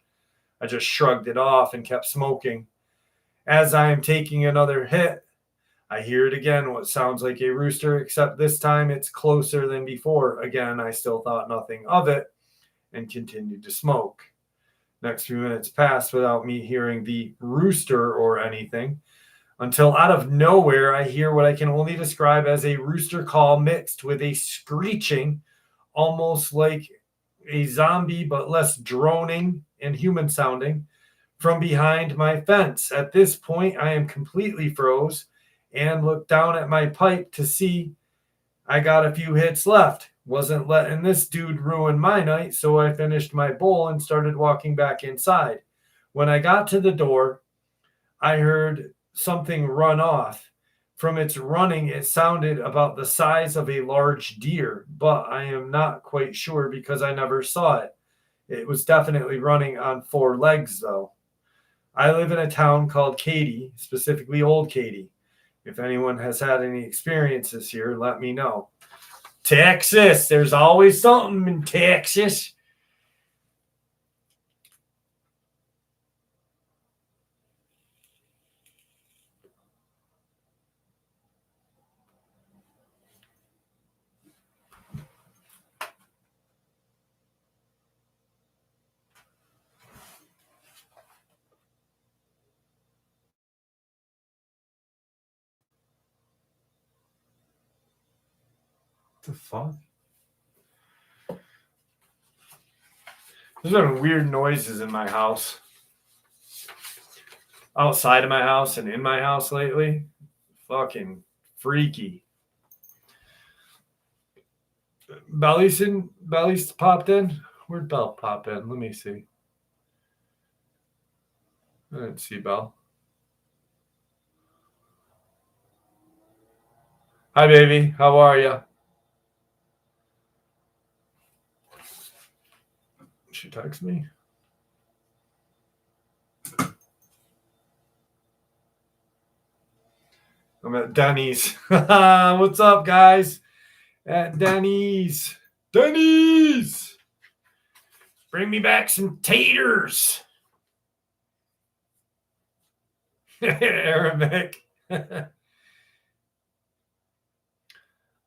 I just shrugged it off and kept smoking. As I am taking another hit, I hear it again, what sounds like a rooster, except this time it's closer than before. Again, I still thought nothing of it and continued to smoke. Next few minutes passed without me hearing the rooster or anything, until out of nowhere I hear what I can only describe as a rooster call mixed with a screeching, almost like a zombie but less droning and human sounding, from behind my fence. At this point, I am completely froze and look down at my pipe to see I got a few hits left. Wasn't letting this dude ruin my night, so I finished my bowl and started walking back inside. When I got to the door, I heard something run off. From its running, it sounded about the size of a large deer, but I am not quite sure because I never saw it. It was definitely running on 4 legs, though. I live in a town called Katy, specifically Old Katy. If anyone has had any experiences here, let me know. Texas, there's always something in Texas. What the fuck? There's been weird noises in my house. Outside of my house and in my house lately. Fucking freaky. Belly's popped in? Where'd Bell pop in? Let me see. I didn't see Bell. Hi, baby. How are you? She texts me. I'm at Denny's. What's up, guys? At Denny's. Denny's! Bring me back some taters. Arabic.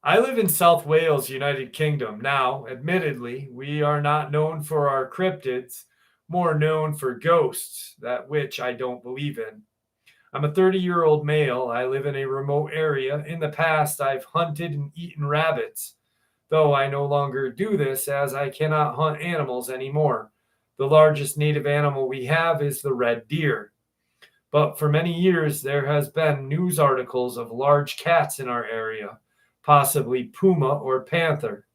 I live in South Wales, United Kingdom. Now, admittedly, we are not known for our cryptids, more known for ghosts, that which I don't believe in. I'm a 30-year-old male. I live in a remote area. In the past, I've hunted and eaten rabbits, though I no longer do this as I cannot hunt animals anymore. The largest native animal we have is the red deer. But for many years, there has been news articles of large cats in our area, possibly puma or panther,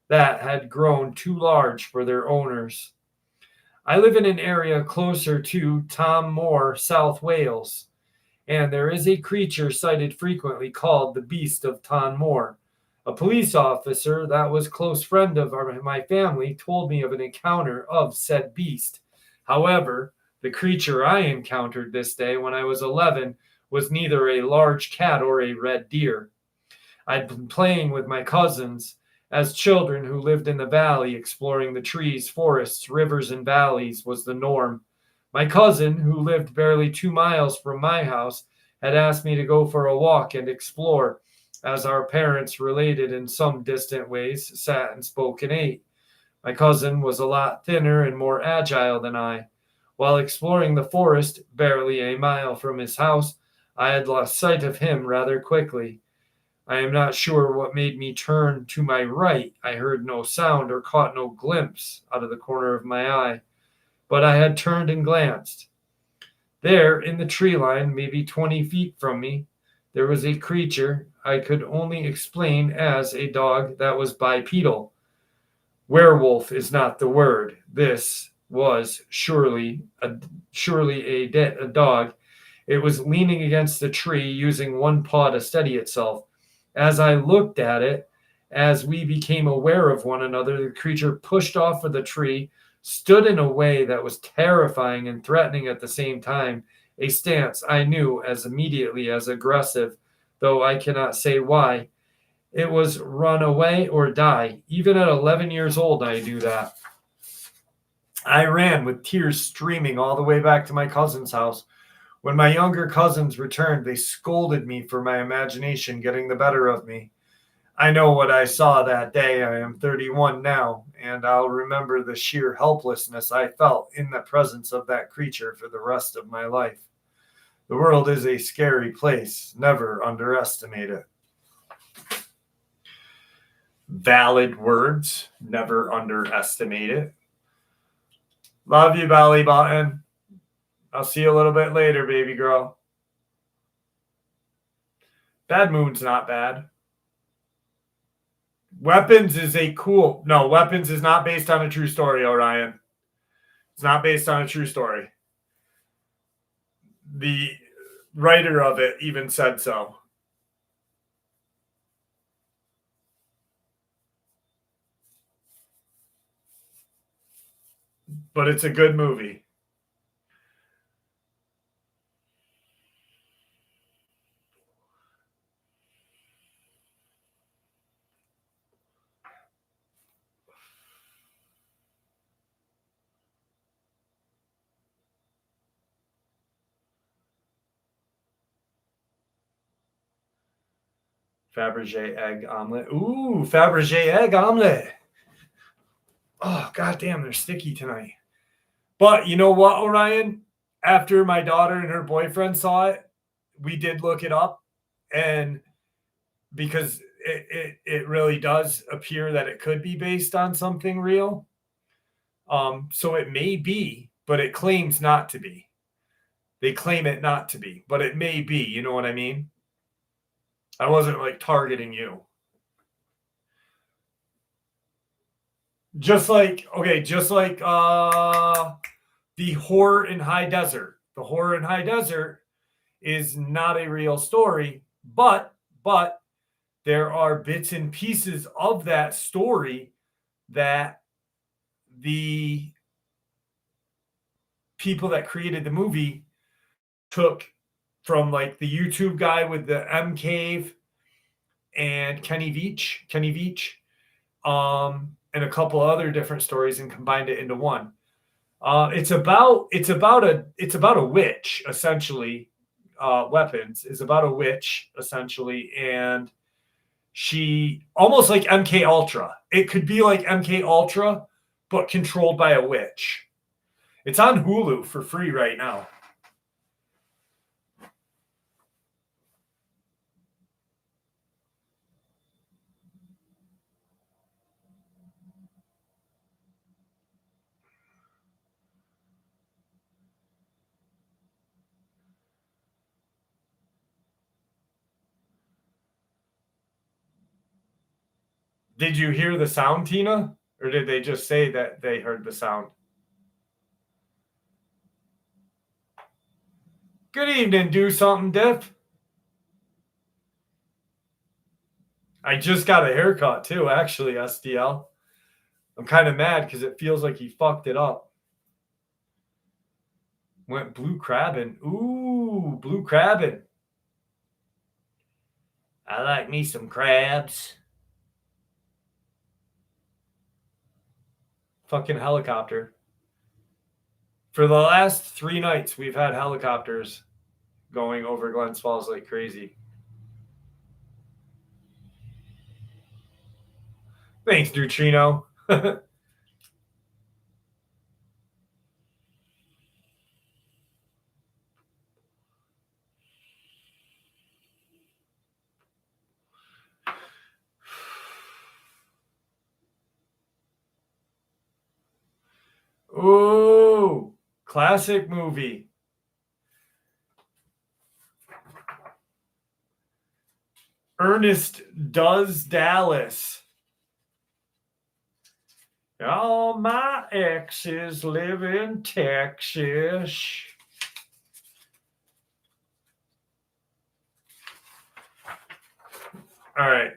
that had grown too large for their owners. I live in an area closer to Tom Moore, South Wales, and there is a creature sighted frequently called the Beast of Tom Moore. A police officer that was close friend of my family told me of an encounter of said beast. However, the creature I encountered this day when I was 11 was neither a large cat or a red deer. I'd been playing with my cousins as children who lived in the valley, exploring the trees, forests, rivers, and valleys was the norm. My cousin, who lived barely 2 miles from my house, had asked me to go for a walk and explore, as our parents, related in some distant ways, sat and spoke and ate. My cousin was a lot thinner and more agile than I. While exploring the forest, barely a mile from his house, I had lost sight of him rather quickly. I am not sure what made me turn to my right. I heard no sound or caught no glimpse out of the corner of my eye, but I had turned and glanced. There, in the tree line, maybe 20 feet from me, there was a creature I could only explain as a dog that was bipedal. Werewolf is not the word. This was surely a dog. It was leaning against the tree, using one paw to steady itself. As I looked at it, as we became aware of one another, the creature pushed off of the tree, stood in a way that was terrifying and threatening at the same time, a stance I knew as immediately as aggressive, though I cannot say why. It was run away or die. Even at 11 years old, I do that. I ran with tears streaming all the way back to my cousin's house. When my younger cousins returned, they scolded me for my imagination getting the better of me. I know what I saw that day. I am 31 now, and I'll remember the sheer helplessness I felt in the presence of that creature for the rest of my life. The world is a scary place. Never underestimate it. Valid words. Never underestimate it. Love you, Belly Button. I'll see you a little bit later, baby girl. Bad Moon's not bad. Weapons is a cool... No, Weapons is not based on a true story, Orion. It's not based on a true story. The writer of it even said so. But it's a good movie. Fabergé egg omelet. Ooh, Fabergé egg omelet. Oh, goddamn, they're sticky tonight. But you know what, Orion? After my daughter and her boyfriend saw it, we did look it up. And because it really does appear that it could be based on something real. So it may be, but it claims not to be. They claim it not to be, but it may be. You know what I mean? I wasn't like targeting you. Just like the horror in High Desert. The horror in High Desert is not a real story, but there are bits and pieces of that story that the people that created the movie took from, like the YouTube guy with the M Cave and Kenny Veach, and a couple other different stories, and combined it into one. It's about a witch, essentially. Weapons is about a witch, essentially, and she almost like MK Ultra. It could be like MK Ultra, but controlled by a witch. It's on Hulu for free right now. Did you hear the sound, Tina? Or did they just say that they heard the sound? Good evening, do something, Dip. I just got a haircut too, actually, SDL. I'm kind of mad because it feels like he fucked it up. Went blue crabbing. Ooh, blue crabbing. I like me some crabs. Fucking helicopter. For the last 3 nights, we've had helicopters going over Glens Falls like crazy. Thanks, Neutrino. Ooh, classic movie. Ernest Does Dallas. All my exes live in Texas. All right.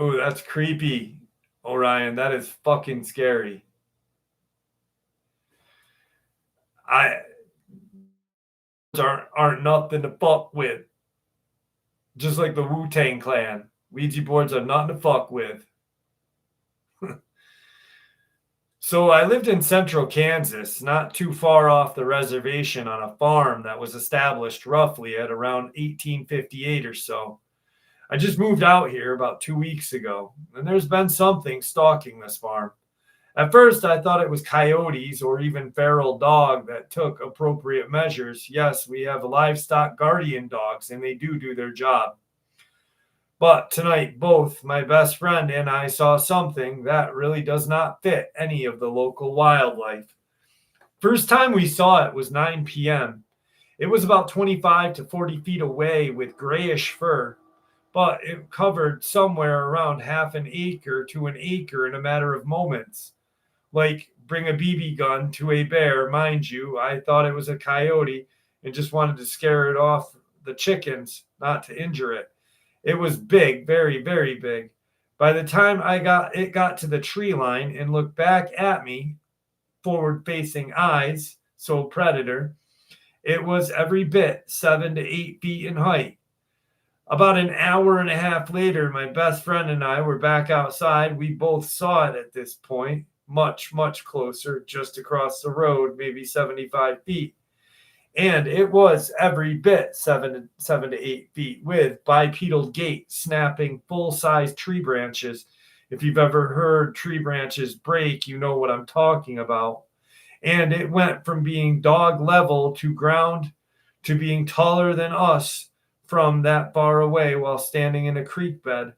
Ooh, that's creepy, Orion. That is fucking scary. Aren't nothing to fuck with. Just like the Wu-Tang Clan. Ouija boards are nothing to fuck with. So I lived in central Kansas, not too far off the reservation on a farm that was established roughly at around 1858 or so. I just moved out here about 2 weeks ago, and there's been something stalking this farm. At first, I thought it was coyotes or even feral dog that took appropriate measures. Yes, we have livestock guardian dogs, and they do their job. But tonight, both my best friend and I saw something that really does not fit any of the local wildlife. First time we saw it was 9 p.m. It was about 25 to 40 feet away with grayish fur, but it covered somewhere around half an acre to an acre in a matter of moments. Like bring a BB gun to a bear, mind you. I thought it was a coyote and just wanted to scare it off the chickens, not to injure it. It was big, very, very big. By the time it got to the tree line and looked back at me, forward facing eyes, so predator, it was every bit 7 to 8 feet in height. About an hour and a half later, my best friend and I were back outside. We both saw it at this point, much, much closer, just across the road, maybe 75 feet. And it was every bit 7 to 8 feet with bipedal gait, snapping full-size tree branches. If you've ever heard tree branches break, you know what I'm talking about. And it went from being dog level to ground to being taller than us from that far away while standing in a creek bed.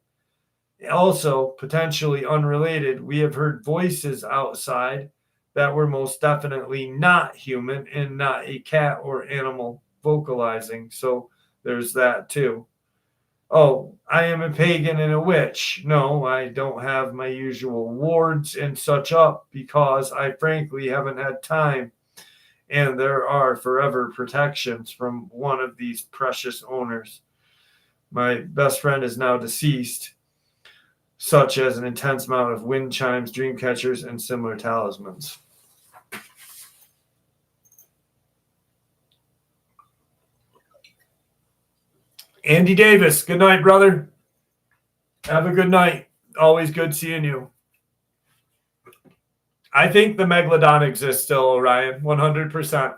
Also, potentially unrelated, we have heard voices outside that were most definitely not human and not a cat or animal vocalizing. So there's that too. Oh, I am a pagan and a witch. No, I don't have my usual wards and such up because I frankly haven't had time. And there are forever protections from one of these precious owners. My best friend is now deceased, such as an intense amount of wind chimes, dream catchers, and similar talismans. Andy Davis, good night, brother. Have a good night. Always good seeing you. I think the Megalodon exists still, Orion, 100%.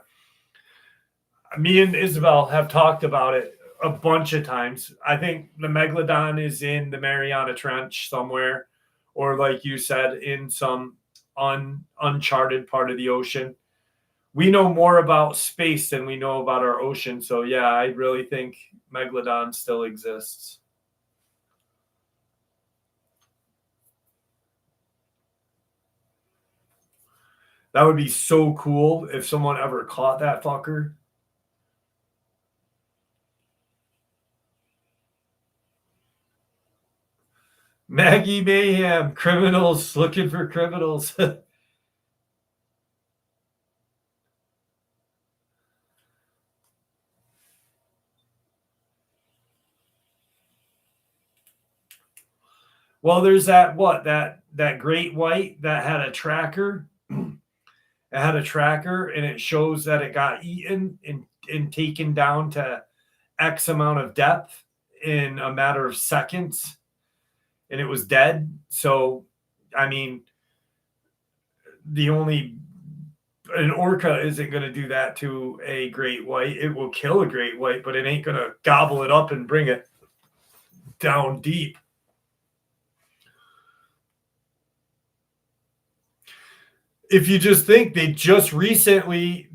Me and Isabel have talked about it a bunch of times. I think the Megalodon is in the Mariana Trench somewhere, or like you said, in some uncharted part of the ocean. We know more about space than we know about our ocean. So yeah, I really think Megalodon still exists. That would be so cool if someone ever caught that fucker. Maggie Mayhem, criminals looking for criminals. Well, there's that great white that had a tracker. It had a tracker, and it shows that it got eaten and taken down to X amount of depth in a matter of seconds, and it was dead. So, I mean, the only an orca isn't going to do that to a great white. It will kill a great white, but it ain't going to gobble it up and bring it down deep. If you just think they just recently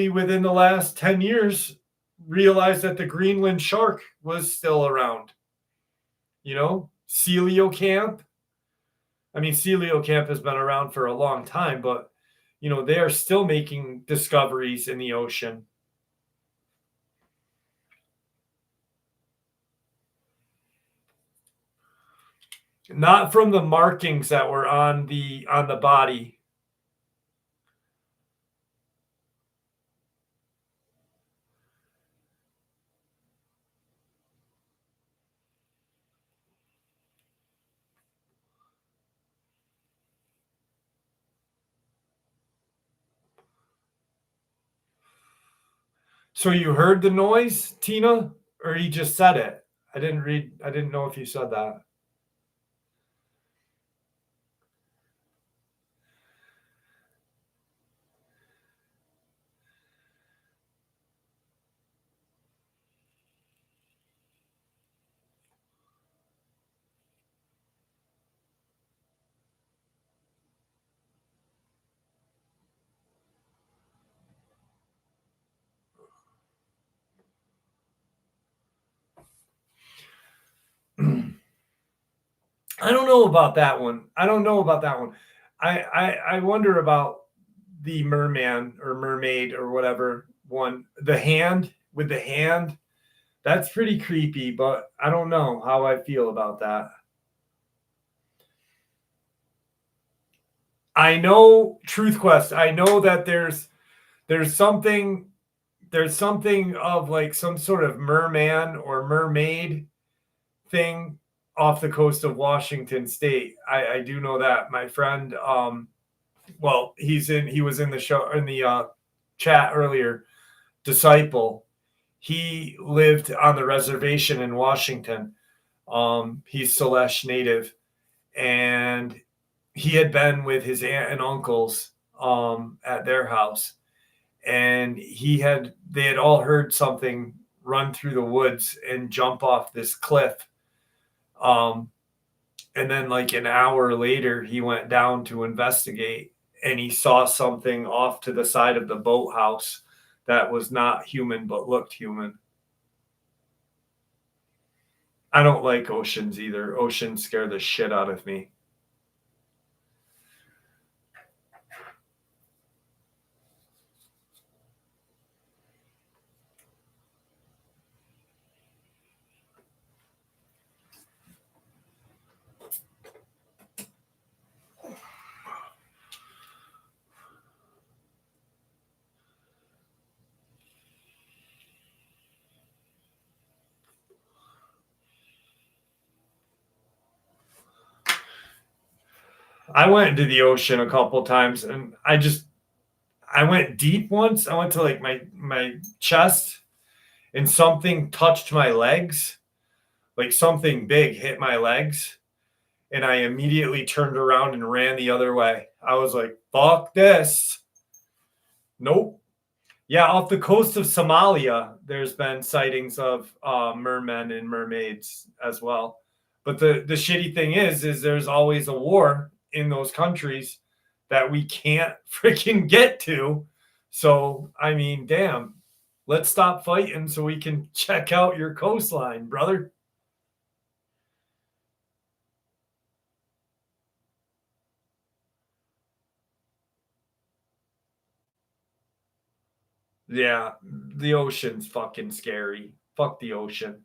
within the last 10 years realized that the Greenland shark was still around. You know, coelacanth. I mean, coelacanth has been around for a long time, but you know, they are still making discoveries in the ocean. Not from the markings that were on the body. So you heard the noise, Tina, or you just said it? I didn't know if you said that. I don't know about that one. I wonder about the merman or mermaid or whatever one. The hand with the hand. That's pretty creepy, but I don't know how I feel about that. I know Truth Quest. I know that there's something of like some sort of merman or mermaid thing off the coast of Washington State. I do know that. My friend, well, he was in the show in the chat earlier. Disciple, he lived on the reservation in Washington. He's Salish native, and he had been with his aunt and uncles at their house, and they had all heard something run through the woods and jump off this cliff. Um, and then like an hour later, he went down to investigate, and he saw something off to the side of the boathouse that was not human but looked human. I don't like oceans either. Oceans scare the shit out of me. I went into the ocean a couple times, and I went deep once. I went to like my chest, and something touched my legs. Like something big hit my legs, and I immediately turned around and ran the other way. I was like, "Fuck this." Nope. Yeah, off the coast of Somalia, there's been sightings of mermen and mermaids as well. But the shitty thing is there's always a war in those countries that we can't freaking get to. So I mean, damn, let's stop fighting so we can check out your coastline, brother. Yeah, the ocean's fucking scary. Fuck the ocean.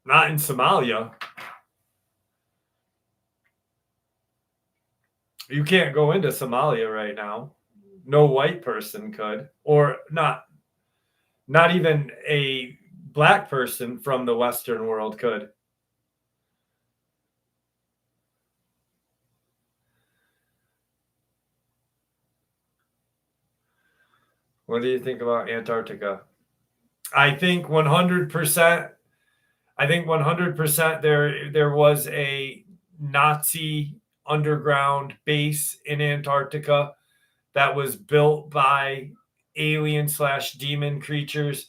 Not in Somalia. You can't go into Somalia right now. No white person could, or not even a black person from the Western world could. What do you think about Antarctica? I think 100%. I think 100% there was a Nazi underground base in Antarctica that was built by alien/demon creatures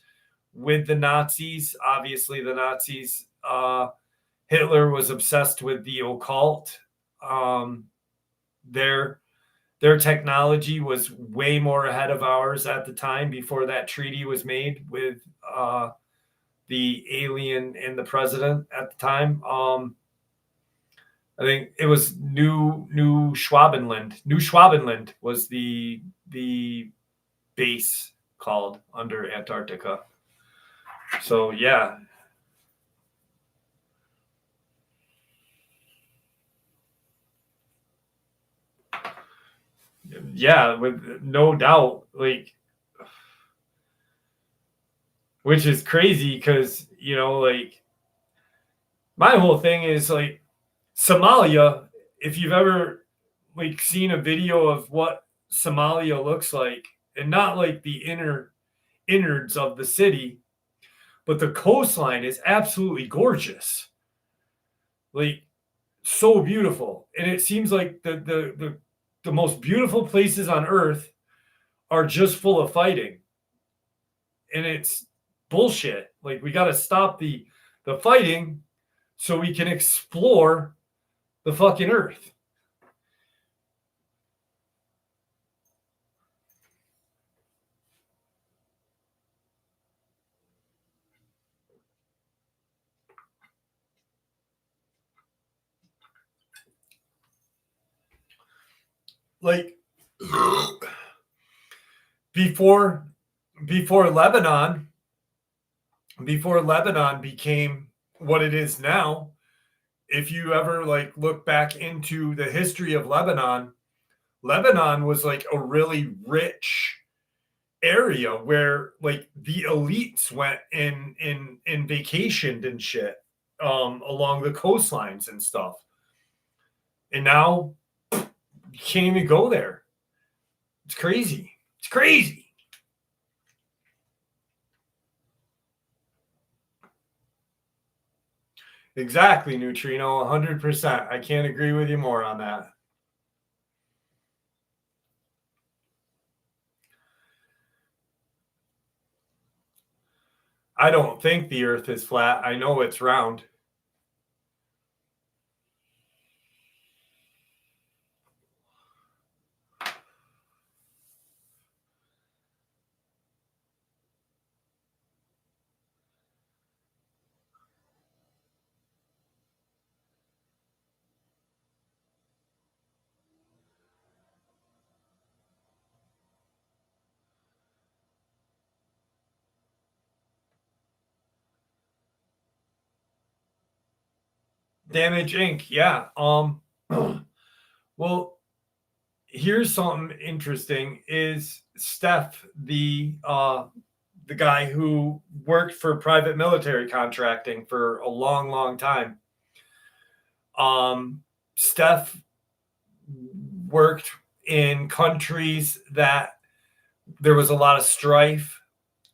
with the Nazis. Obviously, the Nazis. Hitler was obsessed with the occult. Their technology was way more ahead of ours at the time before that treaty was made with the alien and the president at the time. I think it was New Schwabenland. New Schwabenland was the base called under Antarctica. So yeah. Yeah, with no doubt, like, which is crazy because, you know, like, my whole thing is like Somalia, if you've ever like seen a video of what Somalia looks like, and not like the innards of the city, but the coastline is absolutely gorgeous. Like, so beautiful. And it seems like the most beautiful places on earth are just full of fighting. And it's bullshit. Like, we got to stop the fighting so we can explore the fucking earth. Like, before Lebanon became what it is now, if you ever like look back into the history of Lebanon was like a really rich area where like the elites went and vacationed and shit along the coastlines and stuff. And now you can't even go there. It's crazy. It's crazy. Exactly, Neutrino, 100%. I can't agree with you more on that. I don't think the earth is flat. I know it's round. Damage Inc. Yeah. Well, here's something interesting is Steph, the guy who worked for private military contracting for a long, long time. Steph worked in countries that there was a lot of strife,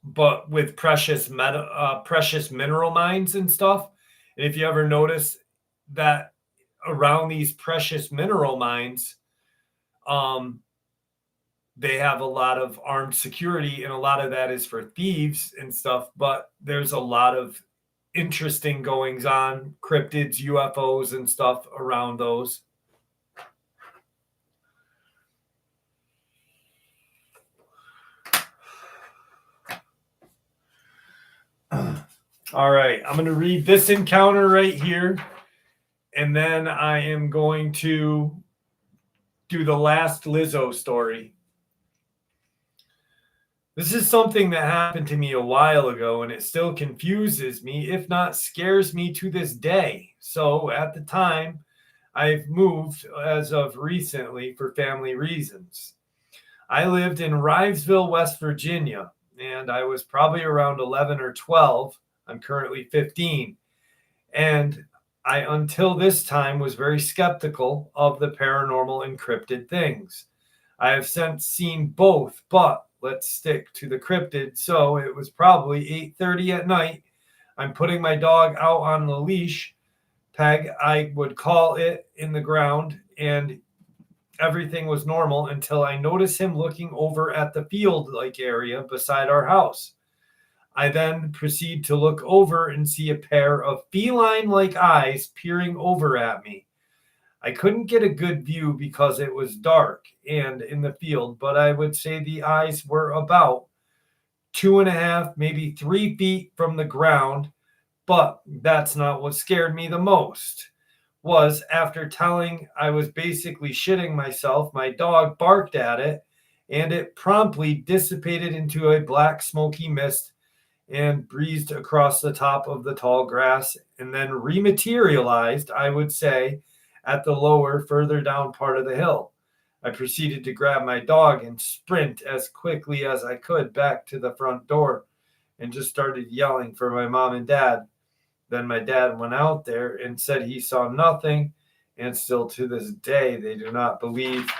but with precious mineral mines and stuff. And if you ever notice that around these precious mineral mines, they have a lot of armed security, and a lot of that is for thieves and stuff. But there's a lot of interesting goings on, cryptids, UFOs, and stuff around those. All right, I'm going to read this encounter right here, and then I am going to do the last Lizzo story. This is something that happened to me a while ago, and it still confuses me, if not scares me to this day. So at the time, I've moved as of recently for family reasons. I lived in Rivesville, West Virginia, and I was probably around 11 or 12. I'm currently 15. And I, until this time, was very skeptical of the paranormal encrypted things. I have since seen both, but let's stick to the cryptid. So it was probably 8:30 at night. I'm putting my dog out on the leash peg, I would call it, in the ground, and everything was normal until I noticed him looking over at the field like area beside our house. I then proceed to look over and see a pair of feline like eyes peering over at me. I couldn't get a good view because it was dark and in the field, but I would say the eyes were about 2.5, maybe 3 feet from the ground. But that's not what scared me the most. Was after telling I was basically shitting myself, my dog barked at it, and it promptly dissipated into a black smoky mist and breezed across the top of the tall grass and then rematerialized, I would say, at the lower, further down part of the hill. I proceeded to grab my dog and sprint as quickly as I could back to the front door and just started yelling for my mom and dad. Then my dad went out there and said he saw nothing, and still to this day, they do not believe.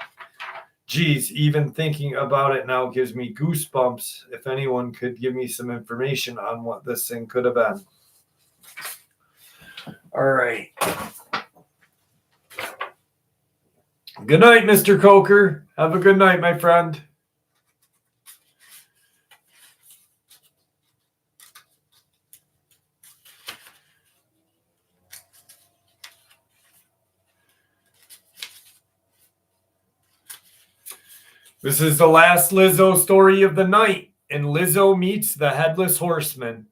Geez, even thinking about it now gives me goosebumps. If anyone could give me some information on what this thing could have been. All right. Good night, Mr. Coker. Have a good night, my friend. This is the last Lizzo story of the night, and Lizzo meets the Headless Horseman.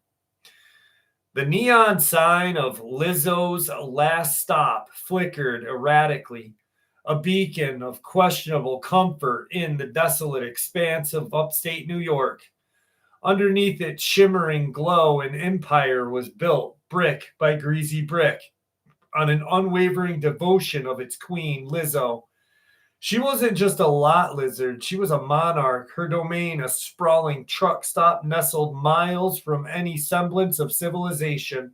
The neon sign of Lizzo's last stop flickered erratically, a beacon of questionable comfort in the desolate expanse of upstate New York. Underneath its shimmering glow, an empire was built, brick by greasy brick, on an unwavering devotion of its queen, Lizzo. She wasn't just a lot lizard, she was a monarch, her domain a sprawling truck stop nestled miles from any semblance of civilization,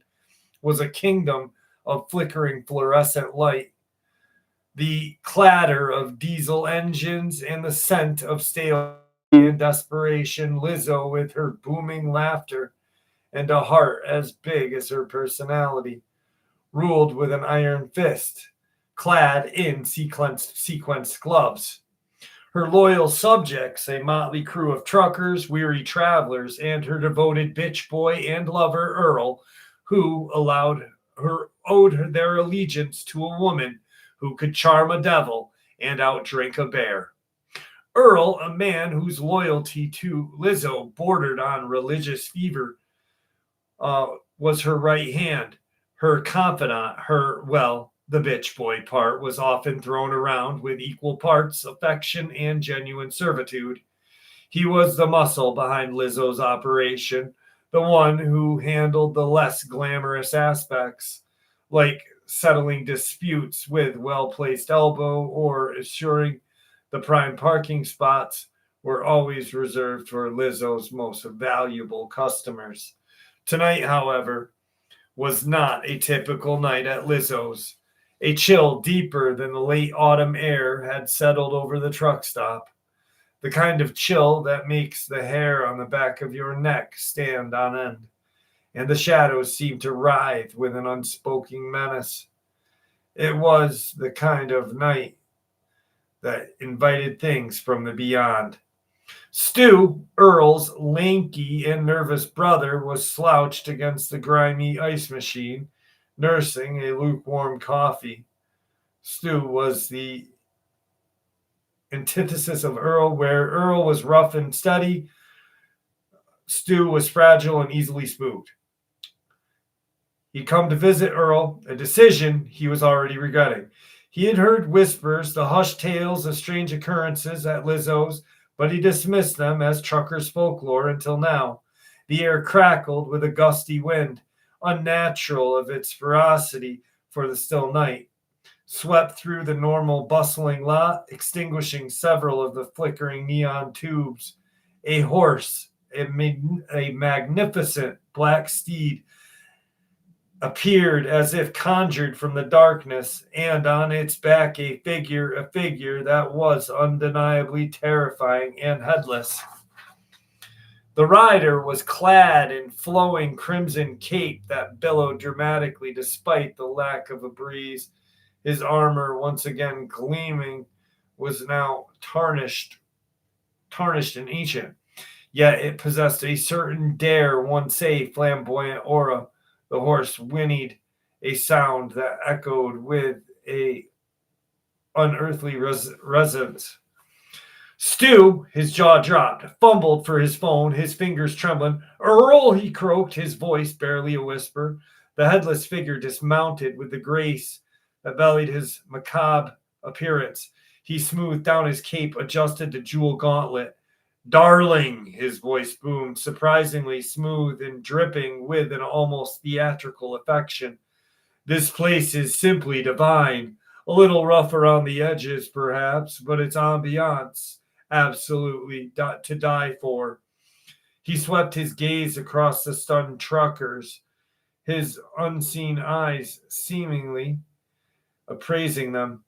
was a kingdom of flickering fluorescent light. The clatter of diesel engines and the scent of stale and desperation, Lizzo with her booming laughter and a heart as big as her personality, ruled with an iron fist, clad in sequenced gloves. Her loyal subjects, a motley crew of truckers, weary travelers, and her devoted bitch boy and lover, Earl, who owed their allegiance to a woman who could charm a devil and outdrink a bear. Earl, a man whose loyalty to Lizzo bordered on religious fever, was her right hand, her confidant, the bitch boy part was often thrown around with equal parts affection and genuine servitude. He was the muscle behind Lizzo's operation, the one who handled the less glamorous aspects, like settling disputes with well-placed elbow or assuring the prime parking spots were always reserved for Lizzo's most valuable customers. Tonight, however, was not a typical night at Lizzo's. A chill deeper than the late autumn air had settled over the truck stop, the kind of chill that makes the hair on the back of your neck stand on end, and the shadows seem to writhe with an unspoken menace. It was the kind of night that invited things from the beyond. Stu, Earl's lanky and nervous brother, was slouched against the grimy ice machine, nursing a lukewarm coffee. Stu was the antithesis of Earl, where Earl was rough and steady. Stu was fragile and easily spooked. He'd come to visit Earl, a decision he was already regretting. He had heard whispers, the hushed tales of strange occurrences at Lizzo's, but he dismissed them as truckers' folklore until now. The air crackled with a gusty wind, unnatural of its ferocity for the still night, swept through the normal bustling lot, extinguishing several of the flickering neon tubes. A horse, a magnificent black steed, appeared as if conjured from the darkness, and on its back a figure that was undeniably terrifying and headless. The rider was clad in flowing crimson cape that billowed dramatically despite the lack of a breeze. His armor, once again gleaming, was now tarnished and ancient, yet it possessed a certain dare, one say flamboyant aura. The horse whinnied, a sound that echoed with a unearthly resonance. Stu, his jaw dropped, fumbled for his phone, his fingers trembling. Earl, he croaked, his voice barely a whisper. The headless figure dismounted with the grace that belied his macabre appearance. He smoothed down his cape, adjusted the jewel gauntlet. Darling, his voice boomed, surprisingly smooth and dripping with an almost theatrical affection. This place is simply divine. A little rough around the edges, perhaps, but its ambiance absolutely to die for. He swept his gaze across the stunned truckers, his unseen eyes seemingly appraising them.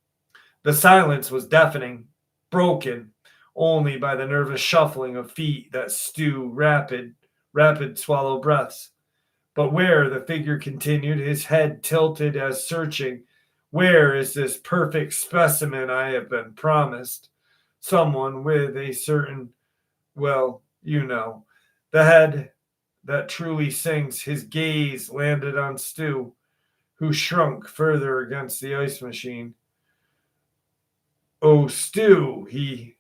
The silence was deafening, broken only by the nervous shuffling of feet that stew rapid swallow breaths. But where, the figure continued, his head tilted as searching, where is this perfect specimen I have been promised? Someone with a certain, well, the head that truly sinks. His gaze landed on Stu, who shrunk further against the ice machine. Oh, Stu, he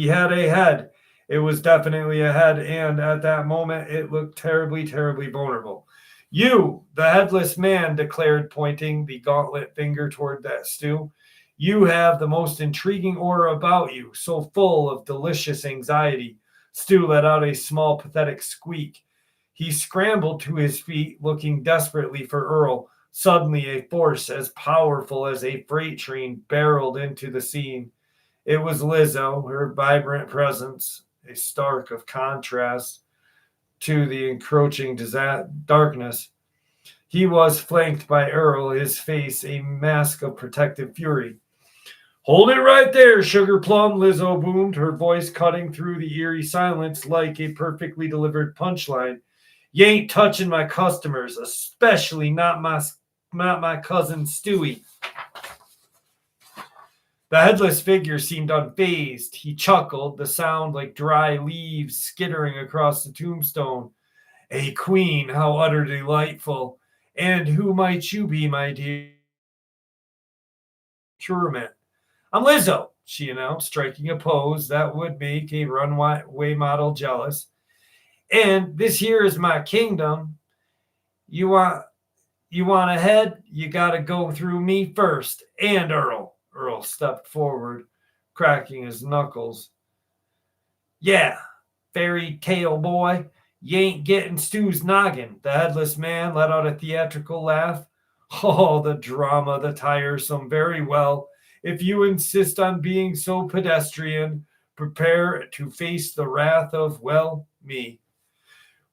had a head. It was definitely a head, and at that moment it looked terribly, terribly vulnerable. You, the headless man, declared, pointing the gauntlet finger toward that Stu. You have the most intriguing aura about you, so full of delicious anxiety. Stu let out a small, pathetic squeak. He scrambled to his feet, looking desperately for Earl. Suddenly, a force as powerful as a freight train barreled into the scene. It was Lizzo, her vibrant presence, a stark of contrast to the encroaching darkness. He was flanked by Earl, his face a mask of protective fury. Hold it right there, Sugar Plum, Lizzo boomed, her voice cutting through the eerie silence like a perfectly delivered punchline. You ain't touching my customers, especially not my cousin Stewie. The headless figure seemed unfazed. He chuckled, the sound like dry leaves skittering across the tombstone. A queen, how utterly delightful. And who might you be, my dear? Procurement. I'm Lizzo, she announced, striking a pose that would make a runway model jealous. And this here is my kingdom. You want ahead? You gotta go through me first. And Earl. Earl stepped forward, cracking his knuckles. Yeah, fairy tale boy. You ain't getting Stu's noggin. The headless man let out a theatrical laugh. Oh, the drama, the tiresome. Very well. If you insist on being so pedestrian, prepare to face the wrath of, well, me.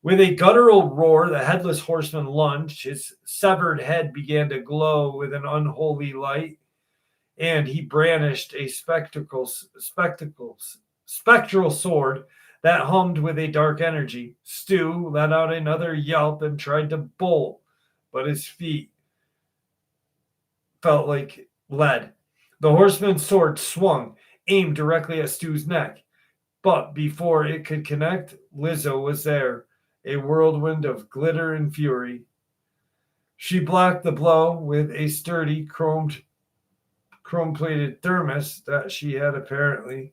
With a guttural roar, the headless horseman lunged. His severed head began to glow with an unholy light, and he brandished a spectral sword that hummed with a dark energy. Stu let out another yelp and tried to bolt, but his feet felt like lead. The horseman's sword swung, aimed directly at Stu's neck. But before it could connect, Lizzo was there, a whirlwind of glitter and fury. She blocked the blow with a sturdy chrome-plated thermos that she had apparently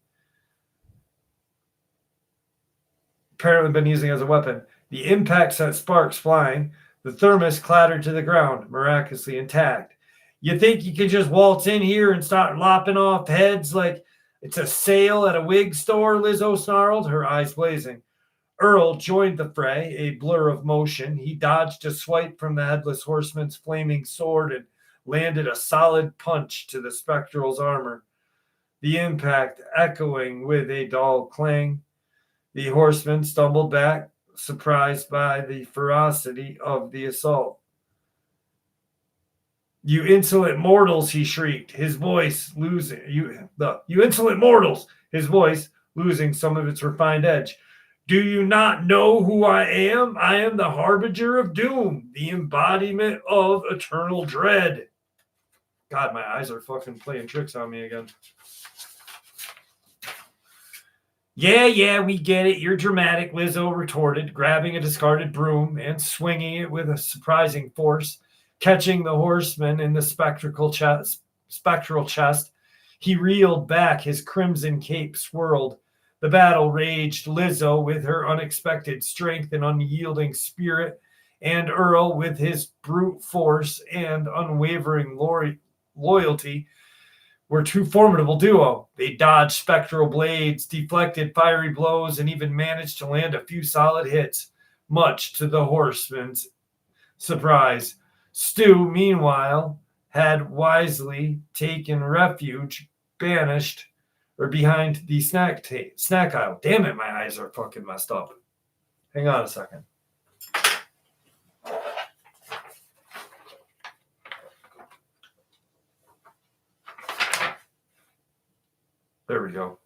been using as a weapon. The impact sent sparks flying. The thermos clattered to the ground, miraculously intact. You think you could just waltz in here and start lopping off heads like It's a sale at a wig store, Lizzo snarled, her eyes blazing. Earl joined the fray, a blur of motion. He dodged a swipe from the headless horseman's flaming sword and landed a solid punch to the spectral's armor, the impact echoing with a dull clang. The horseman stumbled back, surprised by the ferocity of the assault. You insolent mortals, he shrieked, his voice losing you insolent mortals, his voice losing some of its refined edge. Do you not know who I am? I am the harbinger of doom, the embodiment of eternal dread. God, my eyes are fucking playing tricks on me again. Yeah, we get it. You're dramatic, Lizzo retorted, grabbing a discarded broom and swinging it with a surprising force, catching the horseman in the spectral chest. He reeled back, his crimson cape swirled. The battle raged, Lizzo with her unexpected strength and unyielding spirit, and Earl with his brute force and unwavering loyalty were two formidable duo. They dodged spectral blades, deflected fiery blows, and even managed to land a few solid hits, much to the horseman's surprise. Stu, meanwhile, had wisely taken refuge, banished, or behind the snack aisle. Damn it, my eyes are fucking messed up. Hang on a second. There we go.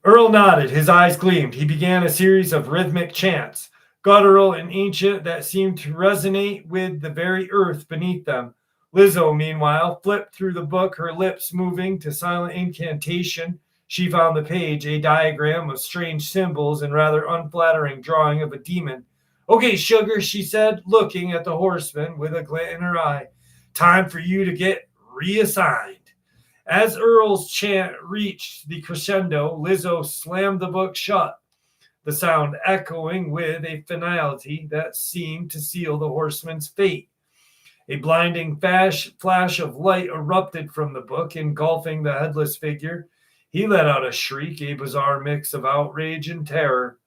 Earl nodded. His eyes gleamed. He began a series of rhythmic chants, guttural and ancient, that seemed to resonate with the very earth beneath them. Lizzo, meanwhile, flipped through the book, her lips moving to silent incantation. She found the page, a diagram of strange symbols and rather unflattering drawing of a demon. Okay, sugar, she said, looking at the horseman with a glint in her eye. Time for you to get reassigned. As Earl's chant reached the crescendo, Lizzo slammed the book shut, the sound echoing with a finality that seemed to seal the horseman's fate. A blinding flash of light erupted from the book, engulfing the headless figure. He let out a shriek, a bizarre mix of outrage and terror.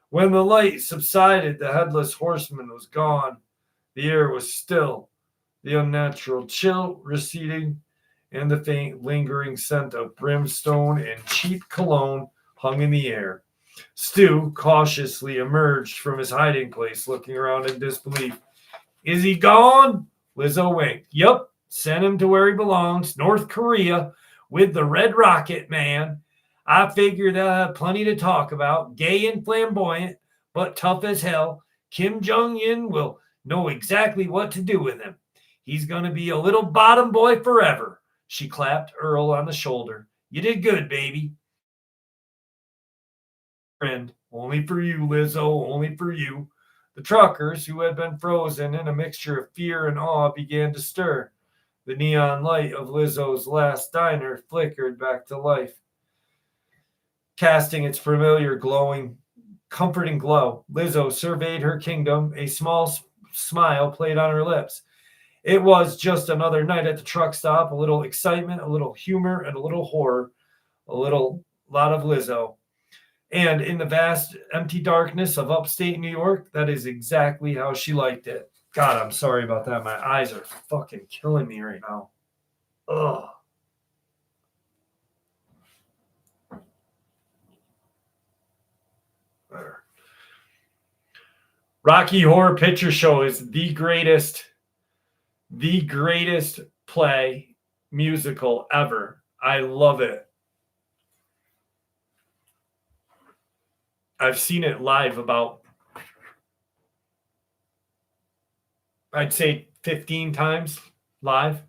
When the light subsided, the headless horseman was gone. The air was still, the unnatural chill receding, and the faint, lingering scent of brimstone and cheap cologne hung in the air. Stu cautiously emerged from his hiding place, looking around in disbelief. Is he gone? Lizzo winked. Yup, sent him to where he belongs, North Korea, with the Red Rocket Man. I figure they'll have plenty to talk about, gay and flamboyant, but tough as hell. Kim Jong-un will know exactly what to do with him. He's going to be a little bottom boy forever. She clapped Earl on the shoulder. You did good, baby. Friend, only for you, Lizzo, only for you. The truckers, who had been frozen in a mixture of fear and awe, began to stir. The neon light of Lizzo's last diner flickered back to life, casting its familiar glowing, comforting glow. Lizzo surveyed her kingdom. A small smile played on her lips. It was just another night at the truck stop. A little excitement, a little humor, and a little horror. A lot of Lizzo. And in the vast, empty darkness of upstate New York, that is exactly how she liked it. God, I'm sorry about that. My eyes are fucking killing me right now. Ugh. Rocky Horror Picture Show is the greatest play musical ever. I love it. I've seen it live about, I'd say 15 times live.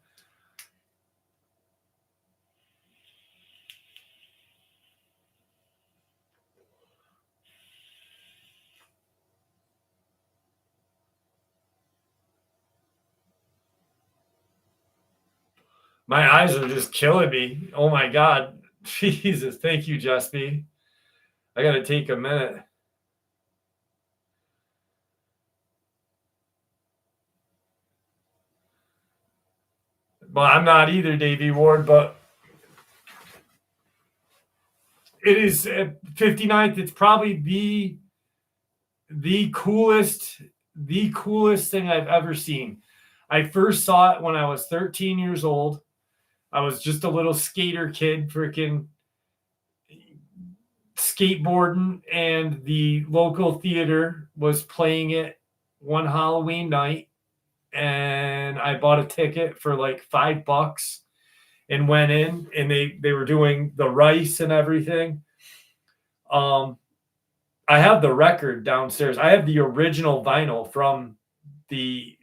My eyes are just killing me. Oh my God. Jesus. Thank you, Jespy. I got to take a minute. Well, I'm not either, Davey Ward, but it is 59th. It's probably the coolest thing I've ever seen. I first saw it when I was 13 years old. I was just a little skater kid, freaking skateboarding, and the local theater was playing it one Halloween night, and I bought a ticket for like $5 and went in, and they were doing the rice and everything. I have the record downstairs. I have the original vinyl from the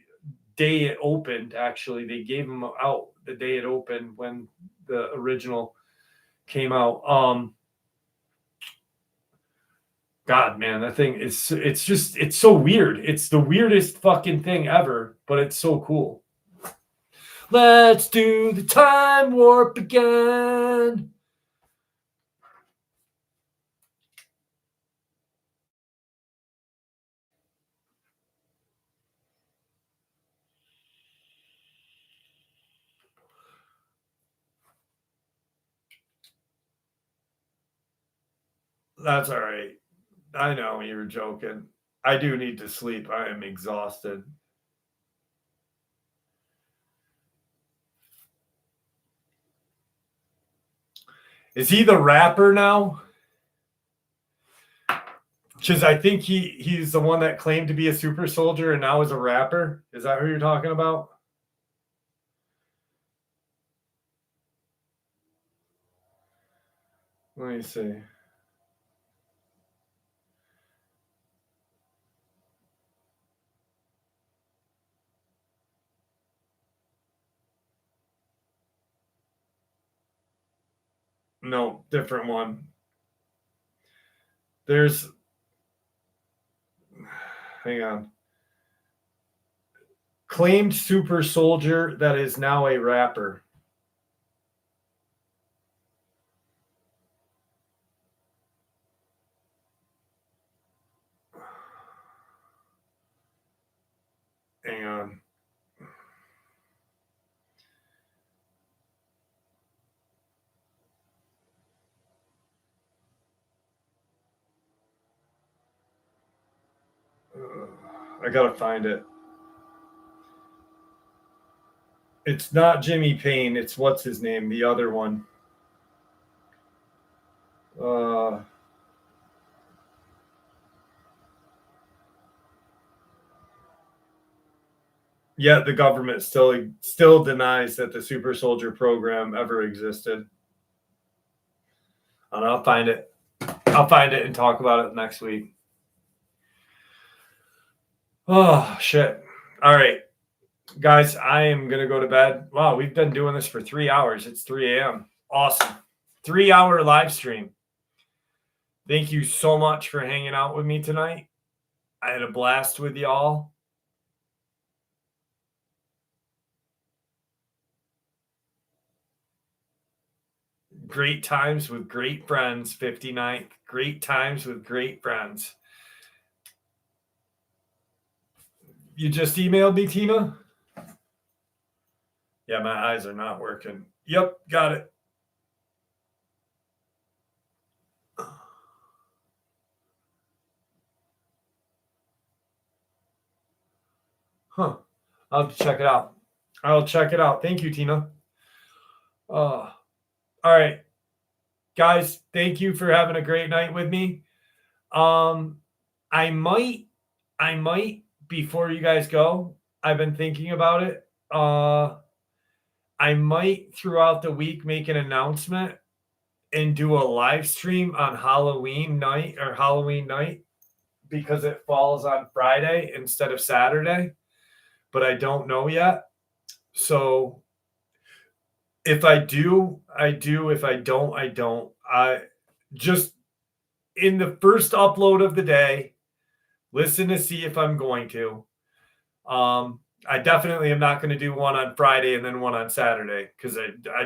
day it opened. Actually, they gave them out the day it opened when the original came out. God, man, that thing it's just it's so weird. It's the weirdest fucking thing ever, but it's so cool. Let's do the time warp again. That's all right. I know you were joking. I do need to sleep. I am exhausted. Is he the rapper now? Because I think he's the one that claimed to be a super soldier and now is a rapper. Is that who you're talking about? Let me see. No, different one. There's, hang on. Claimed super soldier that is now a rapper. Hang on. I gotta find it. It's not Jimmy Payne. It's what's his name? The other one. Yet the government still denies that the super soldier program ever existed. And I'll find it. I'll find it and talk about it next week. Oh shit. All right. Guys, I am gonna go to bed. Wow, we've been doing this for 3 hours. It's 3 a.m. Awesome. 3 hour live stream. Thank you so much for hanging out with me tonight. I had a blast with y'all. Great times with great friends. 59th. Great times with great friends. You just emailed me, Tina? Yeah, my eyes are not working. Yep, got it. Huh. I'll have to check it out. I'll check it out. Thank you, Tina. All right. Guys, thank you for having a great night with me. I might before you guys go, I've been thinking about it. I might throughout the week make an announcement and do a live stream on Halloween night because it falls on Friday instead of Saturday, but I don't know yet. So if I do, I do. If I don't, I don't. I just in the first upload of the day, listen to see if I'm going to. I definitely am not going to do one on Friday and then one on Saturday because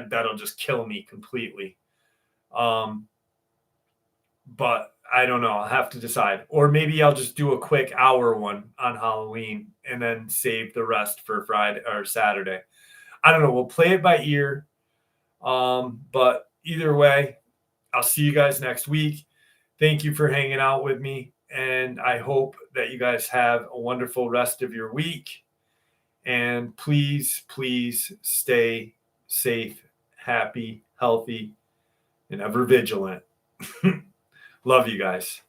that'll just kill me completely. But I don't know. I'll have to decide. Or maybe I'll just do a quick hour one on Halloween and then save the rest for Friday or Saturday. I don't know. We'll play it by ear. But either way, I'll see you guys next week. Thank you for hanging out with me. And I hope that you guys have a wonderful rest of your week. And please, please stay safe, happy, healthy, and ever vigilant. Love you guys.